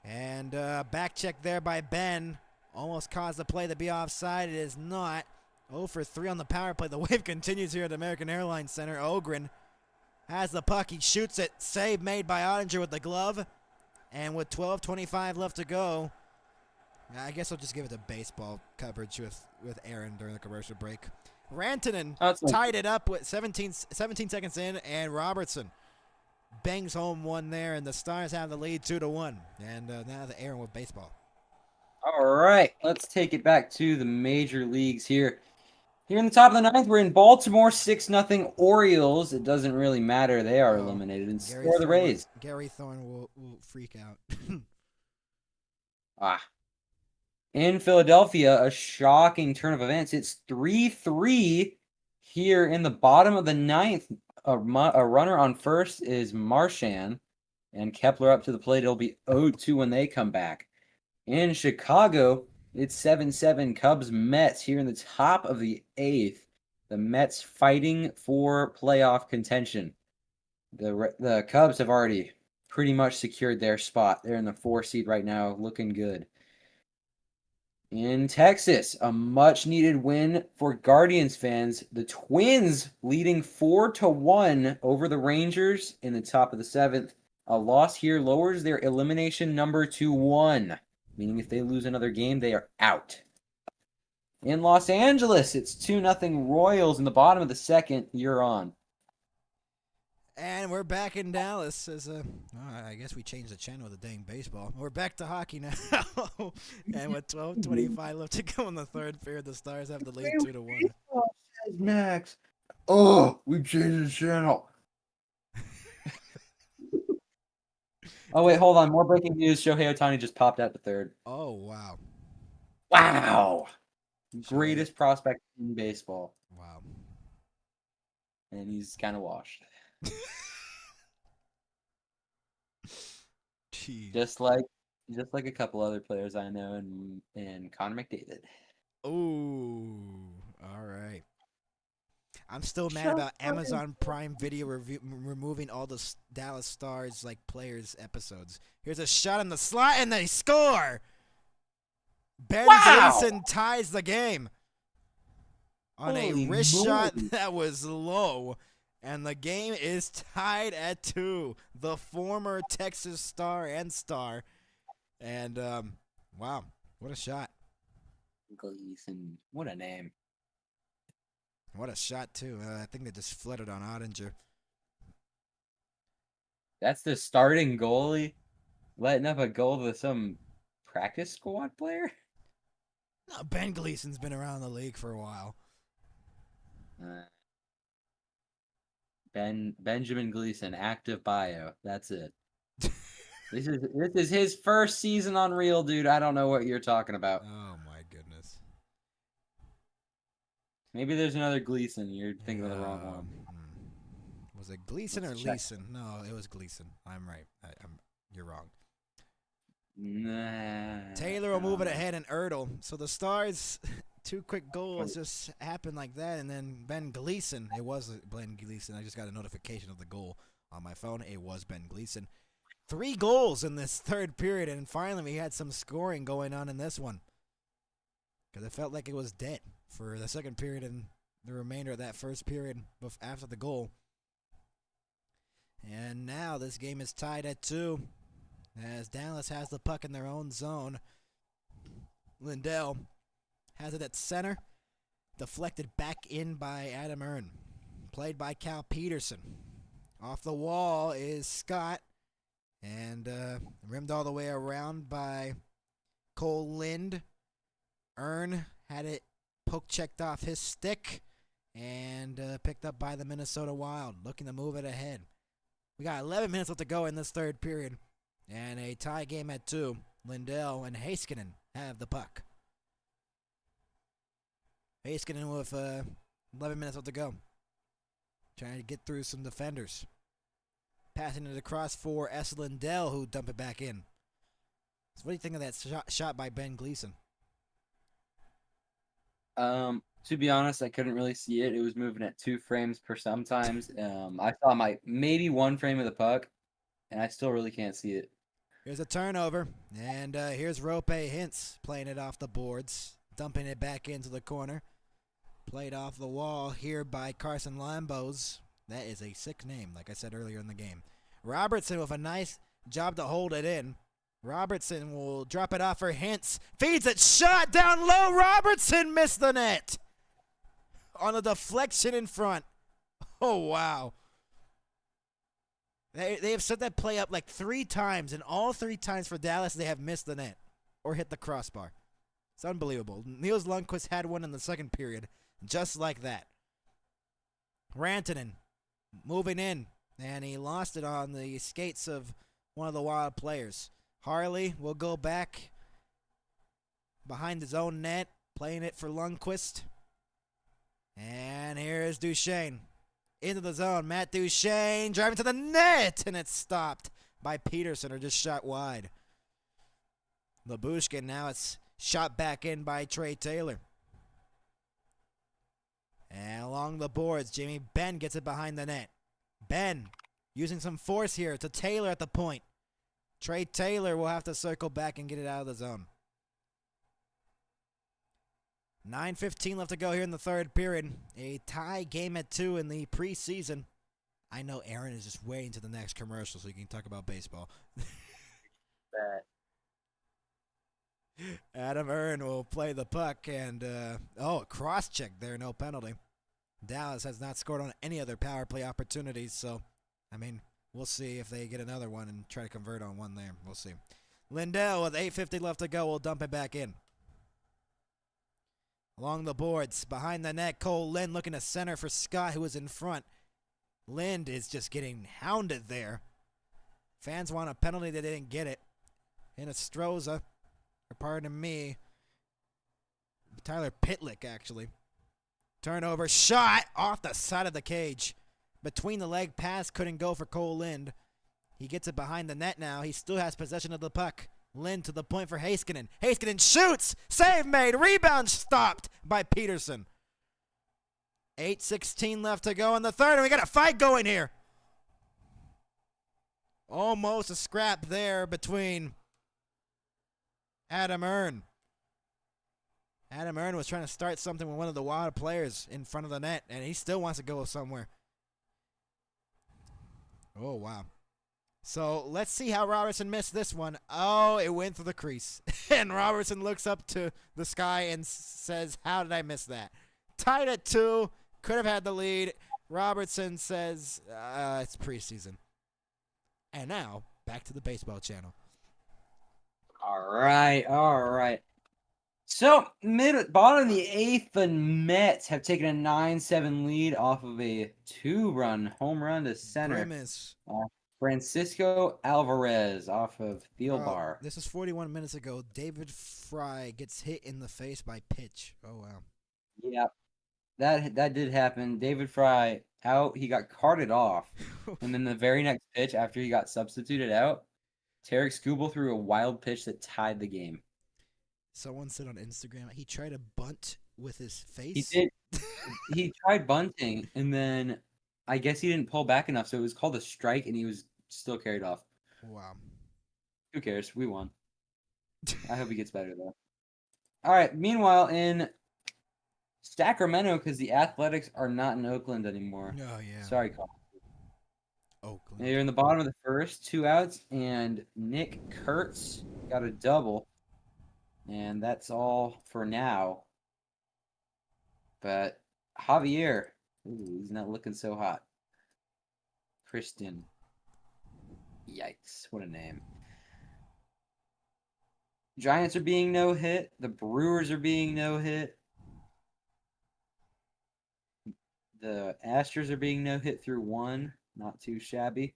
And back check there by Ben. Almost caused the play to be offside. It is not. 0 for 3 on the power play. The wave continues here at the American Airlines Center. Ogren has the puck. He shoots it. Save made by Ottinger with the glove. And with 12:25 left to go, I guess I'll just give it the baseball coverage with Aaron during the commercial break. Rantanen tied it up with 17 seconds in, and Robertson bangs home one there, and the Stars have the lead 2-1. And now the Aaron with baseball. All right, let's take it back to the major leagues here. Here in the top of the ninth, we're in Baltimore, 6-0 Orioles. It doesn't really matter. They are eliminated. And score the Rays. Gary Thorne will freak out. In Philadelphia, a shocking turn of events. It's 3-3 here in the bottom of the ninth. A runner on first is Marchand. And Kepler up to the plate. It'll be 0-2 when they come back. In Chicago, it's 7-7 Cubs-Mets here in the top of the eighth. The Mets fighting for playoff contention. The Cubs have already pretty much secured their spot. They're in the 4 seed right now, looking good. In Texas, a much-needed win for Guardians fans. The Twins leading 4-1 over the Rangers in the top of the seventh. A loss here lowers their elimination number to 1. Meaning if they lose another game, they are out. In Los Angeles, it's 2-0 Royals in the bottom of the second. You're on. And we're back in Dallas. I guess we changed the channel with the dang baseball. We're back to hockey now. And with 12:25 left to go in the third period, the Stars have the lead 2-1. Max. Oh, we changed the channel. Oh, wait, hold on. More breaking news. Shohei Ohtani just popped out to third. Oh, wow. Wow. Greatest prospect in baseball. Wow. And he's kind of washed. Jeez. Just like a couple other players I know and Connor McDavid. Ooh. All right. I'm still mad about Amazon Prime Video removing all the Dallas Stars like players episodes. Here's a shot in the slot and they score. Ben Gleason ties the game on a wrist shot that was low, and the game is tied at 2. The former Texas Star and Star, and wow, what a shot! Gleason, what a name. What a shot, too. I think they just fluttered on Ottinger. That's the starting goalie letting up a goal to some practice squad player? No, Ben Gleason's been around the league for a while. Benjamin Gleason, active bio. That's it. This is his first season on Real, dude. I don't know what you're talking about. Oh, my goodness. Maybe there's another Gleason. You're thinking of the wrong one. Was it Gleason Let's or check. Leeson? No, it was Gleason. I'm right. You're wrong. Nah. Taylor will move it ahead and Ertl. So the Stars, 2 quick goals just happened like that, and then Ben Gleason. It was Ben Gleason. I just got a notification of the goal on my phone. It was Ben Gleason. 3 goals in this third period, and finally we had some scoring going on in this one. Because it felt like it was dead for the second period and the remainder of that first period after the goal. And now this game is tied at 2 as Dallas has the puck in their own zone. Lindell has it at center, deflected back in by Adam Ern, played by Cal Peterson. Off the wall is Scott, and rimmed all the way around by Cole Lind. Ern had it poke-checked off his stick and picked up by the Minnesota Wild, looking to move it ahead. We got 11 minutes left to go in this third period, and a tie game at 2. Lindell and Heiskanen have the puck. Heiskanen with 11 minutes left to go, trying to get through some defenders. Passing it across for S. Lindell, who dumped it back in. So what do you think of that shot by Ben Gleason? To be honest, I couldn't really see it. It was moving at 2 frames per sometimes. I saw maybe 1 frame of the puck, and I still really can't see it. Here's a turnover, and here's Rope Hintz playing it off the boards, dumping it back into the corner. Played off the wall here by Carson Lambos. That is a sick name, like I said earlier in the game. Robertson with a nice job to hold it in. Robertson will drop it off for Hintz. Feeds it, shot down low. Robertson missed the net on a deflection in front. Oh, wow. They have set that play up like 3 times, and all 3 times for Dallas they have missed the net or hit the crossbar. It's unbelievable. Niels Lundqvist had one in the second period, just like that. Rantanen moving in, and he lost it on the skates of one of the Wild players. Harley will go back behind his own net, playing it for Lundqvist. And here's Duchesne into the zone. Matt Duchesne driving to the net, and it's stopped by Peterson, or just shot wide. Labushkin, now it's shot back in by Trey Taylor. And along the boards, Jamie Benn gets it behind the net. Benn using some force here to Taylor at the point. Trey Taylor will have to circle back and get it out of the zone. 9:15 left to go here in the third period. A tie game at 2 in the preseason. I know Aaron is just waiting to the next commercial so he can talk about baseball. Adam Ern will play the puck, and cross check there, no penalty. Dallas has not scored on any other power play opportunities, so I mean, we'll see if they get another one and try to convert on one there. We'll see. Lindell with 8:50 left to go will dump it back in. Along the boards, behind the net, Cole Lind looking to center for Scott, who is in front. Lind is just getting hounded there. Fans want a penalty, they didn't get it. Hinostroza, or pardon me, Tyler Pitlick, actually. Turnover, shot off the side of the cage. Between the leg pass, couldn't go for Cole Lind. He gets it behind the net now. He still has possession of the puck. Lind to the point for Heiskanen. Heiskanen shoots! Save made! Rebound stopped by Peterson. 8:16 left to go in the third, and we got a fight going here. Almost a scrap there between Adam Earn. Adam Earn was trying to start something with one of the Wild players in front of the net, and he still wants to go somewhere. Oh, wow. So let's see how Robertson missed this one. Oh, it went through the crease. And Robertson looks up to the sky and says, how did I miss that? Tied at 2. Could have had the lead. Robertson says, it's preseason. And now, back to the baseball channel. All right. So, bottom of the 8th, the Mets have taken a 9-7 lead off of a 2-run home run to center. Grimace. Francisco Alvarez off of Thielbar. This is 41 minutes ago. David Fry gets hit in the face by pitch. Oh, wow. Yeah, that did happen. David Fry out. He got carted off. And then the very next pitch after he got substituted out, Tarek Skubal threw a wild pitch that tied the game. Someone said on Instagram he tried to bunt with his face. He did. He tried bunting, and then I guess he didn't pull back enough, so it was called a strike, and he was still carried off. Wow. Who cares? We won. I hope he gets better, though. All right. Meanwhile, in Sacramento, because the Athletics are not in Oakland anymore. Oh, yeah. Sorry, Colin. Oakland. They're in the bottom of the first, 2 outs, and Nick Kurtz got a double. And that's all for now. But Javier, he's not looking so hot. Kristen. Yikes, what a name. Giants are being no-hit. The Brewers are being no-hit. The Astros are being no-hit through 1. Not too shabby.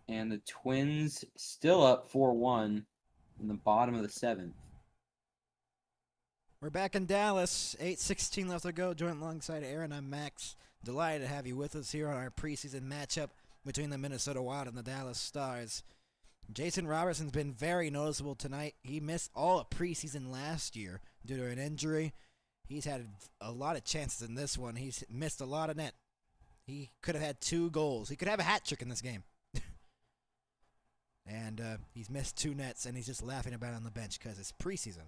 And the Twins still up 4-1 in the bottom of the 7th. We're back in Dallas. 8:16 left to go. Joined alongside Aaron, I'm Max. Delighted to have you with us here on our preseason matchup between the Minnesota Wild and the Dallas Stars. Jason Robertson's been very noticeable tonight. He missed all of preseason last year due to an injury. He's had a lot of chances in this one. He's missed a lot of net. He could have had 2 goals. He could have a hat trick in this game. And he's missed 2 nets, and he's just laughing about it on the bench because it's preseason,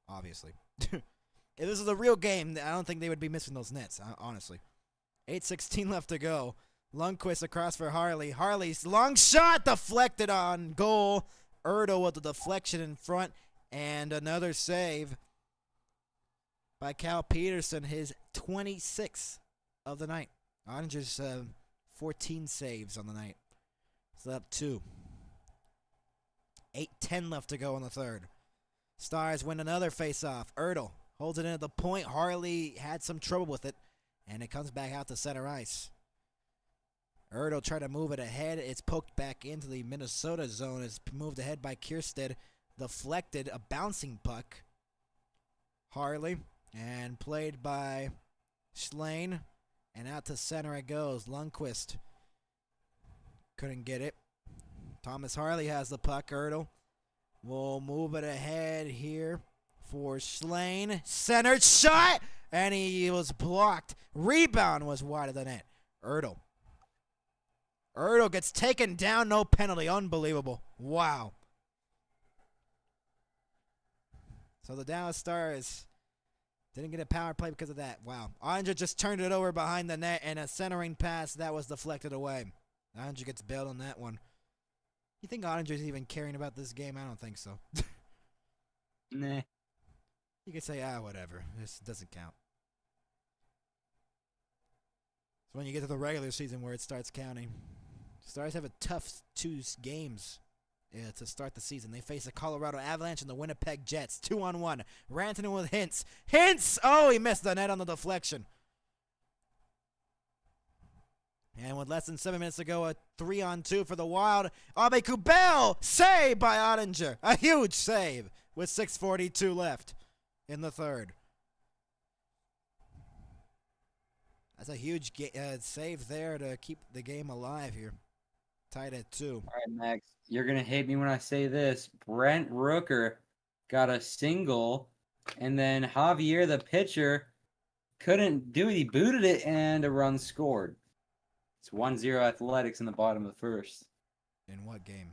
obviously. If this was a real game, I don't think they would be missing those nets, honestly. 8:16 left to go. Lundqvist across for Harley. Harley's long shot deflected on goal. Erdo with the deflection in front, and another save by Cal Peterson, his 26th of the night. Ottinger's 14 saves on the night. It's up 2. 8:10 left to go in the third. Stars win another face-off. Erdo holds it in at the point. Harley had some trouble with it, and it comes back out to center ice. Erdo tried to move it ahead. It's poked back into the Minnesota zone. It's moved ahead by Kiersted. Deflected, a bouncing puck. Harley, and played by Schlein, and out to center it goes. Lundqvist couldn't get it. Thomas Harley has the puck. Erdo will move it ahead here for Schlein. Centered shot, and he was blocked. Rebound was wide of the net. Erdo gets taken down, no penalty. Unbelievable. Wow. So the Dallas Stars didn't get a power play because of that. Wow. Ottinger just turned it over behind the net, and a centering pass that was deflected away. Ottinger gets bailed on that one. You think Ottinger's even caring about this game? I don't think so. Nah. You could say, whatever. This doesn't count. So when you get to the regular season where it starts counting, Stars have a tough 2 games to start the season. They face the Colorado Avalanche and the Winnipeg Jets. 2-on-1. Rantanen with Hintz. Hintz! Oh, he missed the net on the deflection. And with less than 7 minutes to go, a 3-on-2 for the Wild. Abe Kubel! Save by Ottinger. A huge save with 6:42 left in the third. That's a huge save there to keep the game alive here. Tied at 2. All right, Max, you're going to hate me when I say this. Brent Rooker got a single, and then Javier, the pitcher, couldn't do it. He booted it, and a run scored. It's 1-0 Athletics in the bottom of the first. In what game?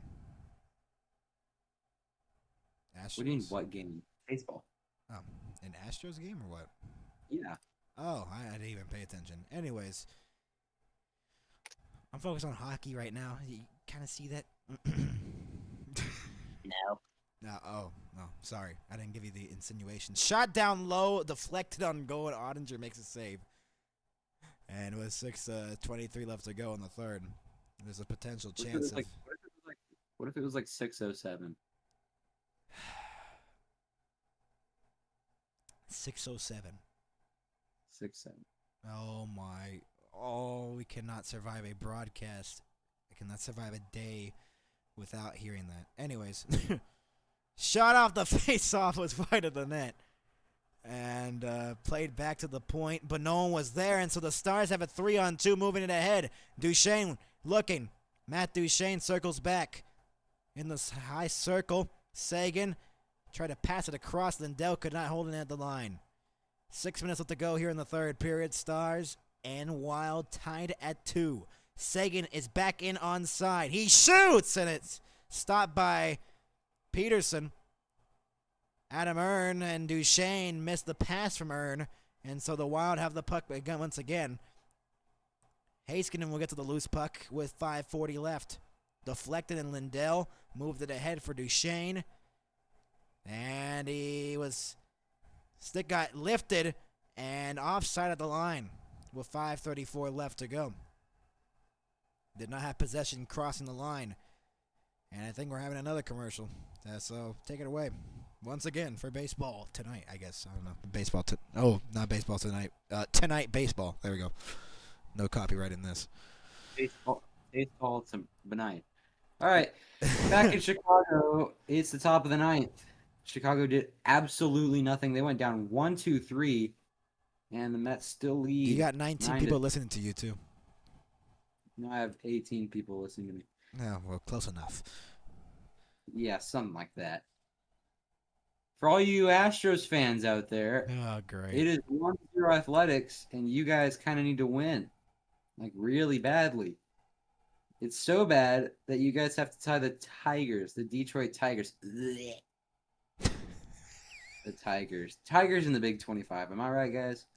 Astros? What do you mean, what game? Baseball. Oh, an Astros game or what? Yeah. Oh, I didn't even pay attention. Anyways, I'm focused on hockey right now. You kind of see that? No. No, sorry. I didn't give you the insinuation. Shot down low, deflected on goal, and Ottinger makes a save. And with 6:23 left to go in the third, there's a potential chance of... What if it was like 6:07? 6:07. 6-7. Oh, my... Oh, we cannot survive a broadcast. I cannot survive a day without hearing that. Anyways... Shot off the face-off was wide of the net. And played back to the point, but no one was there, and so the Stars have a 3-on-2 moving it ahead. Duchesne looking. Matt Duchesne circles back. In the high circle, Sagan tried to pass it across. Lindell could not hold it at the line. 6 minutes left to go here in the third period. Stars and Wild tied at 2. Sagan is back in onside. He shoots, and it's stopped by Peterson. Adam Earn and Duchesne missed the pass from Earn, and so the Wild have the puck again once again. Heiskanen will get to the loose puck with 5:40 left. Deflected, and Lindell moved it ahead for Duchesne. And stick got lifted and offside at the line with 5:34 left to go. Did not have possession crossing the line. And I think we're having another commercial. So take it away. Once again for baseball tonight, I guess. I don't know. Baseball. Not baseball tonight. Tonight baseball. There we go. No copyright in this. Baseball tonight. All right. Back in Chicago, it's the top of the ninth. Chicago did absolutely nothing. They went down 1-2-3, and the Mets still lead. You got 19 people listening to you, too. No, I have 18 people listening to me. Oh, well, close enough. Yeah, something like that. For all you Astros fans out there, oh, great. It is 1-0 Athletics, and you guys kind of need to win. Like, really badly. It's so bad that you guys have to tie the Tigers, the Detroit Tigers. The Tigers. Tigers in the Big 25. Am I right, guys?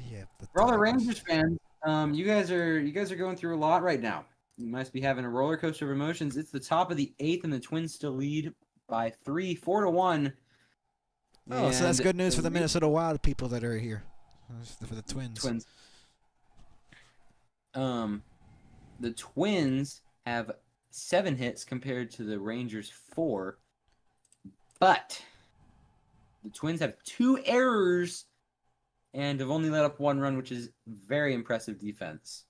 Yeah. For all the Rangers fans, you guys are going through a lot right now. You must be having a roller coaster of emotions. It's the top of the 8th, and the Twins still lead by 4-1. Oh, so that's good news for the Minnesota Wild people that are here. For the Twins. The Twins have 7 hits compared to the Rangers 4. But the Twins have 2 errors and have only let up 1 run, which is very impressive defense.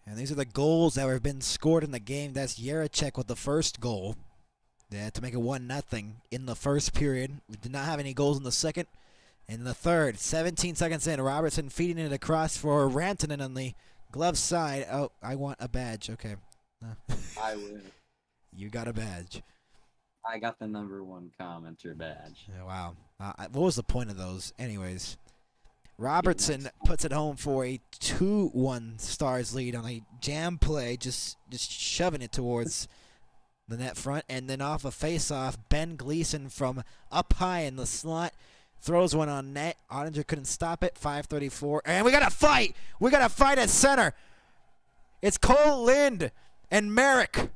And these are the goals that have been scored in the game. That's Yarechek with the first goal. They had to make it 1-0 in the first period. We did not have any goals in the second. In the third, 17 seconds in, Robertson feeding it across for Rantanen on the glove side. Oh, I want a badge. Okay. I will. You got a badge. I got the #1 commenter badge. Oh, wow. What was the point of those? Anyways, Robertson puts it home for a 2-1 Stars lead on a jam play, just shoving it towards the net front, and then off a face-off, Ben Gleason from up high in the slot throws one on net. Ottinger couldn't stop it. 5:34, and we got a fight. We got a fight at center. It's Cole Lind and Merrick.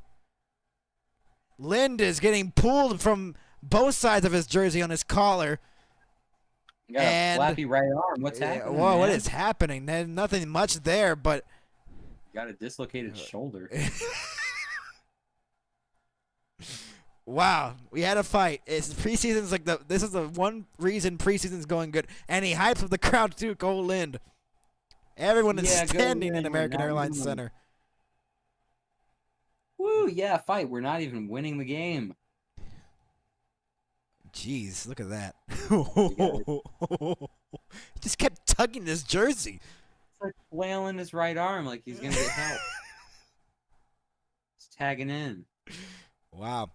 Lind is getting pulled from both sides of his jersey on his collar. You got a flappy right arm. What's happening? Whoa, man? what is happening? There's nothing much there, but You got a dislocated shoulder. wow, we had a fight. Preseason's like this is the one reason preseason's going good, and he hypes up the crowd too. Cole Lind. Everyone is standing in American Airlines Center. Woo, yeah, fight. We're not even winning the game. Jeez, look at that. He just kept tugging his jersey. It's like flailing his right arm like he's going to get help. He's tagging in. Wow.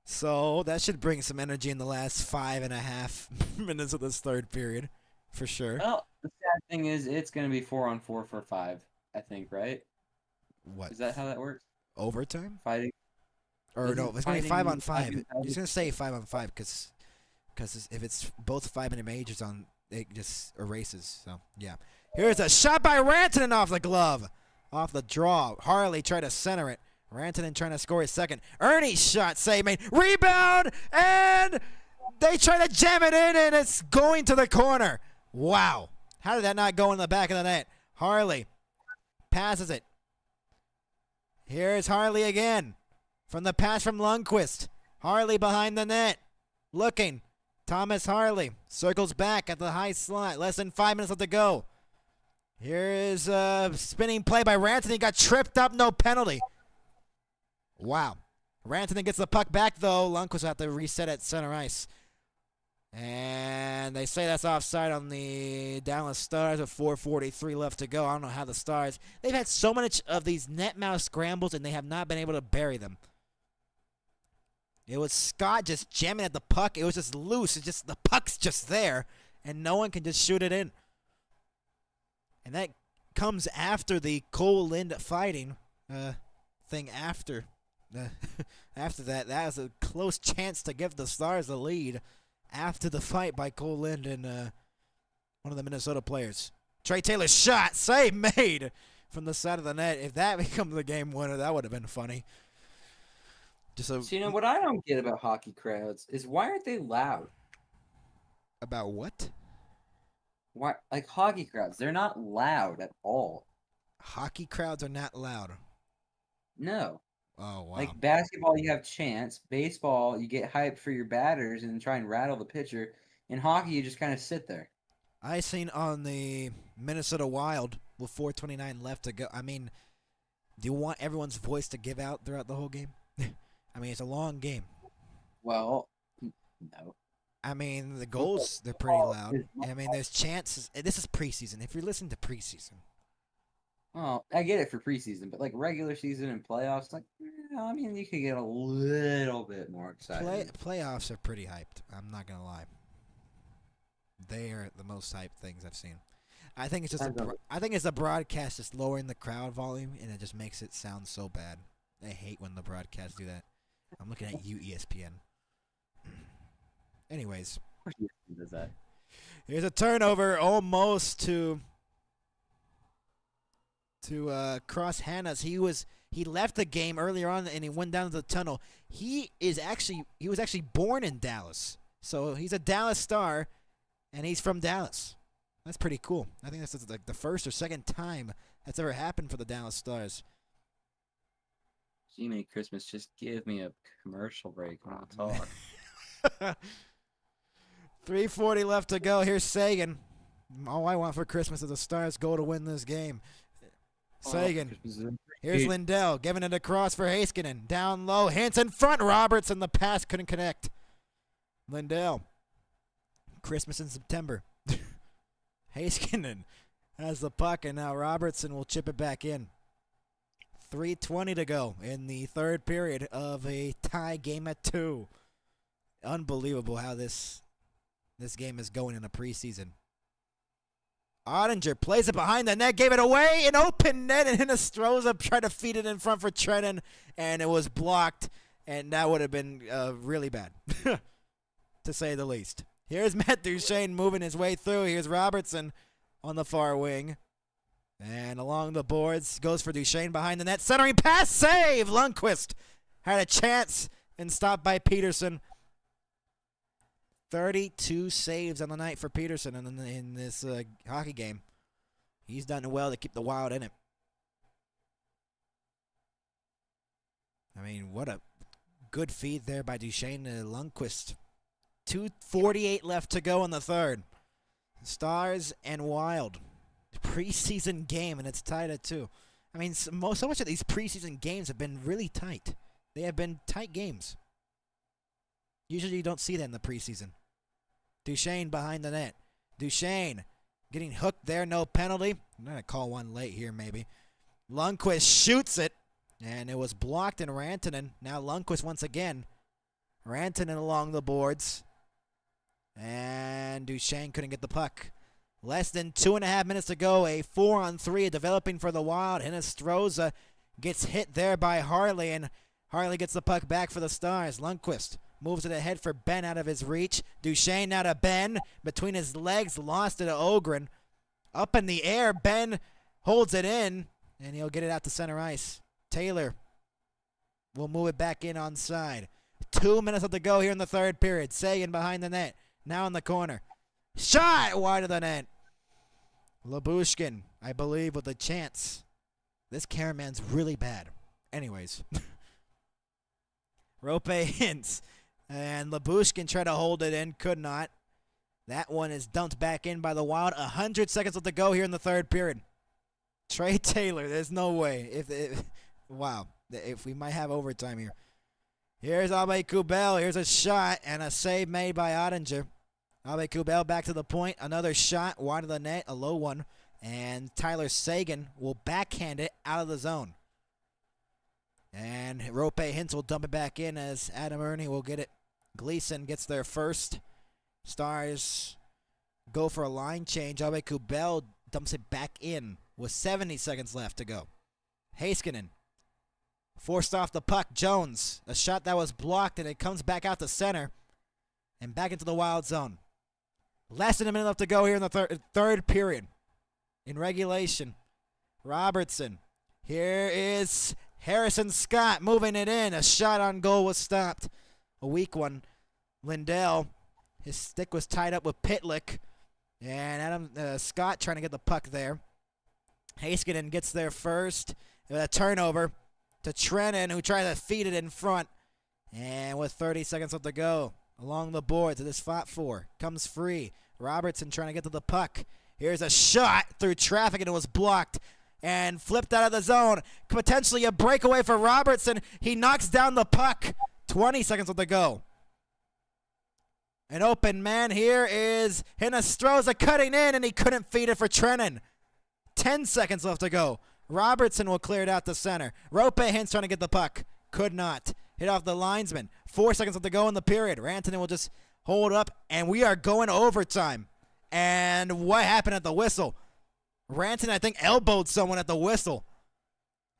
So that should bring some energy in the last 5.5 minutes of this third period, for sure. Well, the sad thing is it's going to be 4-on-4 for 5, I think, right? What? Is that how that works? Overtime? Fighting? Or Isn't no, it's going to be 5-on-5. fighting- He's going to say 5-on-5 because if it's both 5-minute majors on, it just erases. So, yeah. Here's a shot by Rantanen off the glove. Off the draw. Harley tried to center it. Rantanen trying to score his second. Ernie's shot save made. Rebound! And they try to jam it in, and it's going to the corner. Wow. How did that not go in the back of the net? Harley passes it. Here's Harley again. From the pass from Lundqvist. Harley behind the net. Looking. Thomas Harley circles back at the high slot. Less than 5 minutes left to go. Here is a spinning play by Rantanen. He got tripped up, no penalty. Wow. Rantanen gets the puck back, though. Lundqvist will have to reset at center ice. And they say that's offside on the Dallas Stars with 4:43 left to go. I don't know how the Stars... They've had so much of these net mouth scrambles, and they have not been able to bury them. It was Scott just jamming at the puck. It was just loose. It's just the puck's just there, and no one can just shoot it in. And that comes after the Cole Lind fighting thing after. After that was a close chance to give the Stars the lead after the fight by Cole Lind and one of the Minnesota players. Trey Taylor's shot, save made from the side of the net. If that becomes the game winner, that would have been funny. So, what I don't get about hockey crowds is why aren't they loud? About what? Why, like hockey crowds, they're not loud at all. Hockey crowds are not loud. No. Oh, wow. Like basketball, you have chants. Baseball, you get hyped for your batters and try and rattle the pitcher. In hockey, you just kind of sit there. I seen on the Minnesota Wild with 4:29 left to go. I mean, do you want everyone's voice to give out throughout the whole game? I mean, it's a long game. Well, no. I mean, the goals, they're pretty loud. I mean, there's chances. This is preseason. If you're listening to preseason. Well, I get it for preseason, but like regular season and playoffs, like, I mean, you could get a little bit more excited. Playoffs are pretty hyped. I'm not going to lie. They are the most hyped things I've seen. I think it's just I think it's the broadcast just lowering the crowd volume, and it just makes it sound so bad. I hate when the broadcasts do that. I'm looking at you, ESPN. Anyways. Does that? Here's a turnover almost to Cross Hanna's. He left the game earlier on and he went down to the tunnel. He was actually born in Dallas. So he's a Dallas Star and he's from Dallas. That's pretty cool. I think that's like the first or second time that's ever happened for the Dallas Stars. Jiminy Christmas, just give me a commercial break when I talk. 3:40 left to go. Here's Sagan. All I want for Christmas is the Stars go to win this game. Sagan. Here's Lindell giving it across for Heiskanen. Down low. Hintz in front. Roberts and the pass couldn't connect. Lindell. Christmas in September. Heiskanen has the puck and now Robertson will chip it back in. 3:20 to go in the third period of a tie game at 2. Unbelievable how this game is going in a preseason. Ottinger plays it behind the net, gave it away, an open net, and Hinostroza tried to feed it in front for Trennan, and it was blocked, and that would have been really bad, to say the least. Here's Matt Duchene moving his way through. Here's Robertson on the far wing. And along the boards, goes for Duchene behind the net. Centering pass, save! Lundqvist had a chance and stopped by Peterson. 32 saves on the night for Peterson in this hockey game. He's done well to keep the Wild in it. I mean, what a good feed there by Duchene to Lundqvist. 2:48 left to go in the third. Stars and Wild. Preseason game, and it's tied at 2. I mean, so much of these preseason games have been really tight. They have been tight games. Usually you don't see that in the preseason. Duchene behind the net. Duchene getting hooked there, no penalty. I'm going to call one late here maybe. Lundqvist shoots it, and it was blocked in Rantanen. Now Lundqvist once again. Rantanen along the boards. And Duchesne couldn't get the puck. Less than 2.5 minutes to go. A 4-on-3 developing for the Wild. Hinostroza gets hit there by Harley, and Harley gets the puck back for the Stars. Lundqvist moves it ahead for Ben out of his reach. Duchesne now to Ben. Between his legs, lost it to Ogren. Up in the air, Ben holds it in, and he'll get it out to center ice. Taylor will move it back in onside. 2 minutes left to go here in the third period. Sagan behind the net. Now in the corner. Shot wide of the net. Labushkin, I believe, with a chance. This cameraman's really bad. Anyways. Rope hints. And Labushkin tried to hold it in. Could not. That one is dumped back in by the Wild. 100 seconds left to go here in the third period. Trey Taylor, there's no way. Wow. If we might have overtime here. Here's Abe Kubel. Here's a shot and a save made by Ottinger. Abe Kubel back to the point. Another shot wide of the net, a low one. And Tyler Sagan will backhand it out of the zone. And Rope Hintz will dump it back in as Adam Ernie will get it. Gleason gets there first. Stars go for a line change. Abe Kubel dumps it back in with 70 seconds left to go. Heiskanen forced off the puck. Jones, a shot that was blocked, and it comes back out to center and back into the Wild zone. Less than a minute left to go here in the third period. In regulation, Robertson. Here is Harrison Scott moving it in. A shot on goal was stopped. A weak one. Lindell, his stick was tied up with Pitlick. And Adam Scott trying to get the puck there. Heiskanen gets there first. With a turnover to Trennan, who tried to feed it in front. And with 30 seconds left to go, along the boards, it is fought for. Comes free. Robertson trying to get to the puck. Here's a shot through traffic, and it was blocked. And flipped out of the zone. Potentially a breakaway for Robertson. He knocks down the puck. 20 seconds left to go. An open man here is Hinostroza cutting in, and he couldn't feed it for Trennan. 10 seconds left to go. Robertson will clear it out to center. Rope Hintz trying to get the puck. Could not. Hit off the linesman. 4 seconds left to go in the period. Rantanen will just hold up, and we are going overtime. And what happened at the whistle? Rantanen, I think, elbowed someone at the whistle.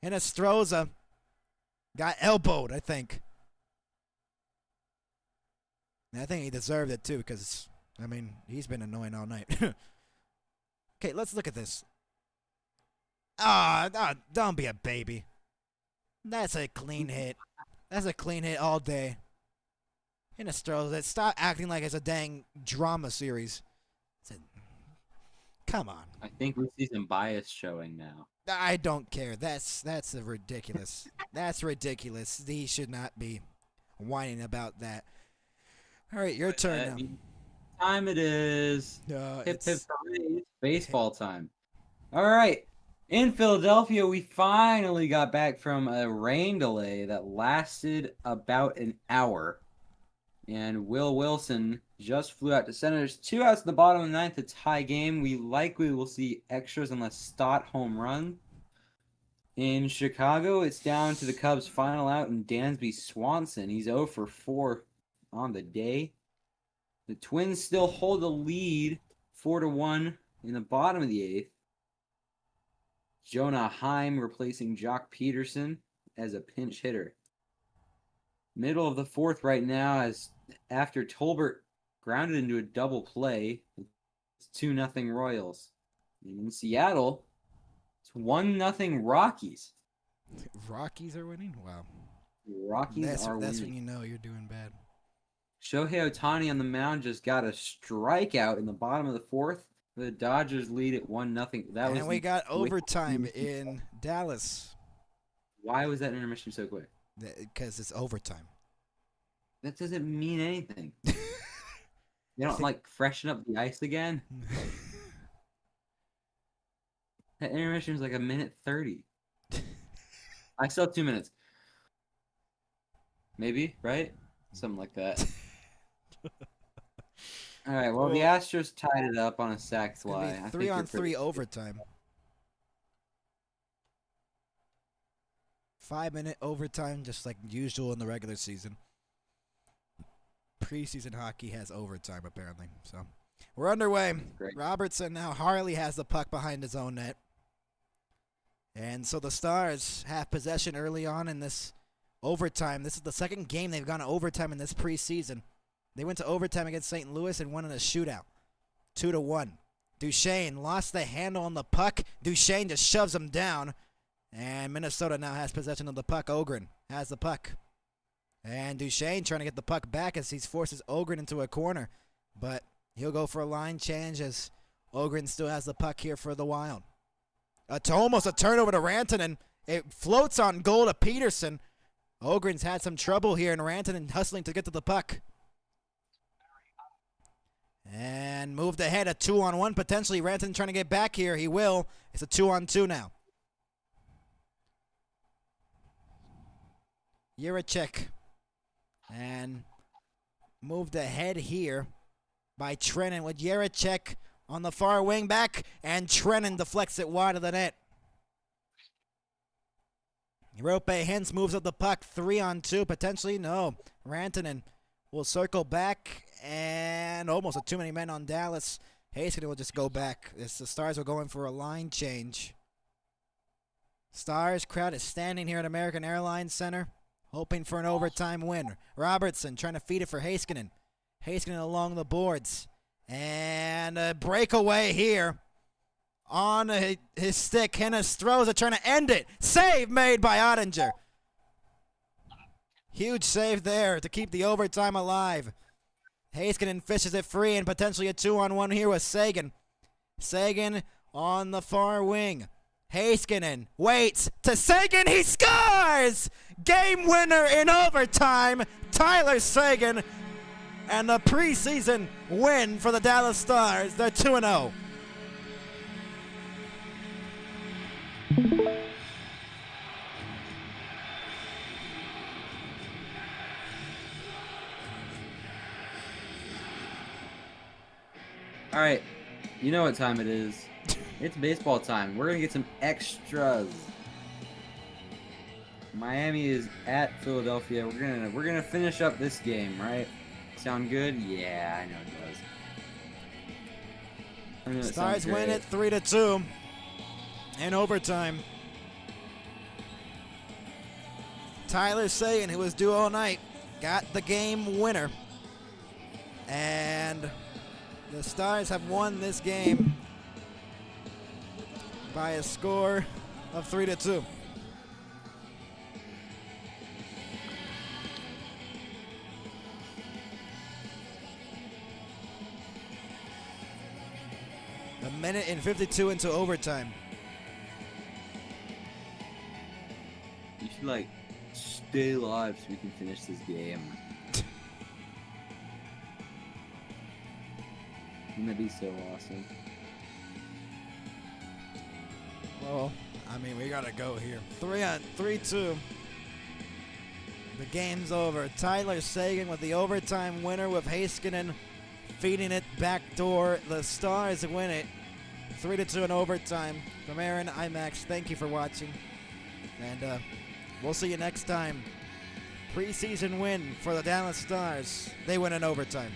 Hinostroza got elbowed, I think. And I think he deserved it, too, because, I mean, he's been annoying all night. Okay, let's look at this. Don't be a baby. That's a clean hit. That's a clean hit all day. Hinostroza, stop acting like it's a dang drama series. Come on. I think we see some bias showing now. I don't care. That's ridiculous. That's ridiculous. He should not be whining about that. All right, your turn now. Time it is. Hip hip hooray. Baseball time. All right. In Philadelphia, we finally got back from a rain delay that lasted about an hour. And Will Wilson just flew out to center. There's 2 outs in the bottom of the ninth. It's tie game. We likely will see extras unless Stott home run. In Chicago, it's down to the Cubs' final out in Dansby Swanson. He's 0 for 4 on the day. The Twins still hold the lead 4-1 in the bottom of the eighth. Jonah Heim replacing Jock Peterson as a pinch hitter. Middle of the fourth right now, as after Tolbert grounded into a double play, it's 2-0 Royals. And in Seattle, it's 1-0 Rockies. Rockies are winning? Wow. Rockies are winning. That's when you know you're doing bad. Shohei Ohtani on the mound just got a strikeout in the bottom of the fourth. The Dodgers lead at 1-0. And we got overtime in Dallas. Why was that intermission so quick? Because it's overtime. That doesn't mean anything. They don't, like, freshen up the ice again? That intermission was like 1:30. I still have 2 minutes. Maybe, right? Something like that. All right, well, the Astros tied it up on a sac fly. 3-on-3 overtime. 5-minute overtime, just like usual in the regular season. preseason hockey has overtime, apparently. So we're underway. Great. Robertson now. Harley has the puck behind his own net. And so the Stars have possession early on in this overtime. This is the second game they've gone to overtime in this preseason. They went to overtime against St. Louis and won in a shootout, 2-1. Duchesne lost the handle on the puck. Duchesne just shoves him down. And Minnesota now has possession of the puck. Ogren has the puck. And Duchesne trying to get the puck back as he forces Ogren into a corner. But he'll go for a line change as Ogren still has the puck here for the Wild. Almost a turnover to Rantanen. It floats on goal to Peterson. Ogren's had some trouble here, and Rantanen hustling to get to the puck. And moved ahead, a 2-on-1 potentially. Rantanen trying to get back here. He will. It's a 2-on-2 now. Jiricek. And moved ahead here by Trennan with Jiricek on the far wing back. And Trennan deflects it wide of the net. Rope Hintz moves up the puck. 3-on-2 potentially. No. Rantanen will circle back. And almost a too many men on Dallas. Heiskanen will just go back. The Stars are going for a line change. Stars crowd is standing here at American Airlines Center, hoping for an overtime win. Robertson trying to feed it for Heiskanen. Heiskanen along the boards. And a breakaway here on his stick. Hennis throws it, trying to end it. Save made by Ottinger. Huge save there to keep the overtime alive. Heiskanen fishes it free and potentially a 2-on-1 here with Sagan. Sagan on the far wing. Heiskanen waits to Sagan. He scores! Game winner in overtime. Tyler Sagan. And the preseason win for the Dallas Stars. They're 2-0. All right, you know what time it is. It's baseball time. We're gonna get some extras. Miami is at Philadelphia. We're gonna finish up this game, right? Sound good? Yeah, I know it does. I know it Stars sounds win great. it 3-2 in overtime. Tyler Sagan, who was due all night, got the game winner. And the Stars have won this game by a score of 3-2. A minute and 52 into overtime. You should stay alive so we can finish this game. Wouldn't that be so awesome? Well, I mean, we gotta go here. 3-2. The game's over. Tyler Sagan with the overtime winner with Heiskanen feeding it backdoor. The Stars win it 3-2 in overtime. From Aaron IMAX, thank you for watching. And we'll see you next time. Preseason win for the Dallas Stars. They win in overtime.